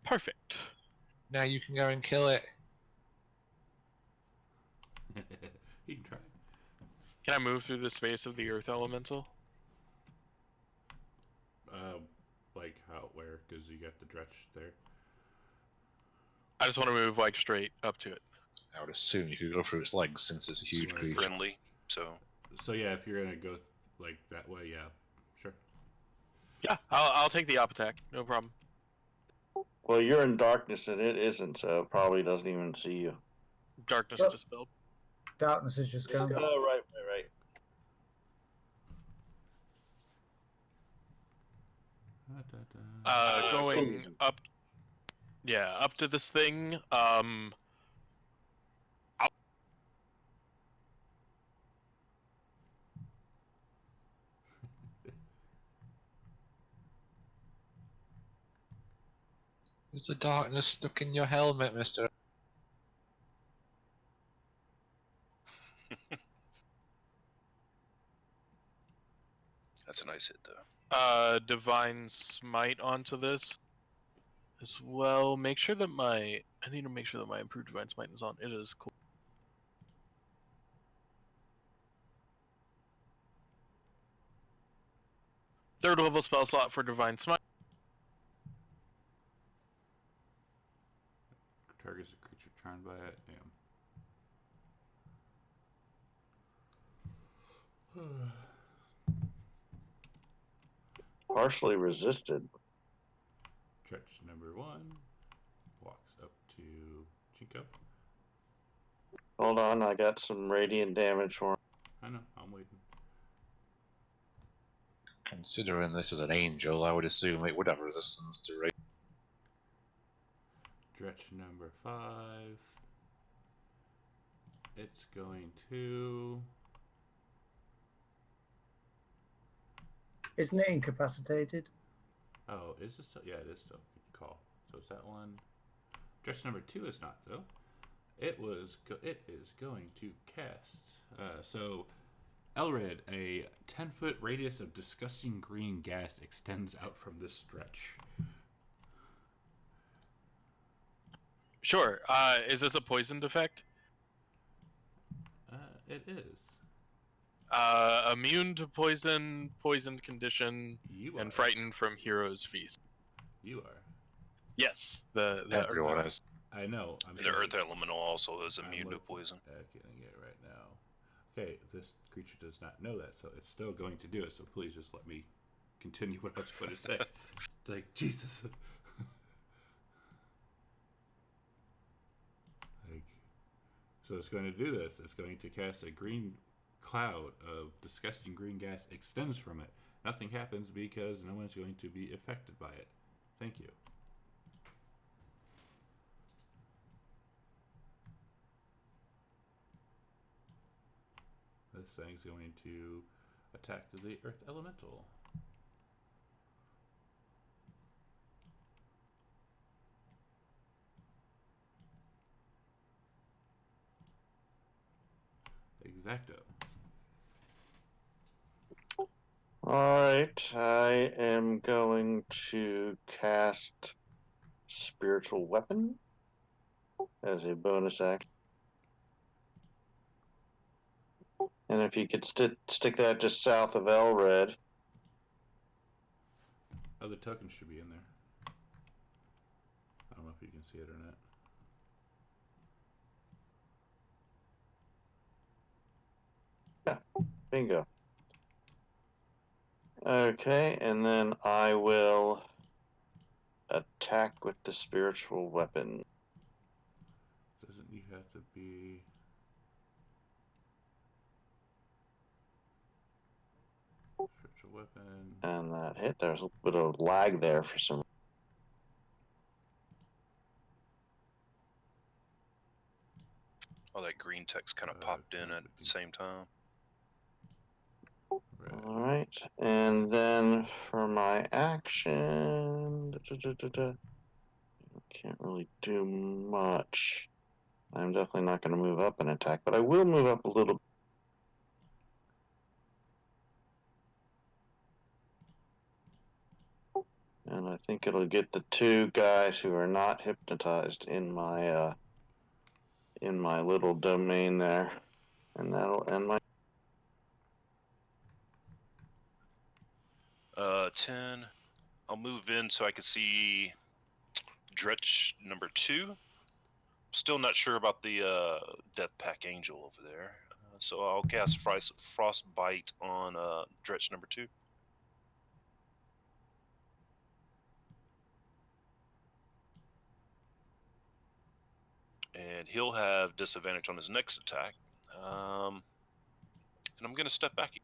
Perfect. Now you can go and kill it. You can try. Can I move through the space of the Earth Elemental? Like how, where? Because you got the dretch there. I just want to move like straight up to it. I would assume you could go through its legs since it's a huge creature. Friendly, so. So yeah, if you're gonna go like that way, yeah, sure. Yeah, I'll take the op attack. No problem. Well, you're in darkness and it isn't, so it probably doesn't even see you. Darkness So- dispelled. Darkness is just gone. Oh, right. Going up. Yeah, up to this thing. Is the darkness stuck in your helmet, Mr. That's a nice hit, though. Divine Smite onto this as well. Make sure that I need to make sure that my improved Divine Smite is on. It is cool. Third level spell slot for Divine Smite. Targets a creature charmed by it. Damn. Partially resisted. Stretch number 1 walks up to Chinko. Hold on, I got some radiant damage for him. I know, I'm waiting. Considering this is an angel, I would assume it would have resistance to radiant. Dretch number 5. It's going to... Isn't it incapacitated? Oh, is this still? Yeah, it is still. Good call. So it's that one. Dretch number 2 is not, though. It is going to cast. So, Elred, a 10-foot radius of disgusting green gas extends out from this stretch. Sure. Is this a poisoned effect? It is. Immune to poison, poisoned condition, and frightened from hero's feast. You are. Yes, Everyone is. I know. And the Earth Elemental also is immune to poison. Getting it right now. Okay, this creature does not know that, so it's still going to do it. So please just let me continue what I was going to say. Like, Jesus. So it's going to do this. It's going to cast a green cloud of disgusting green gas extends from it. Nothing happens because no one's going to be affected by it. Thank you. This thing's going to attack the Earth Elemental. Exacto. Alright, I am going to cast Spiritual Weapon as a bonus action. And if you could stick that just south of Elred. Oh, the token should be in there. I don't know if you can see it or not. Yeah, bingo. Okay, and then I will attack with the spiritual weapon. Doesn't you have to be... Spiritual weapon. And that hit. There's a bit of lag there for some. All that green text kind of popped in at the same time. Alright, and then for my action, can't really do much. I'm definitely not going to move up and attack, but I will move up a little. And I think it'll get the two guys who are not hypnotized in my little domain there, and that'll end my. 10. I'll move in so I can see Dretch number 2. Still not sure about the Death Pack Angel over there. So I'll cast Frostbite on Dretch number 2. And he'll have disadvantage on his next attack. And I'm going to step back.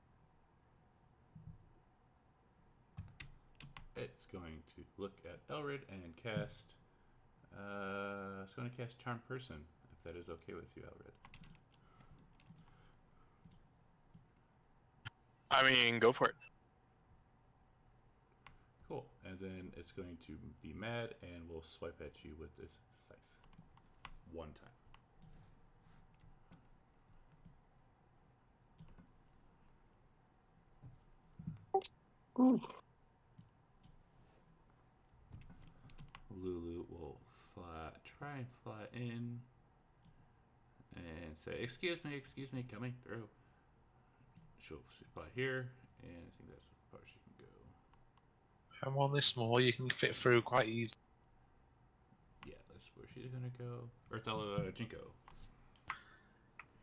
It's going to look at Elred and cast... it's going to cast Charm Person, if that is okay with you, Elred. I mean, go for it. Cool. And then it's going to be mad and will swipe at you with this scythe. One time. Ooh. Lulu will try and fly in and say, excuse me, coming through. She'll fly here, and I think that's the part she can go. I'm on this small, you can fit through quite easy. Yeah, that's where she's gonna go. Earth Jinko.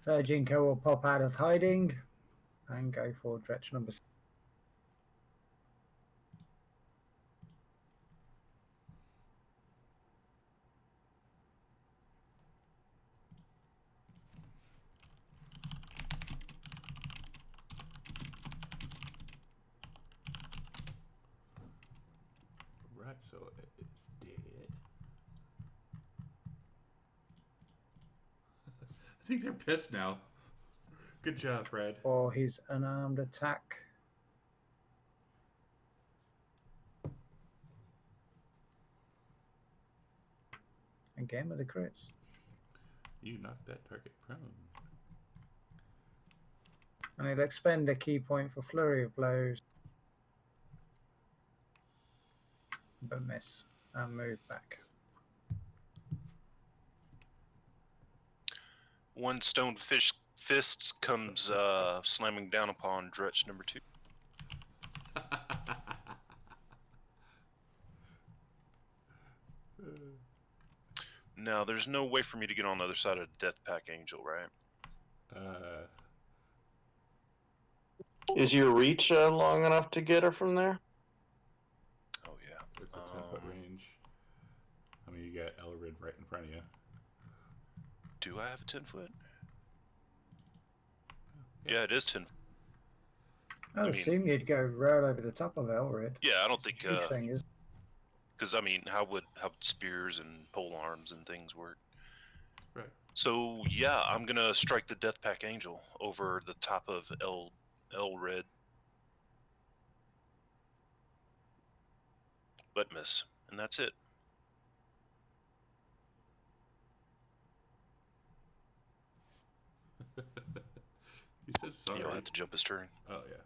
So Jinko will pop out of hiding and go for Dretch number 6. so it is dead. I think they're pissed now. Good job, Fred. For his unarmed attack. Again with the crits. You knocked that target prone. And he'll expend a key point for flurry of blows. But miss. And move back. One stone fists comes slamming down upon Dretch number 2. Now, there's no way for me to get on the other side of Death Pack Angel, right? Is your reach long enough to get her from there? Oh, yeah. It's a 10-foot range. I mean, you got Elrid right in front of you. Do I have a 10-foot? Yeah, it is 10. I'd assume you'd go right over the top of Elrid. Yeah, I don't think. Huge thing is. Because I mean, how would spears and pole arms and things work? Right. So yeah, I'm gonna strike the Death Pack Angel over the top of Elred, but miss, and that's it. He said sorry. You'll have to jump his turn. Oh yeah.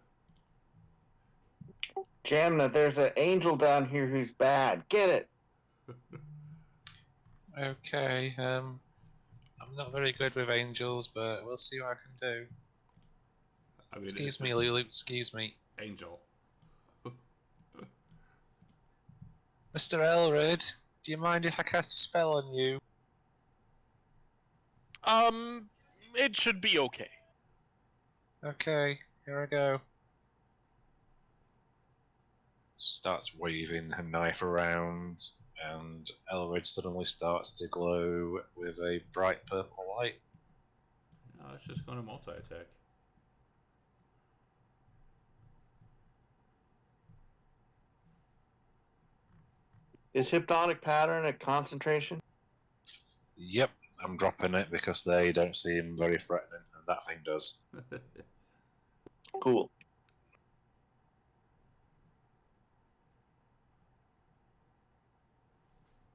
Jamna, there's an angel down here who's bad. Get it. Okay. I'm not very good with angels, but we'll see what I can do. I mean, excuse me, Lulu. Excuse me. Angel. Mr. Elred, do you mind if I cast a spell on you? It should be okay. Okay, here I go. Starts waving her knife around, and Elred suddenly starts to glow with a bright purple light. No, it's just going to multi-attack. Is hypnotic pattern a concentration? Yep, I'm dropping it because they don't seem very threatening, and that thing does. Cool.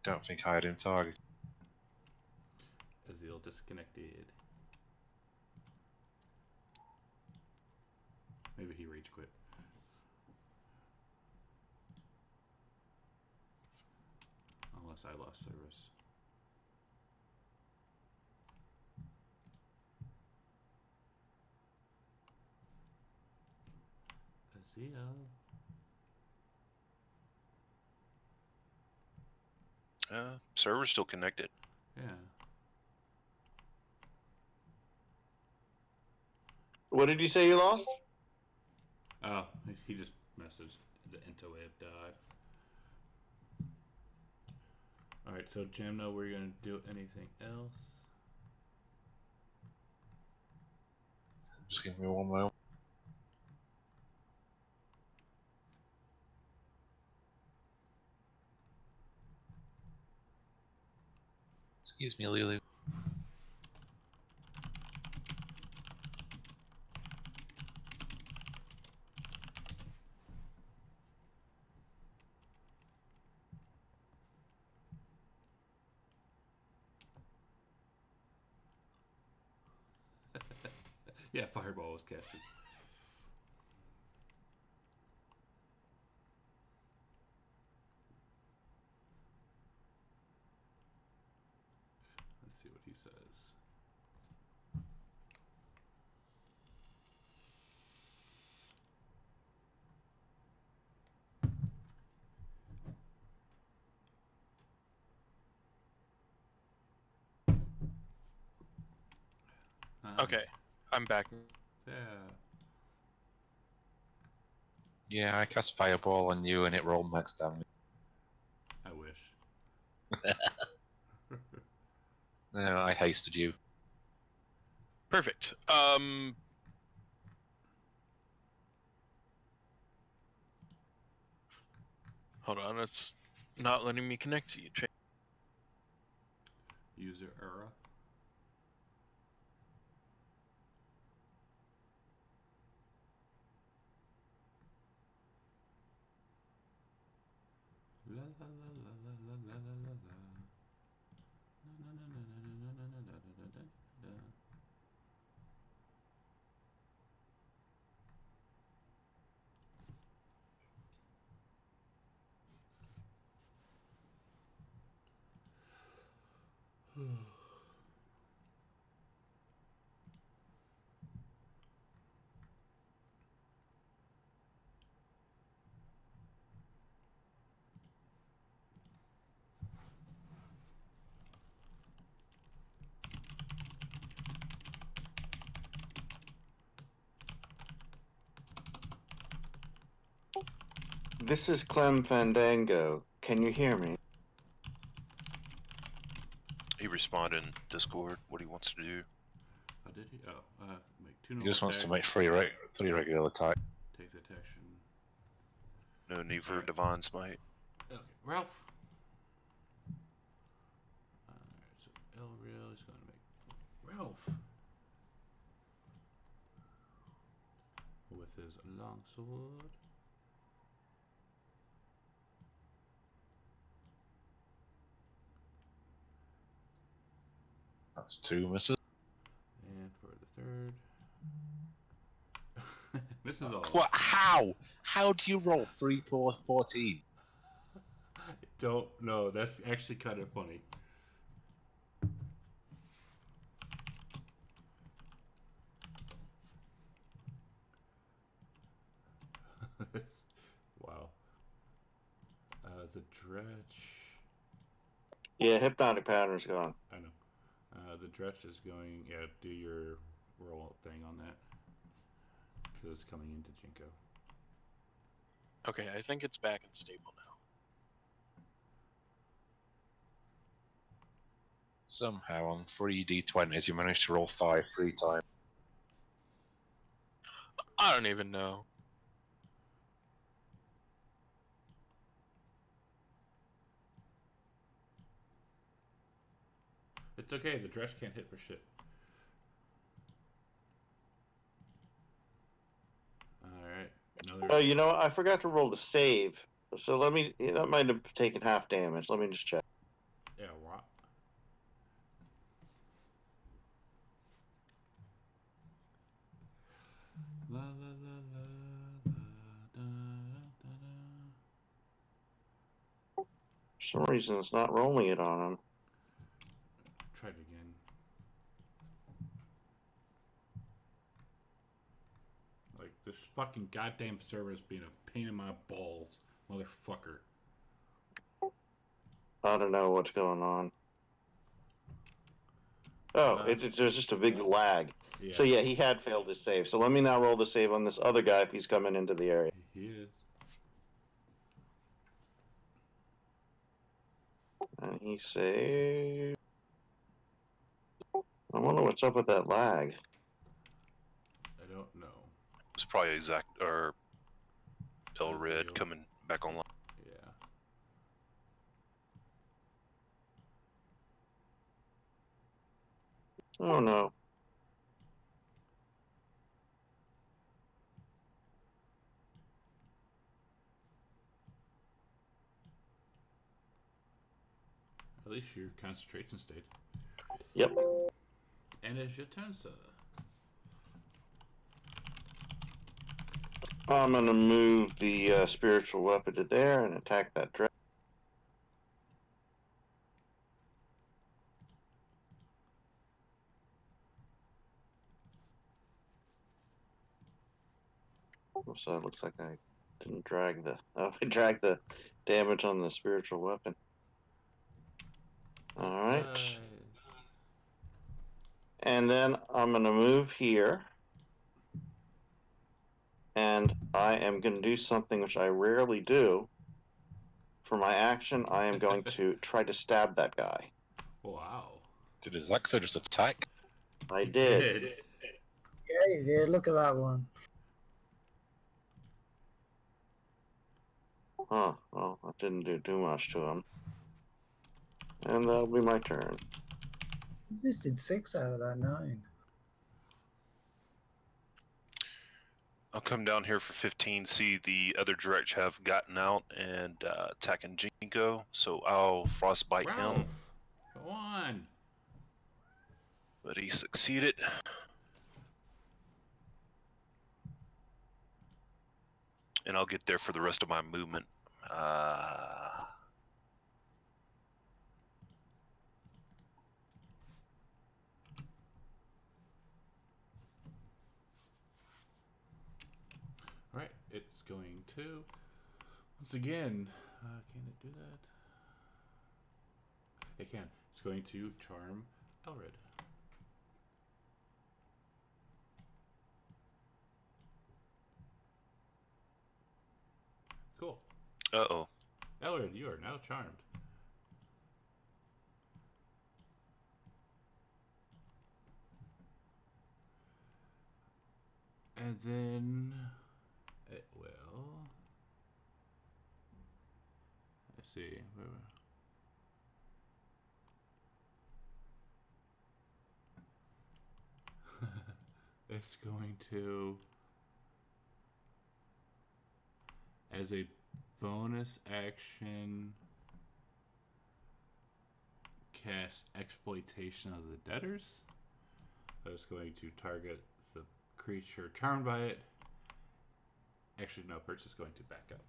Don't think I had him targeted. Azil disconnected. Maybe he rage quit. Unless I lost service. Azil. Server's still connected. Yeah. What did you say you lost? Oh, he just messaged the interwave died. Alright, so Jamna, we're gonna do anything else? Just give me one moment. Excuse me, Lulu. Yeah, Fireball was casted. Let's see what he says. Okay, I'm back. Yeah. Yeah, I cast Fireball on you and it rolled max damage. I wish. No, I hasted you. Perfect. Hold on, it's not letting me connect to you. User error. La la la la la la la la la la. Na na na na na na na na na na na na. This is Clem Fandango. Can you hear me? He responded in Discord what he wants to do. How did he? Oh, make 2 He normal just wants to make attacks. 3 regular attacks. Take the action. No need for Alright. Divine Smite. Okay, Ralph. Alright, so Elreal is going to make Ralph with his longsword. That's 2 misses. And for the third. This is all. What? How? How do you roll 3, 4, 14? Don't know. That's actually kind of funny. That's, wow. The dretch. Yeah, hypnotic pattern's gone. I know. The dretch is going. Yeah, do your roll thing on that. Because it's coming into Jinko. Okay, I think it's back and stable now. Somehow on 3d20s you managed to roll 5 3 times. I don't even know. It's okay, the dretch can't hit for shit. Alright, another... Oh, you know what? I forgot to roll the save. So let me... That might have taken half damage. Let me just check. Yeah, what? La la la la la da da da. For some reason, it's not rolling it on him. Try it again. Like, this fucking goddamn server's being a pain in my balls, motherfucker. I don't know what's going on. Oh, there's just a big lag. Yeah. So yeah, he had failed his save. So let me now roll the save on this other guy if he's coming into the area. He is. And he saved... I wonder what's up with that lag. I don't know. It's probably exact or Elred Azrael. coming back online. Yeah. Oh no. At least your concentration stayed. Yep. And it's your turn, sir. I'm gonna move the spiritual weapon to there and attack that dragon. So it looks like I didn't drag the... Oh, I dragged the damage on the spiritual weapon. Alright. Nice. And then I'm gonna move here. And I am gonna do something which I rarely do. For my action, I am going to try to stab that guy. Wow. Did his Exo just attack? I did. Yeah, yeah, look at that one. Huh. Well, that didn't do too much to him. And that'll be my turn. You just did 6 out of that 9. I'll come down here for 15, see the other Dretch have gotten out and attacking Jinko, so I'll frostbite him. Go on. But he succeeded. And I'll get there for the rest of my movement. Alright, it's going to... Once again, can it do that? It can. It's going to charm Elred. Cool. Uh-oh. Elred, you are now charmed. And then it will... Let's see. It's going to, as a bonus action, cast Exploitation of the Debtors. So it's going to target the creature charmed by it. Actually, no, Perch is going to back up.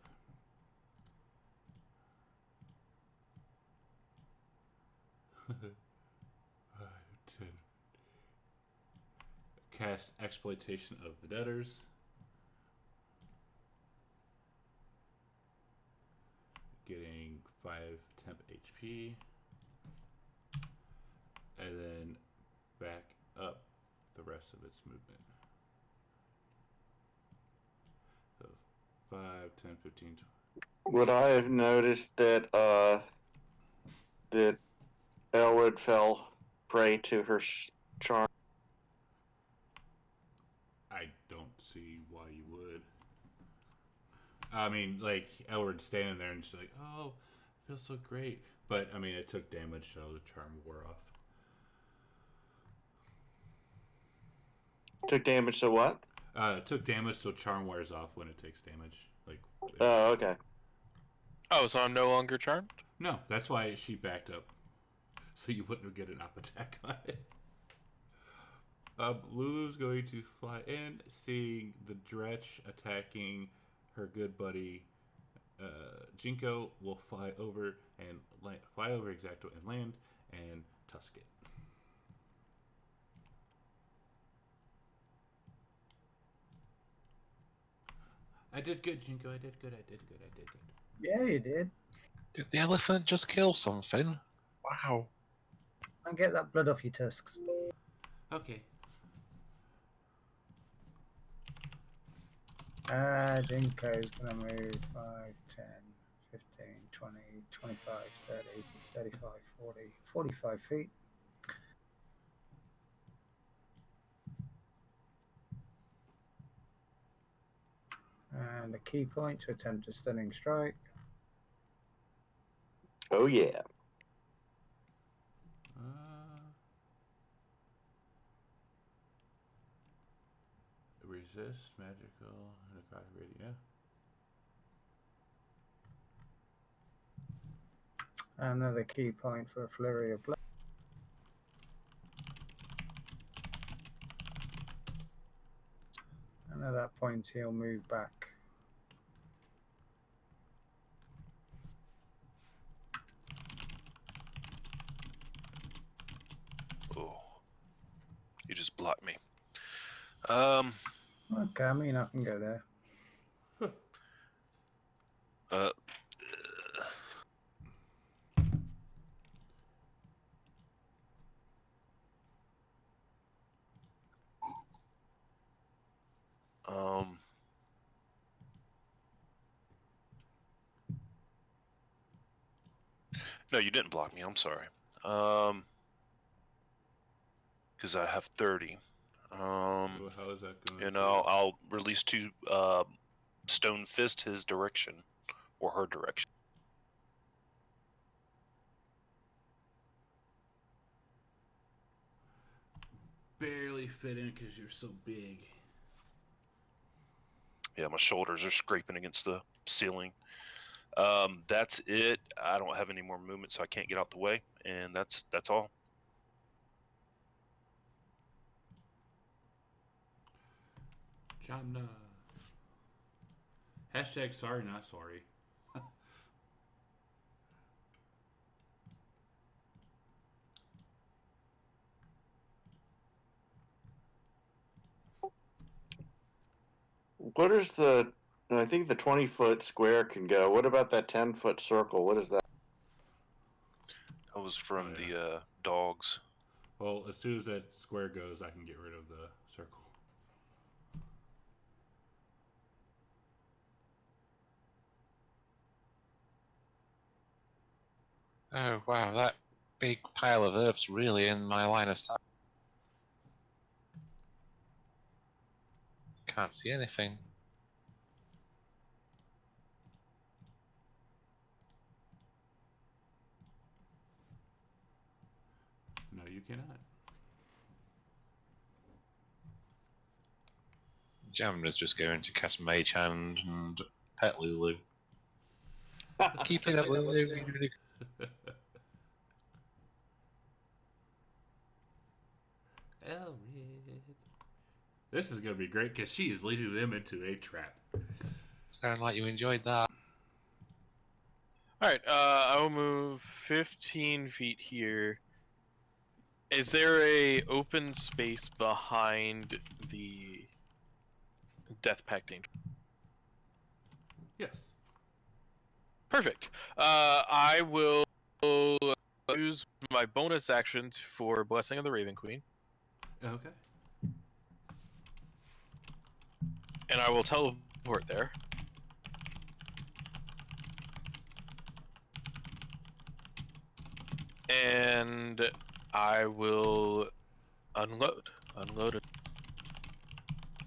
Cast Exploitation of the Debtors. Getting 5 temp HP. And then back up the rest of its movement. So 5, 10, 15, 20. Would I have noticed that that Elwood fell prey to her charm? I don't see why you would. I mean, like, Elwood's standing there and she's like, oh, it feels so great. But, I mean, it took damage, so the charm wore off. Took damage, so what? It took damage, so charm wears off when it takes damage. Like. Oh, okay. Oh, so I'm no longer charmed? No, that's why she backed up. So you wouldn't get an up attack on it. Lulu's going to fly in, seeing the Dretch attacking her good buddy Jinko. Will fly over and fly over Exacto and land and tusk it. I did good, Jinko. I did good. Yeah, you did. Did the elephant just kill something? Wow. And get that blood off your tusks. Okay. Jinko's gonna move 5, 10, 15, 20, 25, 30, 35, 40, 45 feet. And a key point to attempt a stunning strike. Oh, yeah. Resist, magical, necrotic radiant, yeah. Another key point for a flurry of blood. And at that point, he'll move back. Oh. You just blocked me. Okay, I mean, I can go there. No, you didn't block me. I'm sorry. Because I have 30. How is that going? And I'll release 2 Stone Fist his direction or her direction. Barely fit in because you're so big. Yeah, my shoulders are scraping against the ceiling. That's it. I don't have any more movement, so I can't get out the way, and that's all. John. Hashtag sorry, not sorry. What is the? I think the 20-foot square can go. What about that 10-foot circle? What is that? That was from Oh, yeah. the dogs. Well, as soon as that square goes, I can get rid of the circle. Oh wow, that big pile of earth's really in my line of sight. Can't see anything. No, you cannot. Jammin is just going to cast Mage Hand and pet Lulu. Keep it up, Lulu. Elrid. This is going to be great because she is leading them into a trap. Sound like you enjoyed that. Alright, I will move 15 feet here. Is there a open space behind the Death Pact Angel? Yes. Perfect. I will use my bonus action for Blessing of the Raven Queen. Okay. And I will teleport there. And I will unload. Unload it.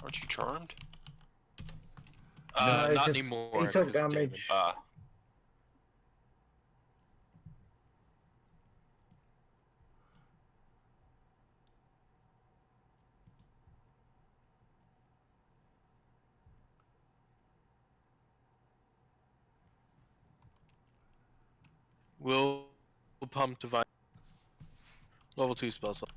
Aren't you charmed? No, Not just- anymore. he took 'cause damage. Will pump divine. Level 2 spell slot.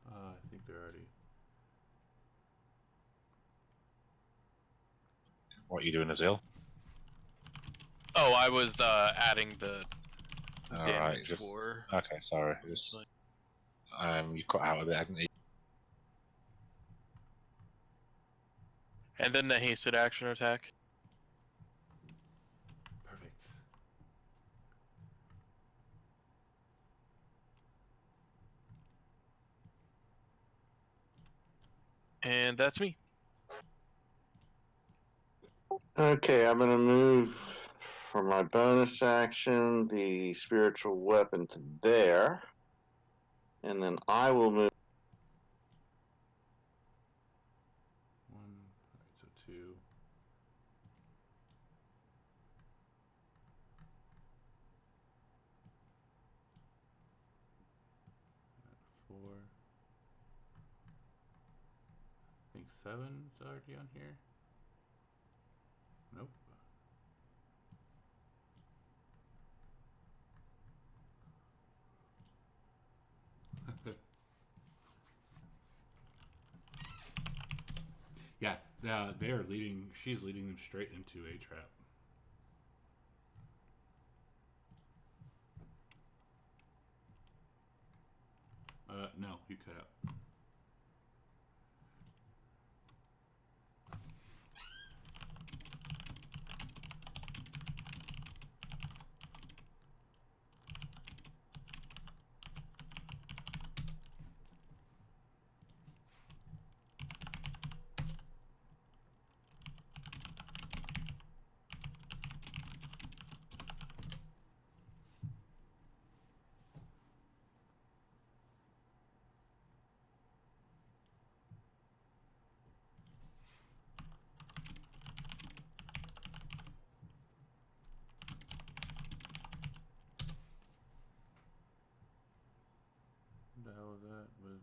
I think they're already. What are you doing, Azil? Oh, I was adding the All damage right, just for. okay. Sorry, just you cut out a bit, hadn't you? And then the hasted action attack. Perfect. And that's me. Okay, I'm gonna move for my bonus action the spiritual weapon to there, and then I will move. 1, so 2. And 4. I think 7 is already on here. Nope. Yeah, they are leading. She's leading them straight into a trap. No, you cut out.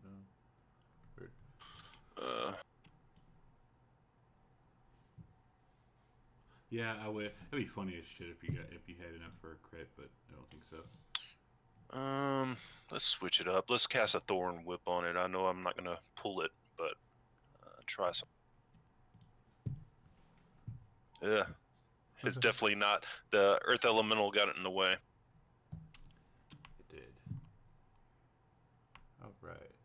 No. Weird. Yeah, I would. It'd be funny as shit if you had enough for a crit, but I don't think so. Let's switch it up. Let's cast a Thorn Whip on it. I know I'm not gonna pull it, but try some. Yeah, it's definitely not. The Earth Elemental got it in the way. It did. All right.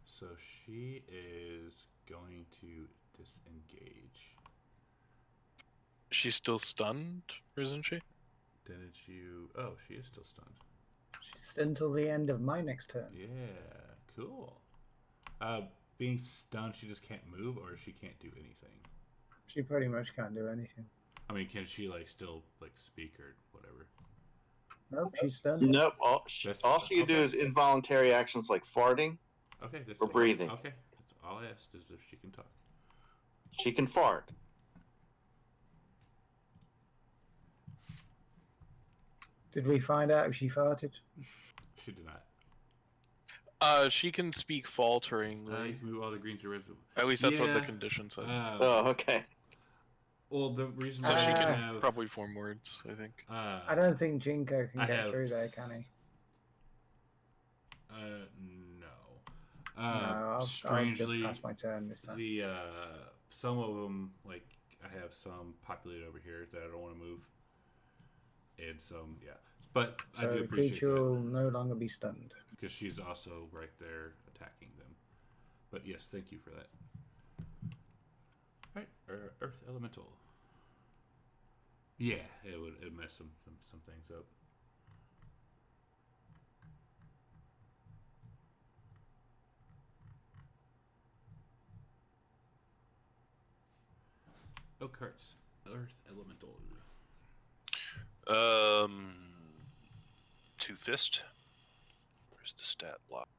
So she is going to disengage. She's still stunned, isn't she? Didn't you? Oh, she is still stunned. She's until the end of my next turn. Yeah, cool. Being stunned, she just can't move, or she can't do anything. She pretty much can't do anything. I mean, can she still speak or whatever? Nope, she's stunned. Nope. All she can do is involuntary actions like farting. Okay, or breathing. Okay, that's all I asked is if she can talk. She can fart. Did we find out if she farted? She did not. She can speak falteringly. You can move all the greens to red. At least that's what the condition says. Oh, okay. Well, the reason so why she can have probably form words, I think. I don't think Jinko can get through there, can he? No. No, strangely, I'll just pass my turn this time. The some of them, like I have some populated over here that I don't want to move, and some, yeah. But so I do the appreciate creature that will no longer be stunned because she's also right there attacking them. But yes, thank you for that. All right, Earth Elemental. Yeah, it mess some things up. Oh, cards. Earth Elemental. Two Fist. Where's the stat block?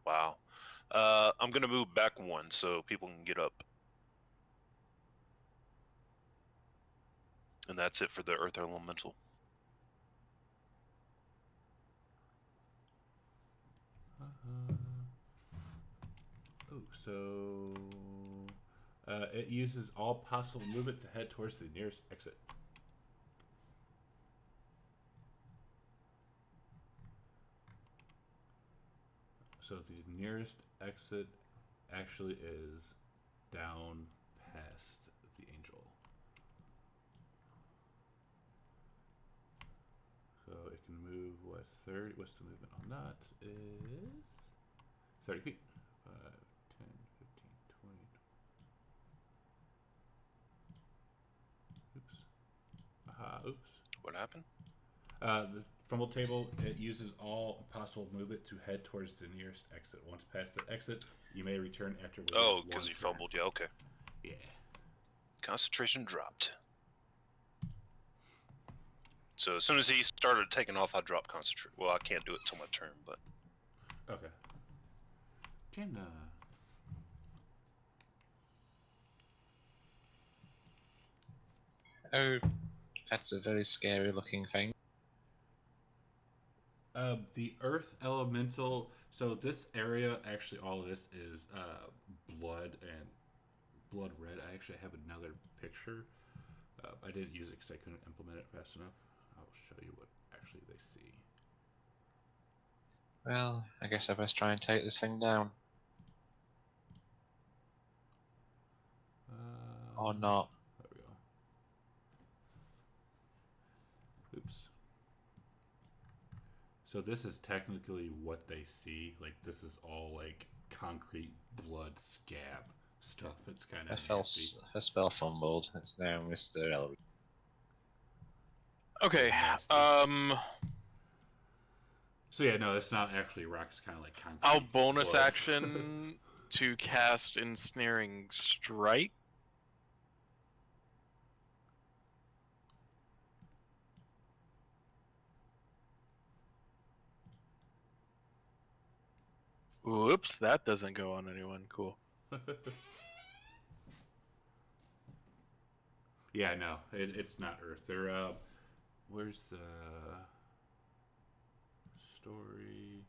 Wow. I'm gonna move back one so people can get up. And that's it for the Earth Elemental. Oh, so it uses all possible movement to head towards the nearest exit. So the nearest exit actually is down past the angel. So it can move, what, 30? What's the movement on that? Is 30 feet. 5, 10, 15, 20. Oops. Oops. What happened? The fumble table, it uses all possible movement to head towards the nearest exit. Once past the exit, you may return after. Oh, because you fumbled. Yeah, okay. Yeah. Concentration dropped. So as soon as he started taking off, I dropped concentration. Well, I can't do it till my turn, but. Okay. Jenna. Oh, that's a very scary looking thing. The Earth Elemental. So this area, actually, all of this is blood and blood red. I actually have another picture. I didn't use it because I couldn't implement it fast enough. I'll show you what actually they see. Well, I guess I best try and take this thing down. Or not. There we go. Oops. So this is technically what they see. Like, this is all like concrete blood scab stuff. It's kind of nasty. Her spell fumbled. It's now Mr. Ellery. Okay. So yeah, no, it's not actually rock. It's kind of like concrete. I'll bonus blood. action to cast Ensnaring Strike. Whoops, that doesn't go on anyone. Cool. Yeah, no, it's not Earth. They're where's the story?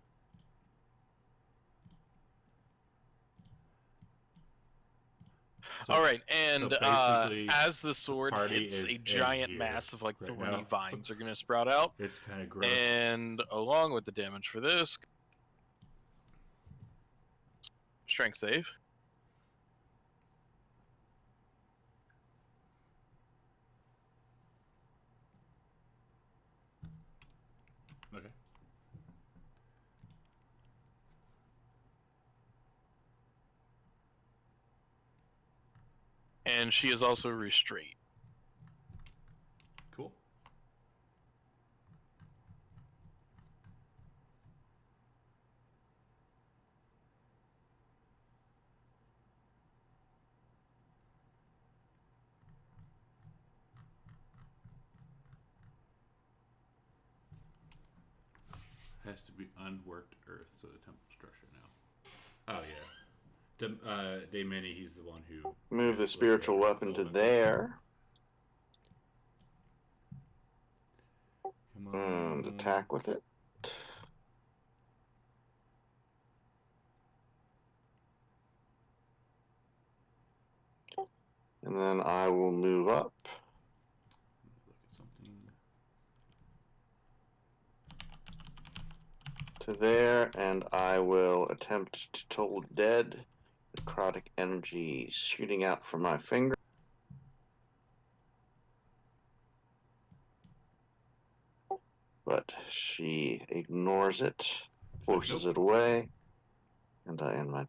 All right, and basically, as the sword party hits, is a in giant here mass of like right thorny now. vines are going to sprout out. It's kind of gross. And along with the damage for this, strength save. Okay. And she is also restrained. Cool. Has to be unworked Earth, so the temple structure now. Oh yeah. Daemini, he's the one who move the spiritual weapon to there. And attack with it. And then I will move up to there, and I will attempt to toll dead. Necrotic energy shooting out from my finger. But she ignores it, forces it away, and I end my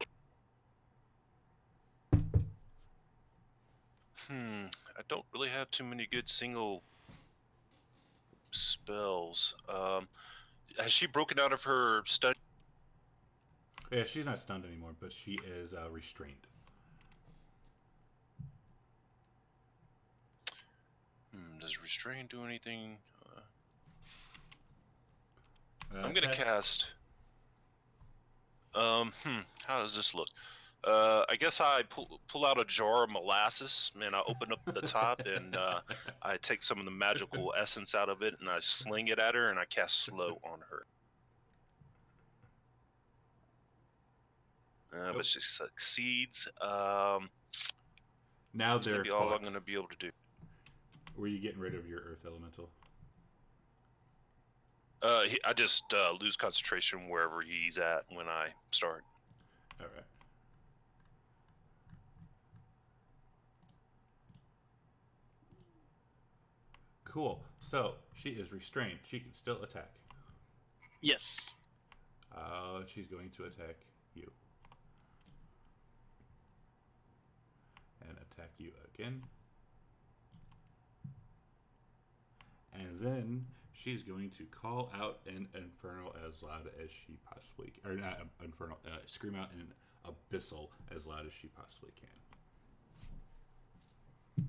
turn. I don't really have too many good single spells. Has she broken out of her stun? Yeah, she's not stunned anymore, but she is restrained. Does restrain do anything? I'm gonna cast. How does this look? I guess I pull out a jar of molasses and I open up the top and I take some of the magical essence out of it and I sling it at her and I cast slow on her. But she succeeds. Now that's gonna be all I'm gonna be able to do. Were you getting rid of your Earth Elemental? I just lose concentration wherever he's at when I start. All right. Cool. So she is restrained. She can still attack. Yes. She's going to attack you. And attack you again. And then she's going to call out an infernal as loud as she possibly can. Or not infernal, scream out an abyssal as loud as she possibly can.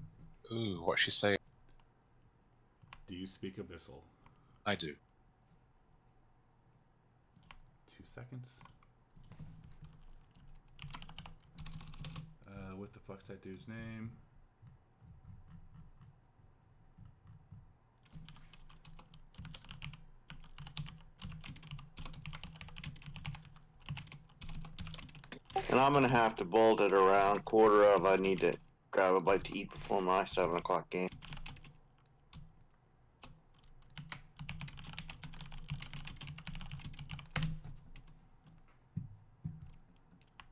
Ooh, what's she saying? Do you speak abyssal? I do. 2 seconds. What the fuck's that dude's name? And I'm gonna have to bolt it around quarter of. I need to grab a bite to eat before my 7 o'clock game.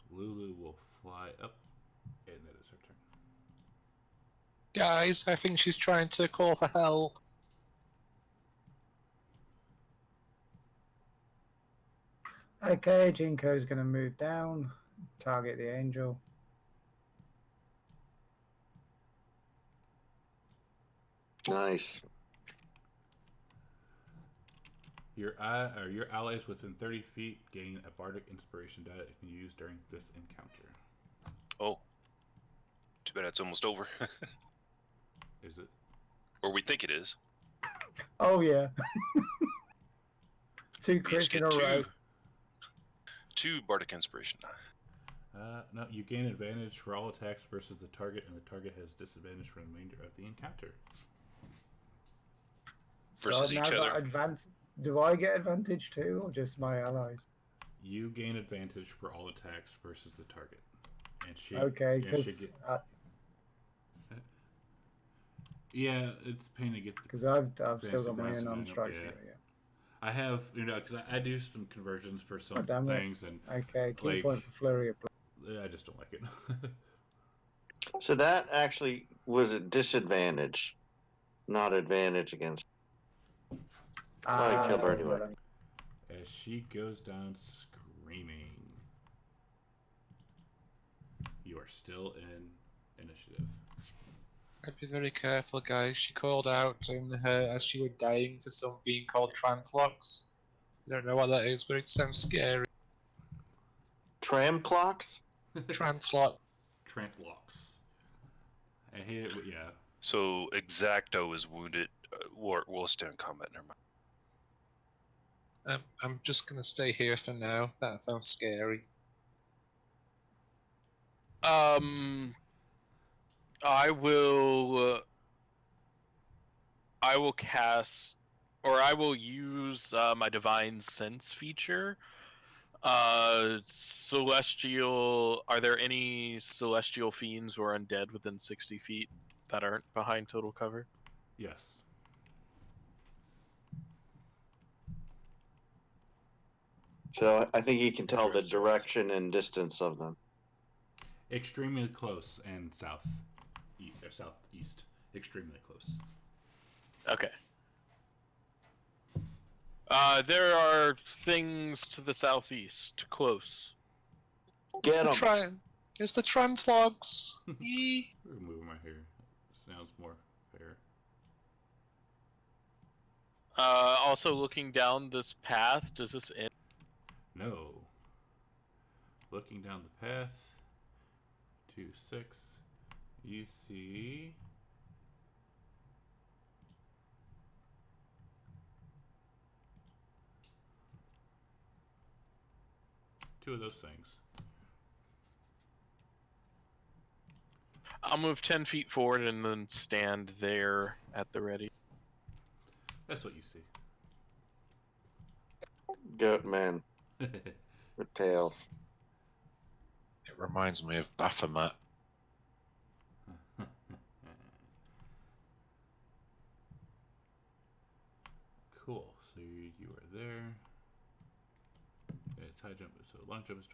Lulu will fly up, and that is her turn. Guys, I think she's trying to call for help. Okay, Jinko's going to move down, target the angel. Nice. Your allies within 30 feet gain a bardic inspiration die that you can use during this encounter. Oh. Too bad it's almost over. Is it? Or we think it is. Oh, yeah. 2 crits in a row. 2 bardic inspiration die. No, you gain advantage for all attacks versus the target, and the target has disadvantage for the remainder of the encounter. So I've now got advantage. Do I get advantage too, or just my allies? You gain advantage for all attacks versus the target. And she, okay, because yeah, it's a pain to get because I've still got my unarmed strikes. Yeah. Yeah. I have, because I do some conversions for some things, and okay, key point for flurry of blows. I just don't like it. So that actually was a disadvantage, not advantage against. I killed her anyway. As she goes down screaming. You are still in initiative. I'd be very careful, guys. She called out in her as she was dying to some being called Trantlox. I don't know what that is, but it sounds scary. Tram clocks? Trantlox. Trantlox. I hate it, yeah. So Exacto is wounded. We'll stay in combat. Never mind. I'm just gonna stay here for now. That sounds scary. I will cast, or I will use my Divine Sense feature. Celestial. Are there any celestial fiends or undead within 60 feet that aren't behind total cover? Yes. So I think you can tell the direction and distance of them. Extremely close and southeast. Extremely close. Okay. There are things to the southeast, close. Get them. It's the Trantlox. Moving my hair. Sounds more fair. Also looking down this path, does this end? No. Looking down the path to 6, you see two of those things. I'll move 10 feet forward and then stand there at the ready. That's what you see. Goat man with tails. It reminds me of Baphomet. Cool. So you are there. And it's high jump, so long jump is.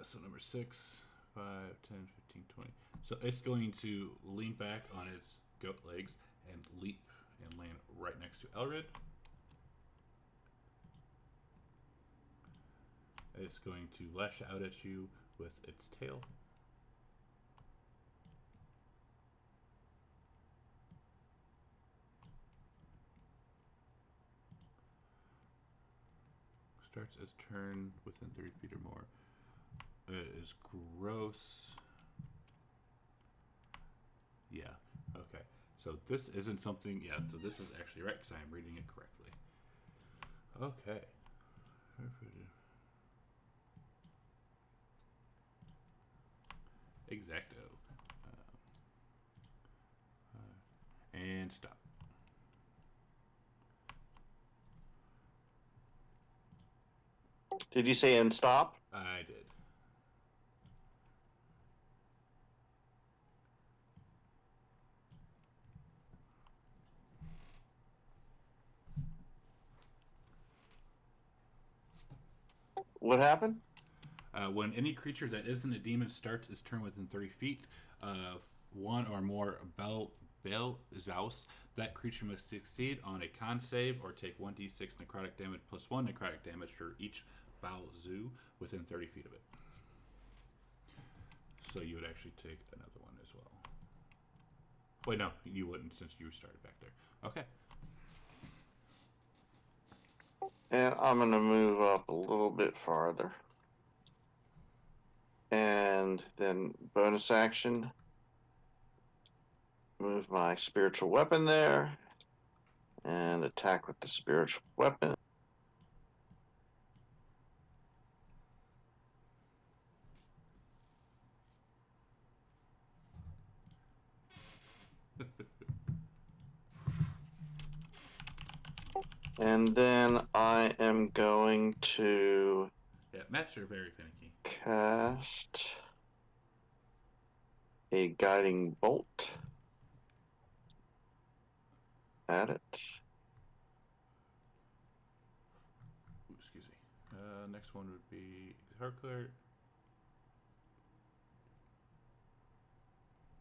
So number 6, 5, 10, 15, 20. So it's going to lean back on its goat legs and leap and land right next to Elred. It's going to lash out at you with its tail. Starts its turn within 30 feet or more. It is gross. Yeah, okay. So this isn't something, yeah, so this is actually right because I am reading it correctly. Okay. Exacto. And stop. Did you say and stop? I did. What happened? When any creature that isn't a demon starts its turn within 30 feet of one or more Bel Zaus, that creature must succeed on a con save or take 1d6 necrotic damage plus 1 necrotic damage for each Bal Zoo within 30 feet of it. So you would actually take another one as well. Wait, no, you wouldn't since you started back there. Okay. And I'm going to move up a little bit farther. And then bonus action. Move my spiritual weapon there. And attack with the spiritual weapon. And then I am going to Yeah, maps are very finicky. cast a guiding bolt at it. Ooh, excuse me. Next one would be Hardcore.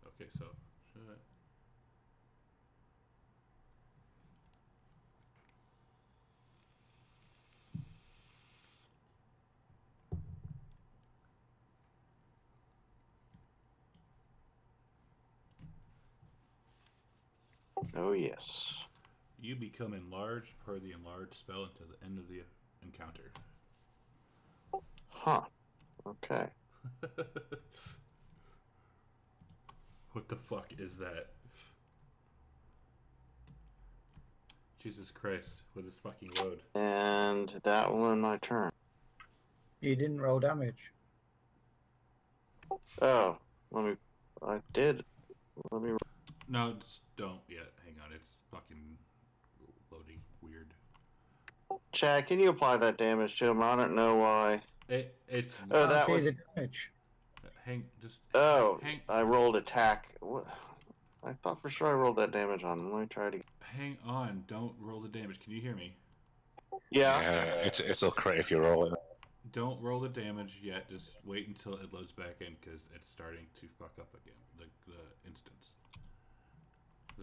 Okay, so Oh yes. you become enlarged per the enlarged spell until the end of the encounter. Huh. Okay. What the fuck is that? Jesus Christ, with this fucking load. And that will end my turn. You didn't roll damage. Oh, I did. Let me. No, just don't yet. Hang on, it's fucking loading weird. Chad, can you apply that damage to him? I don't know why. It's. Oh, Can't that see was. the damage. Oh, hang. I rolled attack. What? I thought for sure I rolled that damage on him. Let me try it again. Hang on, don't roll the damage. Can you hear me? Yeah. It's okay if you roll it. Don't roll the damage yet. Just wait until it loads back in because it's starting to fuck up again. The instance.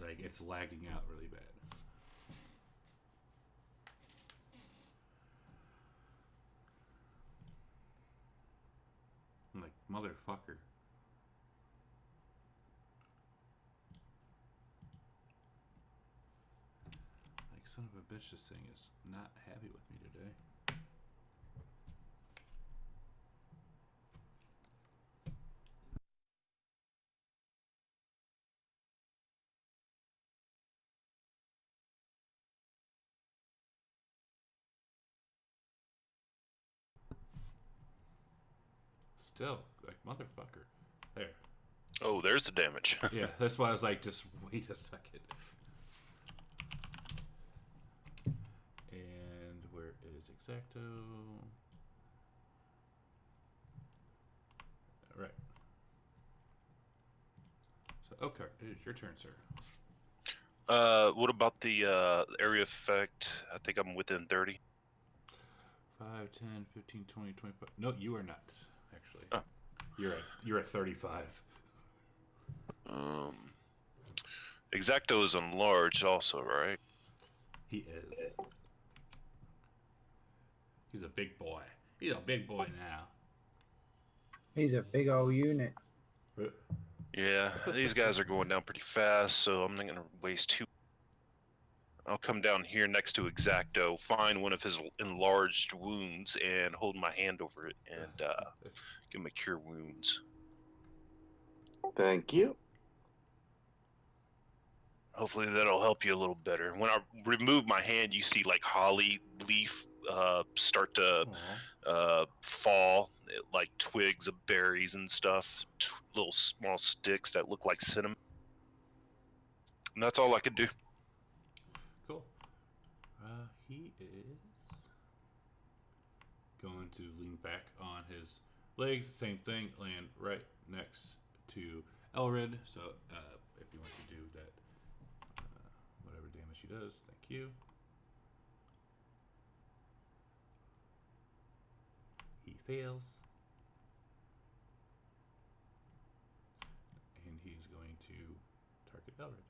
Like, it's lagging out really bad. I'm like, motherfucker. Like, son of a bitch, this thing is not happy with me today. Still, like, motherfucker. There. Oh, there's the damage. Yeah, that's why I was like, just wait a second. And where is Exacto? Right. So, okay, it is your turn, sir. What about the area effect? I think I'm within 30. 5, 10, 15, 20, 25. No, you are not, actually. Oh. You're at 35. Exacto is enlarged also, right? He is. He's a big boy. He's a big boy now. He's a big old unit. Yeah, these guys are going down pretty fast, so I'm not going to waste too. I'll come down here next to Exacto, find one of his enlarged wounds, and hold my hand over it, and give him a cure wounds. Thank you. Hopefully that'll help you a little better. When I remove my hand, you see like holly leaf start to fall, like twigs of berries and stuff, little small sticks that look like cinnamon. And that's all I could do. Cool. He is going to lean back on his legs. Same thing, land right next to Elred. So if you want to do that, whatever damage he does, thank you. He fails. And he's going to target Elred.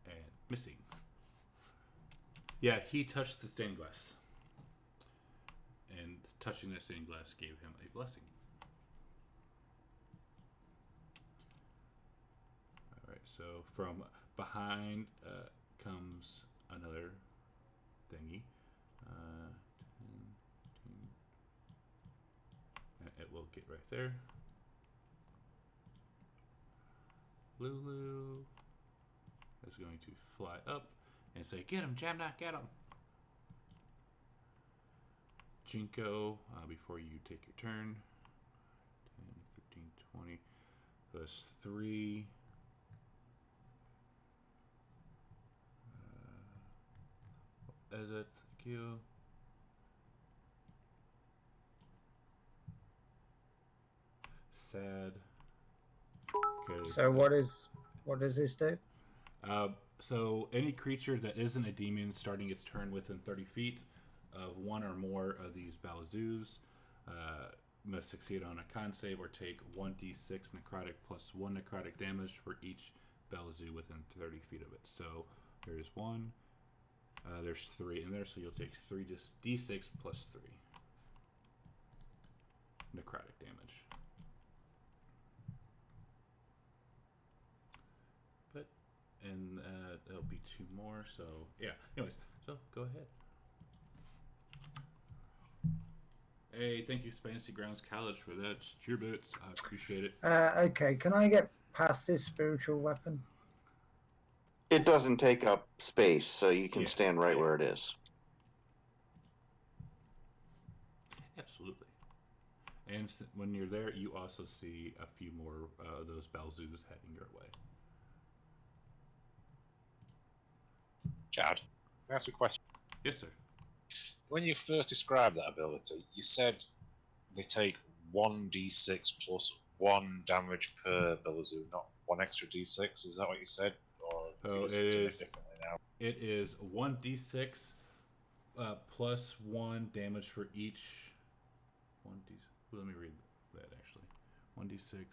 And missing. Yeah, he touched the stained glass. And touching that stained glass gave him a blessing. Alright, so from behind comes another thingy. 10, and it will get right there. Lulu is going to fly up and say, "Get him, Jamnock, get him!" Jinko, before you take your turn, 10, 15, 20, plus 3. Is it? Thank you. Sad. Okay. So what does this do? So any creature that isn't a demon starting its turn within 30 feet of one or more of these Balzoos must succeed on a con save or take 1d6 necrotic plus 1 necrotic damage for each Balzoo within 30 feet of it. So there's 1, there's 3 in there, so you'll take 3d6 plus 3 necrotic damage. And there'll be 2 more, so yeah. Anyways, so go ahead. Hey, thank you, Fantasy Grounds College, for that. Cheer bits. I appreciate it. Okay, can I get past this spiritual weapon? It doesn't take up space, so you can stand right where it is. Absolutely. And when you're there, you also see a few more of those Balzoos heading your way. Chad, can I ask a question? Yes, sir. When you first described that ability, you said they take 1d6 plus 1 damage per Belazoo, not 1 extra d6. Is that what you said? Or is it doing it differently now? It is 1d6 plus 1 damage for each. 1d. Let me read that actually. 1d6.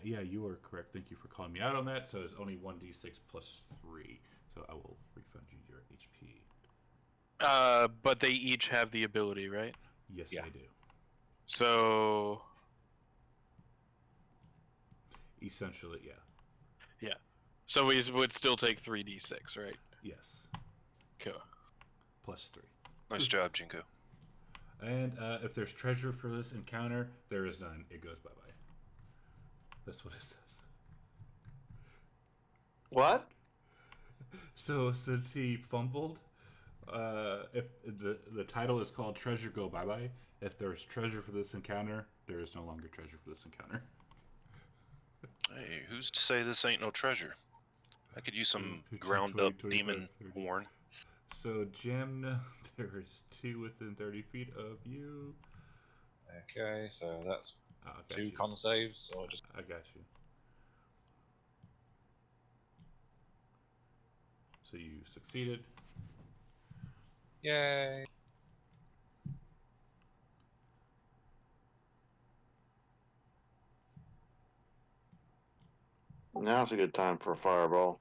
Yeah, you are correct. Thank you for calling me out on that. So it's only 1d6 plus 3. So I will refund you your HP. But they each have the ability, right? Yes, they do. So essentially, yeah. Yeah. So we would still take 3d6, right? Yes. Cool. Plus 3. Nice job, Jinko. And if there's treasure for this encounter, there is none. It goes bye-bye. That's what it says. What? So since he fumbled, if the title is called Treasure Go Bye Bye, if there's treasure for this encounter, there is no longer treasure for this encounter. Hey, who's to say this ain't no treasure? I could use some ground up demon horn. So Jim, there is 2 within 30 feet of you. Okay, so that's 2 con saves, or just... I got you. So you succeeded. Yay! Now's a good time for a fireball.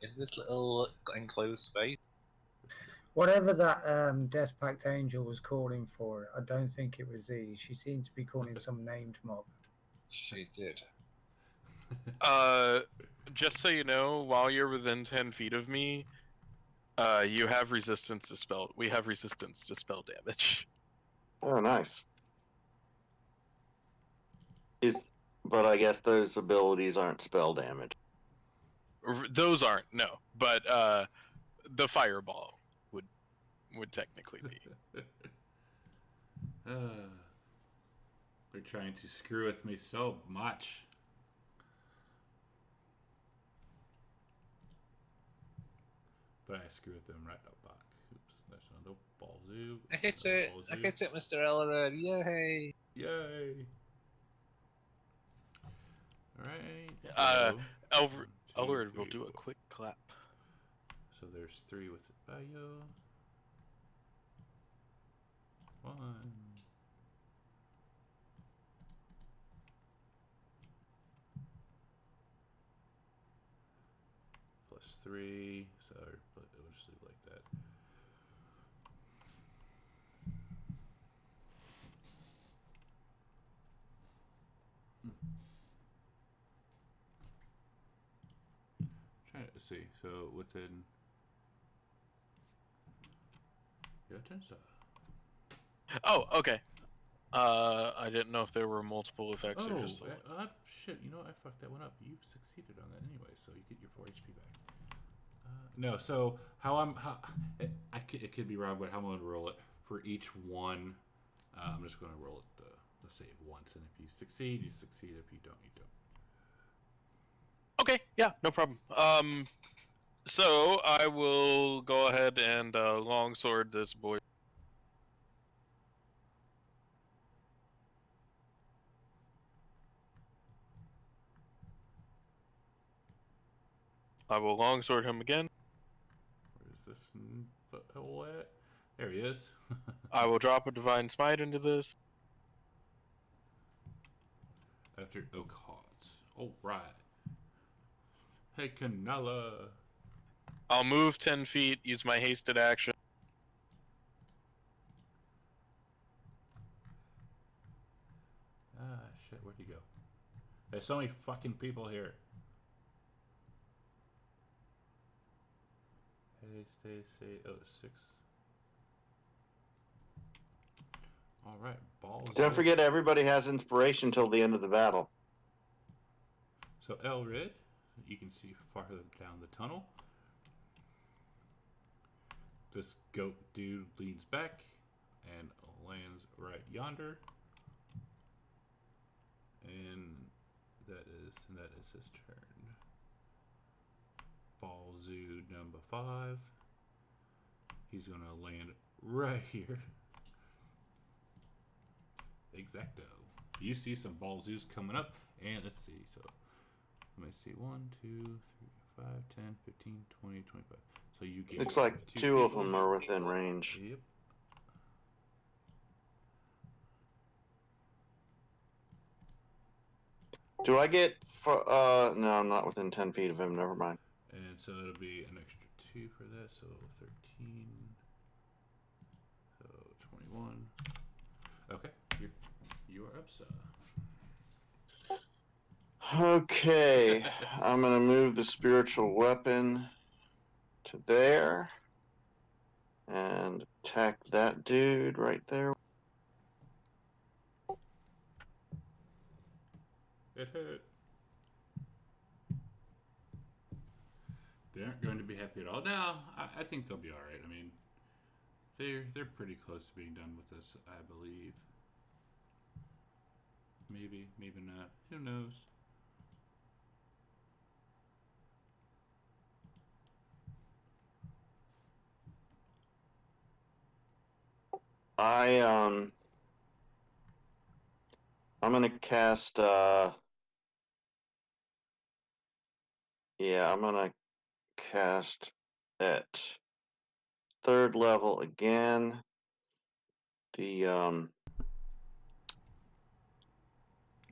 In this little enclosed space. Whatever that Death Pact Angel was calling for, I don't think it was Z. She seemed to be calling some named mob. She did. Just so you know, while you're within 10 feet of me, you have resistance to spell. We have resistance to spell damage. Oh, nice. But I guess those abilities aren't spell damage. Those aren't, no. But the fireball would technically be. They're trying to screw with me so much. But I screw with them right up back. Oops, that's not a Balzoo. I hit it! I hit it, Mr. Elred! Yay! Yay! Alright. Elred will do a quick clap. So there's 3 with the bio. 1. Plus 3. So we'll just leave it like that. Trying to see. So within your turn, sir. Oh, okay. I didn't know if there were multiple effects or just the one. Shit, you know, I fucked that one up. You succeeded on that anyway, so you get your 4 HP back. No, so it could be wrong, but how I'm going to roll it for each one. I'm just going to roll it the save once, and if you succeed, you succeed. If you don't, you don't. Okay, yeah, no problem. So I will go ahead and longsword this boy. I will longsword him again. Where's this foothold at? There he is. I will drop a divine smite into this. After Oak Hearts. Alright. Hey, Canella. I'll move 10 feet, use my hasted action. Ah, shit, where'd he go? There's so many fucking people here. Hey, stay. Oh, 6. Alright, balls. Don't forget, everybody has inspiration till the end of the battle. So, Elrid, you can see farther down the tunnel. This goat dude leans back and lands right yonder. And that is his turn. Ball Zoo number 5. He's gonna land right here. Exacto. You see some Ball Zoos coming up, and let's see. So let me see. 1, 2, 3, 5, 10, 15, 20, 25. So you get. Looks like two of them are within range. Yep. Do I get? No, I'm not within 10 feet of him. Never mind. And so it'll be an extra 2 for that. So 13. So 21. Okay, you are up, sir. Okay, I'm gonna move the spiritual weapon to there and attack that dude right there. It hit. They aren't going to be happy at all. No, I think they'll be all right. I mean, they're pretty close to being done with this, I believe. Maybe not. Who knows? I'm gonna cast I'm gonna cast at 3rd level again. The Oh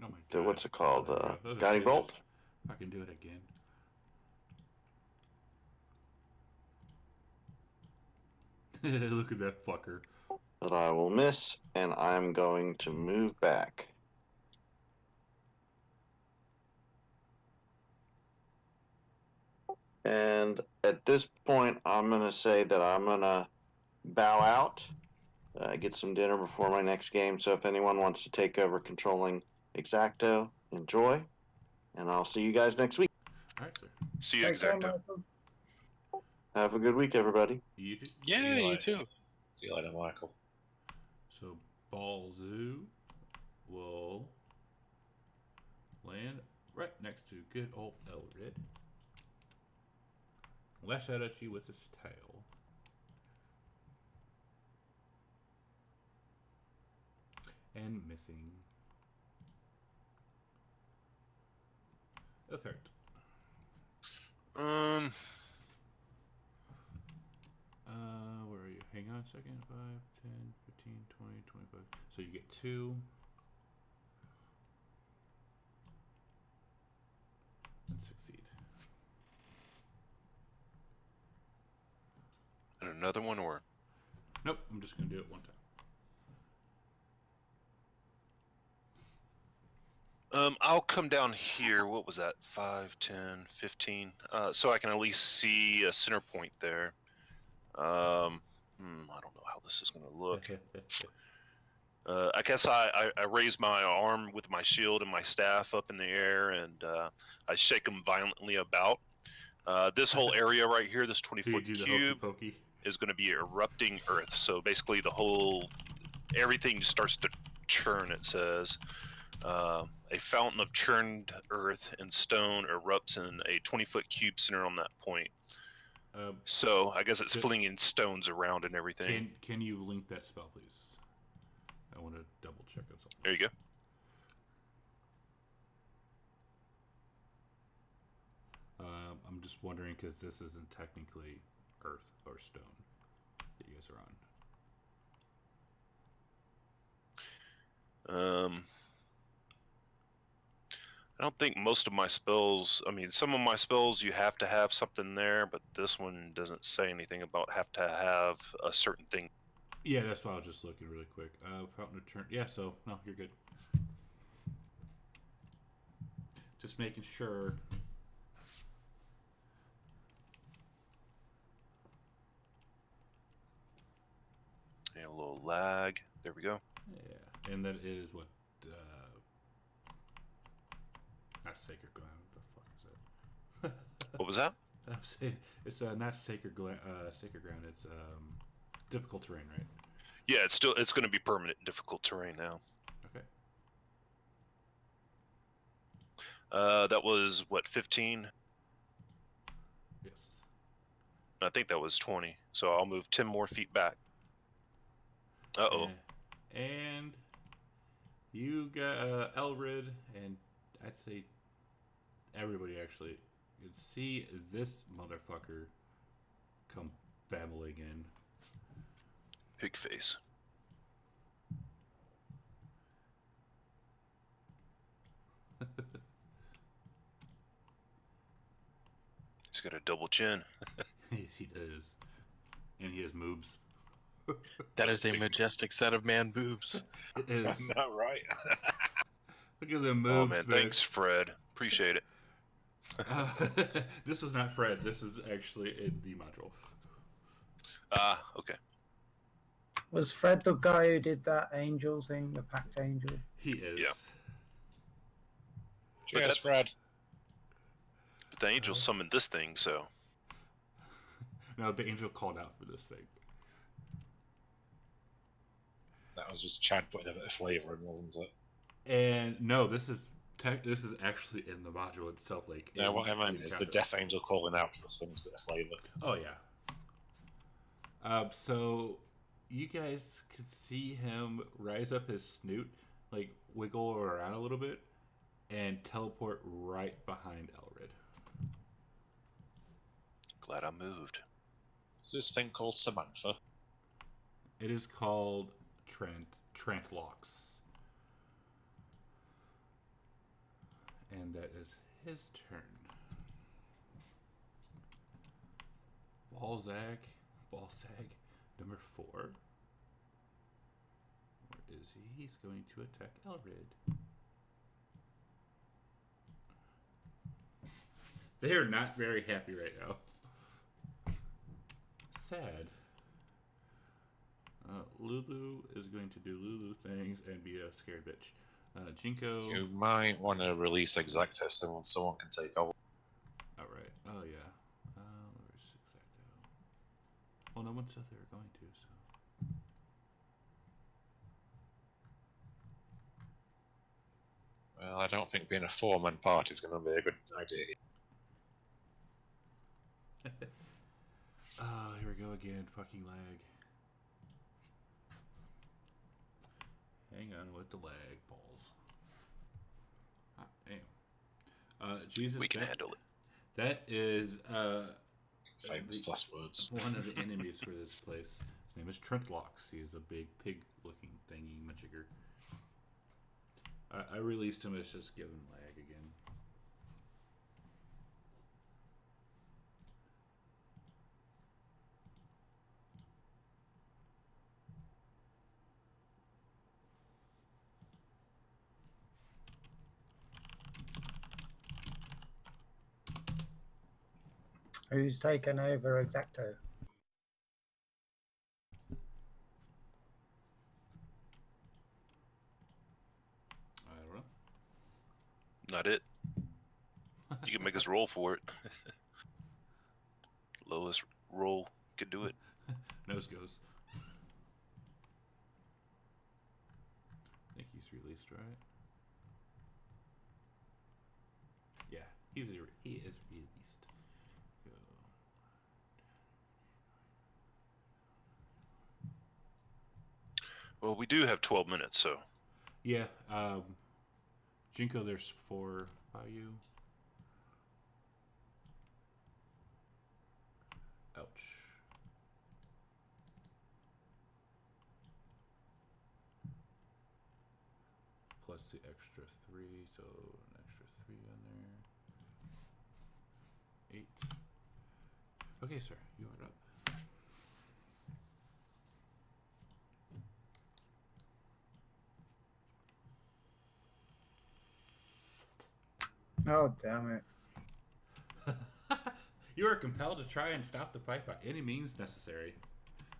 my the, god. what's it called? Let's Guiding do bolt. this. I can do it again. Look at that fucker. That I will miss, and I'm going to move back. And at this point, I'm going to say that I'm going to bow out, get some dinner before my next game. So if anyone wants to take over controlling Exacto, enjoy. And I'll see you guys next week. All right, sir. See you, Take care, Exacto. Michael. Have a good week, everybody. You too. Yeah, you too. See you later, Michael. So Ball Zoo will land right next to good old Elrid. Lash out at you with his tail. And missing. Okay. Where are you? Hang on a second. 5, 10, 15, 20, 25. So you get 2. And succeed. And another one, or? Nope, I'm just going to do it one time. I'll come down here. What was that? 5, 10, 15. So I can at least see a center point there. I don't know how this is going to look. I guess I raise my arm with my shield and my staff up in the air, and I shake them violently about. This whole area right here, this 20-foot cube, is going to be erupting earth. So basically everything starts to churn, it says. A fountain of churned earth and stone erupts in a 20-foot cube centered on that point. So I guess it's flinging stones around and everything. Can you link that spell, please? I want to double check on something. There you go. I'm just wondering because this isn't technically earth or stone that you guys are on. I don't think most of my spells, I mean, some of my spells you have to have something there, but this one doesn't say anything about have to have a certain thing. Yeah, that's why I was just looking really quick. Fountain of Turn. Yeah, so, no, you're good. Just making sure. Yeah, a little lag. There we go. Yeah, and that is what, not Sacred Ground. What the fuck is that? What was that? I'm saying it's not Sacred Ground. It's difficult terrain, right? Yeah, it's going to be permanent difficult terrain now. Okay. That was what, 15? Yes. I think that was 20. So I'll move 10 more feet back. Uh-oh. And you got Elrid, and I'd say everybody actually could see this motherfucker come babbling in. Pig face. He's got a double chin. He does. And he has moobs. That is a majestic set of man boobs. It is. I'm not right. Look at the moobs, Oh man, thanks Fred. Appreciate it. This was not Fred. This is actually in the module. Ah, okay. Was Fred the guy who did that angel thing, the packed angel? He is. Yeah. Cheers, Fred. But the angel summoned this thing, so. No, the angel called out for this thing. That was just Chad putting a bit of flavour in, wasn't it? And no, this is actually in the module itself. Like, no, what I meant is the Death Angel calling out for this thing's bit of flavour. Oh yeah. So you guys could see him rise up his snoot, like wiggle around a little bit, and teleport right behind Elrid. Glad I moved. Is this thing called Samantha? It is called Trantlocks. And that is his turn. Balzag, number 4. Where is he? He's going to attack Elrid. They are not very happy right now. Sad. Lulu is going to do Lulu things and be a scared bitch. Jinko. You might want to release Exacto so someone can take over. Alright. Oh, yeah. Where's Exacto? Well, no one said they were going to, so. Well, I don't think being a 4-man party is going to be a good idea. Here we go again. Fucking lag. Hang on with the lag, balls. Damn. Jesus. We can handle it. That is famous last words. One of the enemies for this place. His name is Trentlocks. He is a big pig-looking thingy majigger. I released him. It's just giving lag again. Who's taken over Exacto? I don't know. Not it. You can make us roll for it. Lowest roll could do it. Nose goes. I think he's released, right? He is released. Go. Well, we do have 12 minutes, so. Yeah. Jinko, there's 4 by you. Ouch. Plus the extra 3, so an extra 3 on there. 8. Okay, sir, you are up. Oh, damn it. You are compelled to try and stop the fight by any means necessary.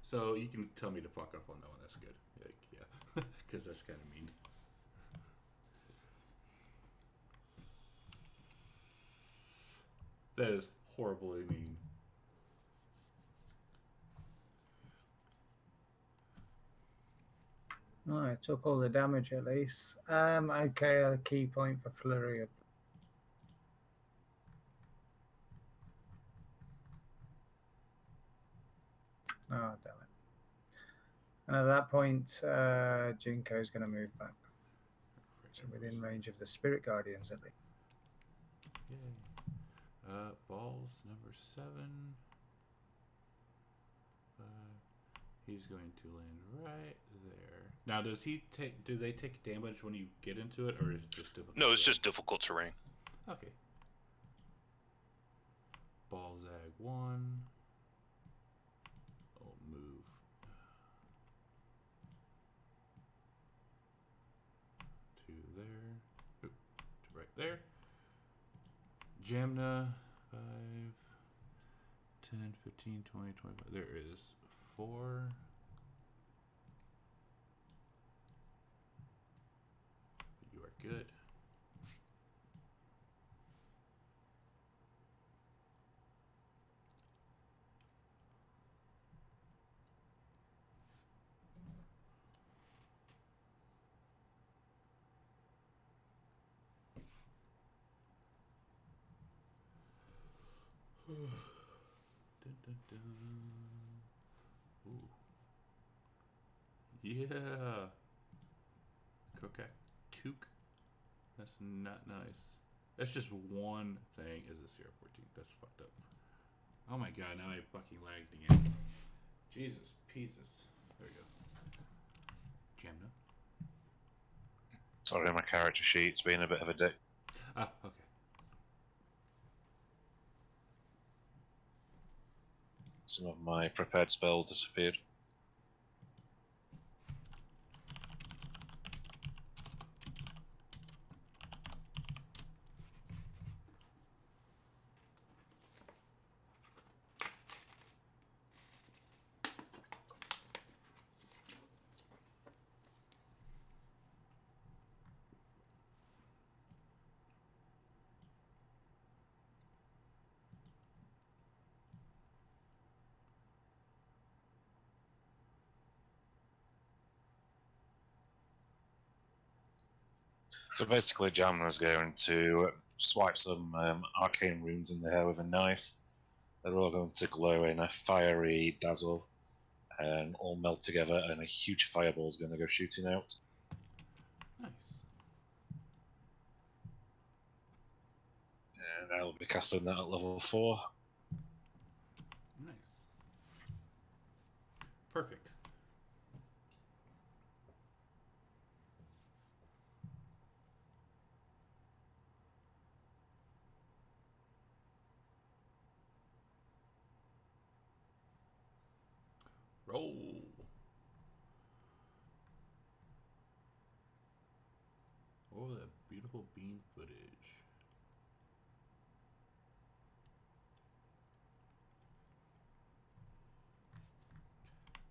So you can tell me to fuck off on that one. That's good. Like, yeah, because that's kind of mean. That is horribly mean. Alright, took all the damage at least. Okay, a key point for Flurry. Oh, damn it. And at that point, Jinko is going to move back. So within range of the Spirit Guardians at least. Yay. Balls number 7. He's going to land right there. Now, do they take damage when you get into it, or is it just difficult? No, it's just difficult terrain. Okay. Ball zag 1. I'll move to there. Oop, to right there. Jamna 5, 10, 15, 20, 25. There is 4. You are good. Dun, dun, dun. Ooh. Yeah. Kokak-tuk. That's not nice. That's just one thing is a CR14. That's fucked up. Oh my god, now I fucking lagged again. Jesus pieces. There we go. Jamna. Sorry, my character sheet's being a bit of a dick. Ah, okay. Some of my prepared spells disappeared. So basically, Jamna's going to swipe some arcane runes in the air with a knife. They're all going to glow in a fiery dazzle and all melt together, and a huge fireball is going to go shooting out. Nice. And I'll be casting that at level 4. Nice. Perfect. Roll. Oh, that beautiful bean footage.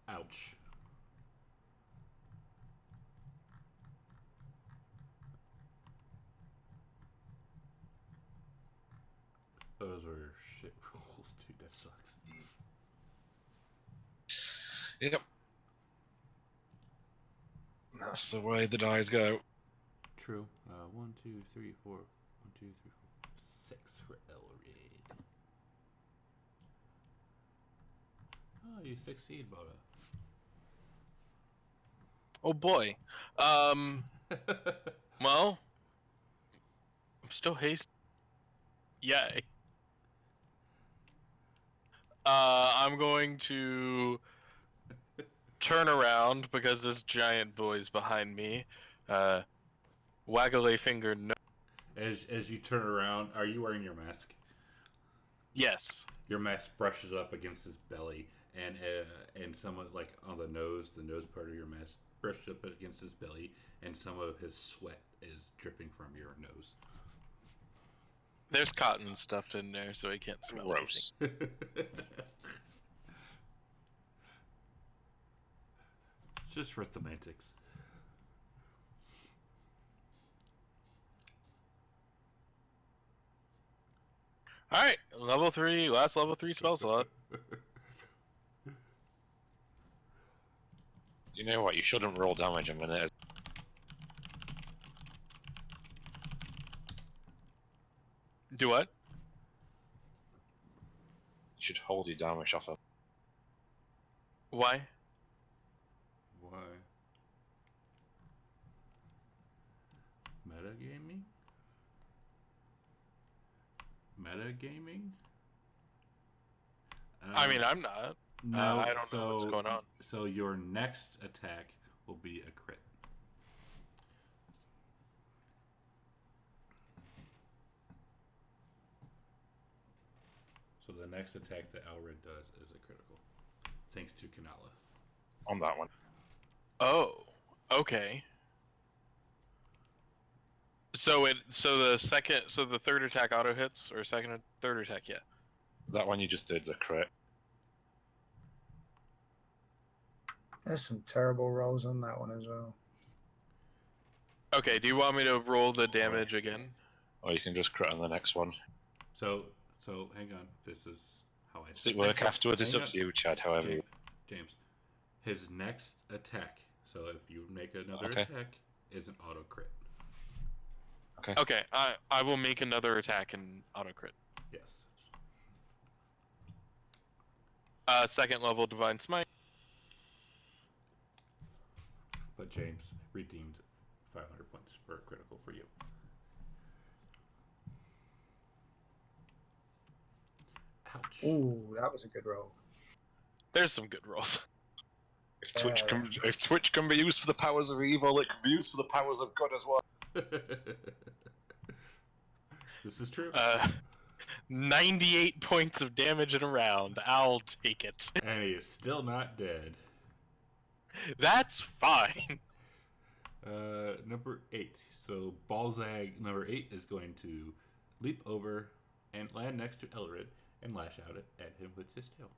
Ouch. Those were shit rolls, dude. That sucks. Yep. That's the way the dice go. True. 1, 2, 3, 4. 1, 2, 3, 4, 6 for Elrid. Oh, you succeed, Boda. Oh boy. Well, I'm still hasty. Yay. I'm going to turn around because this giant boy's behind me. Waggle a finger. No. As you turn around, are you wearing your mask? Yes. Your mask brushes up against his belly, and some of, like, on the nose part of your mask brushed up against his belly, and some of his sweat is dripping from your nose. There's cotton stuffed in there, so he can't smell Gross. Just for semantics. Alright, level 3, last level 3 spell slot. You know what? You shouldn't roll damage a minute. Do what? You should hold your damage off. Why? Why? Metagaming? Metagaming? I mean, I'm not. No, I don't know what's going on. So your next attack will be a crit. So the next attack that Elrid does is a critical, thanks to Kanala. On that one. Oh, okay. So the third attack auto hits, or third attack, yeah. That one you just did is a crit. There's some terrible rolls on that one as well. Okay, do you want me to roll the damage again? Or you can just crit on the next one. So hang on. This is how I. Does it work afterwards? It's up to you, Chad. However, James, his next attack. So if you make another Okay. attack, is an auto crit. Okay. Okay, I will make another attack and auto crit. Yes. Second level divine smite. But James redeemed 500 points for a critical for you. Ouch. Ooh, that was a good roll. There's some good rolls. If Twitch can be used for the powers of evil, it can be used for the powers of good as well. This is true. 98 points of damage in a round. I'll take it. And he is still not dead. That's fine. Number 8. So Balzag number 8 is going to leap over and land next to Elrid and lash out at him with his tail.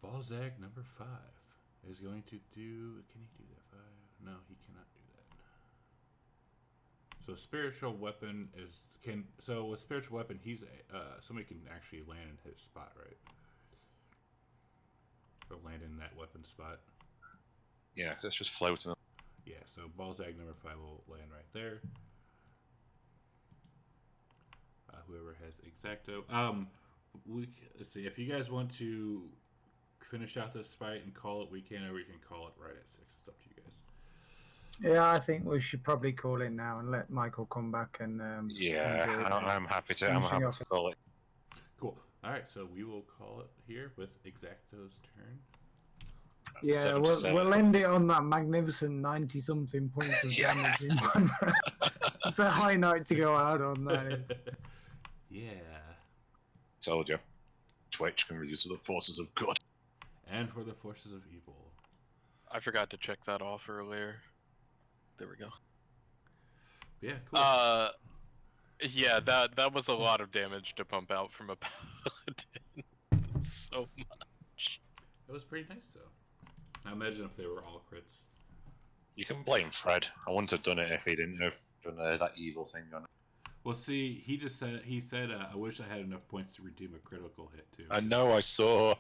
Balzag number 5 is going to do. Can he do that? 5? No, he cannot do that. So spiritual weapon is So with spiritual weapon, he's somebody can actually land in his spot, right? Or land in that weapon spot. Yeah, because it's just floating. Yeah, so Balzag number 5 will land right there. Whoever has Exacto. Let's see. If you guys want to finish out this fight and call it, we can, or we can call it right at 6. It's up to you guys. Yeah, I think we should probably call it now and let Michael come back and. I'm happy to. I'm happy to call it. Cool. All right, so we will call it here with Exacto's turn. Yeah, we'll end it on that magnificent 90-something points of damage in one round. It's a high note to go out on, that is. Yeah. Told you. Twitch can be used for the forces of good. And for the forces of evil. I forgot to check that off earlier. There we go. Yeah, cool. Yeah, that was a lot of damage to pump out from a paladin. So much. It was pretty nice, though. Now imagine if they were all crits. You can blame Fred. I wouldn't have done it if he didn't have done that evil thing on it. Well, see, he said, I wish I had enough points to redeem a critical hit too. I know, I saw.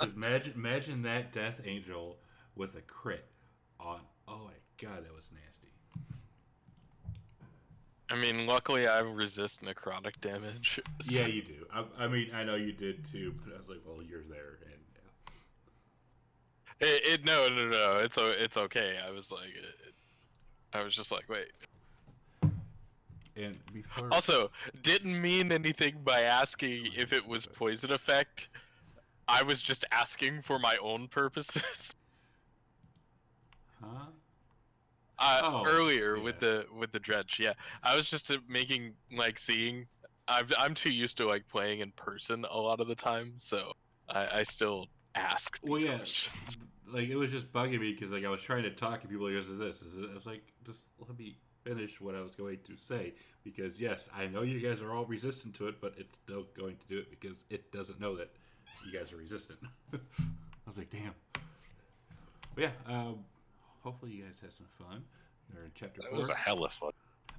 Imagine that Death Angel with a crit on. Oh my god, that was nasty. I mean, luckily I resist necrotic damage. Yeah, you do. I mean, I know you did too, but I was like, well, you're there, and No, it's okay. I was like, I was just like, wait. And before. Also, didn't mean anything by asking if it was poison effect. I was just asking for my own purposes. Huh? Earlier with the dredge, yeah, I was just making seeing. I'm too used to playing in person a lot of the time, so I still ask these questions. Like it was just bugging me because I was trying to talk and people were like, "This is it?" I was like, just let me finish what I was going to say because yes, I know you guys are all resistant to it, but it's still going to do it because it doesn't know that you guys are resistant. I was like, damn. But yeah, hopefully you guys had some fun. We're in chapter 4. It was a hell of fun.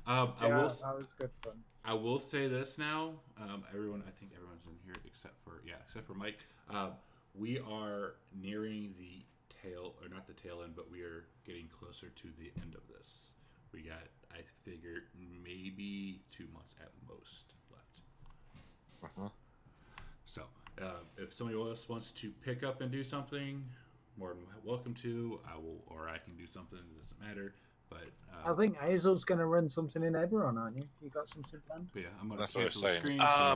That was good fun. I will say this now. Everyone, I think everyone's in here except for Mike. We are nearing the tail, or not the tail end, but we are getting closer to the end of this. We got, I figure, maybe 2 months at most left. Uh-huh. So, if somebody else wants to pick up and do something, more than welcome to. I will, or I can do something. It doesn't matter. But I think Hazel's going to run something in Eberron, aren't you? You got something planned? But yeah, I'm going That's to what I cancel was the saying. screen. So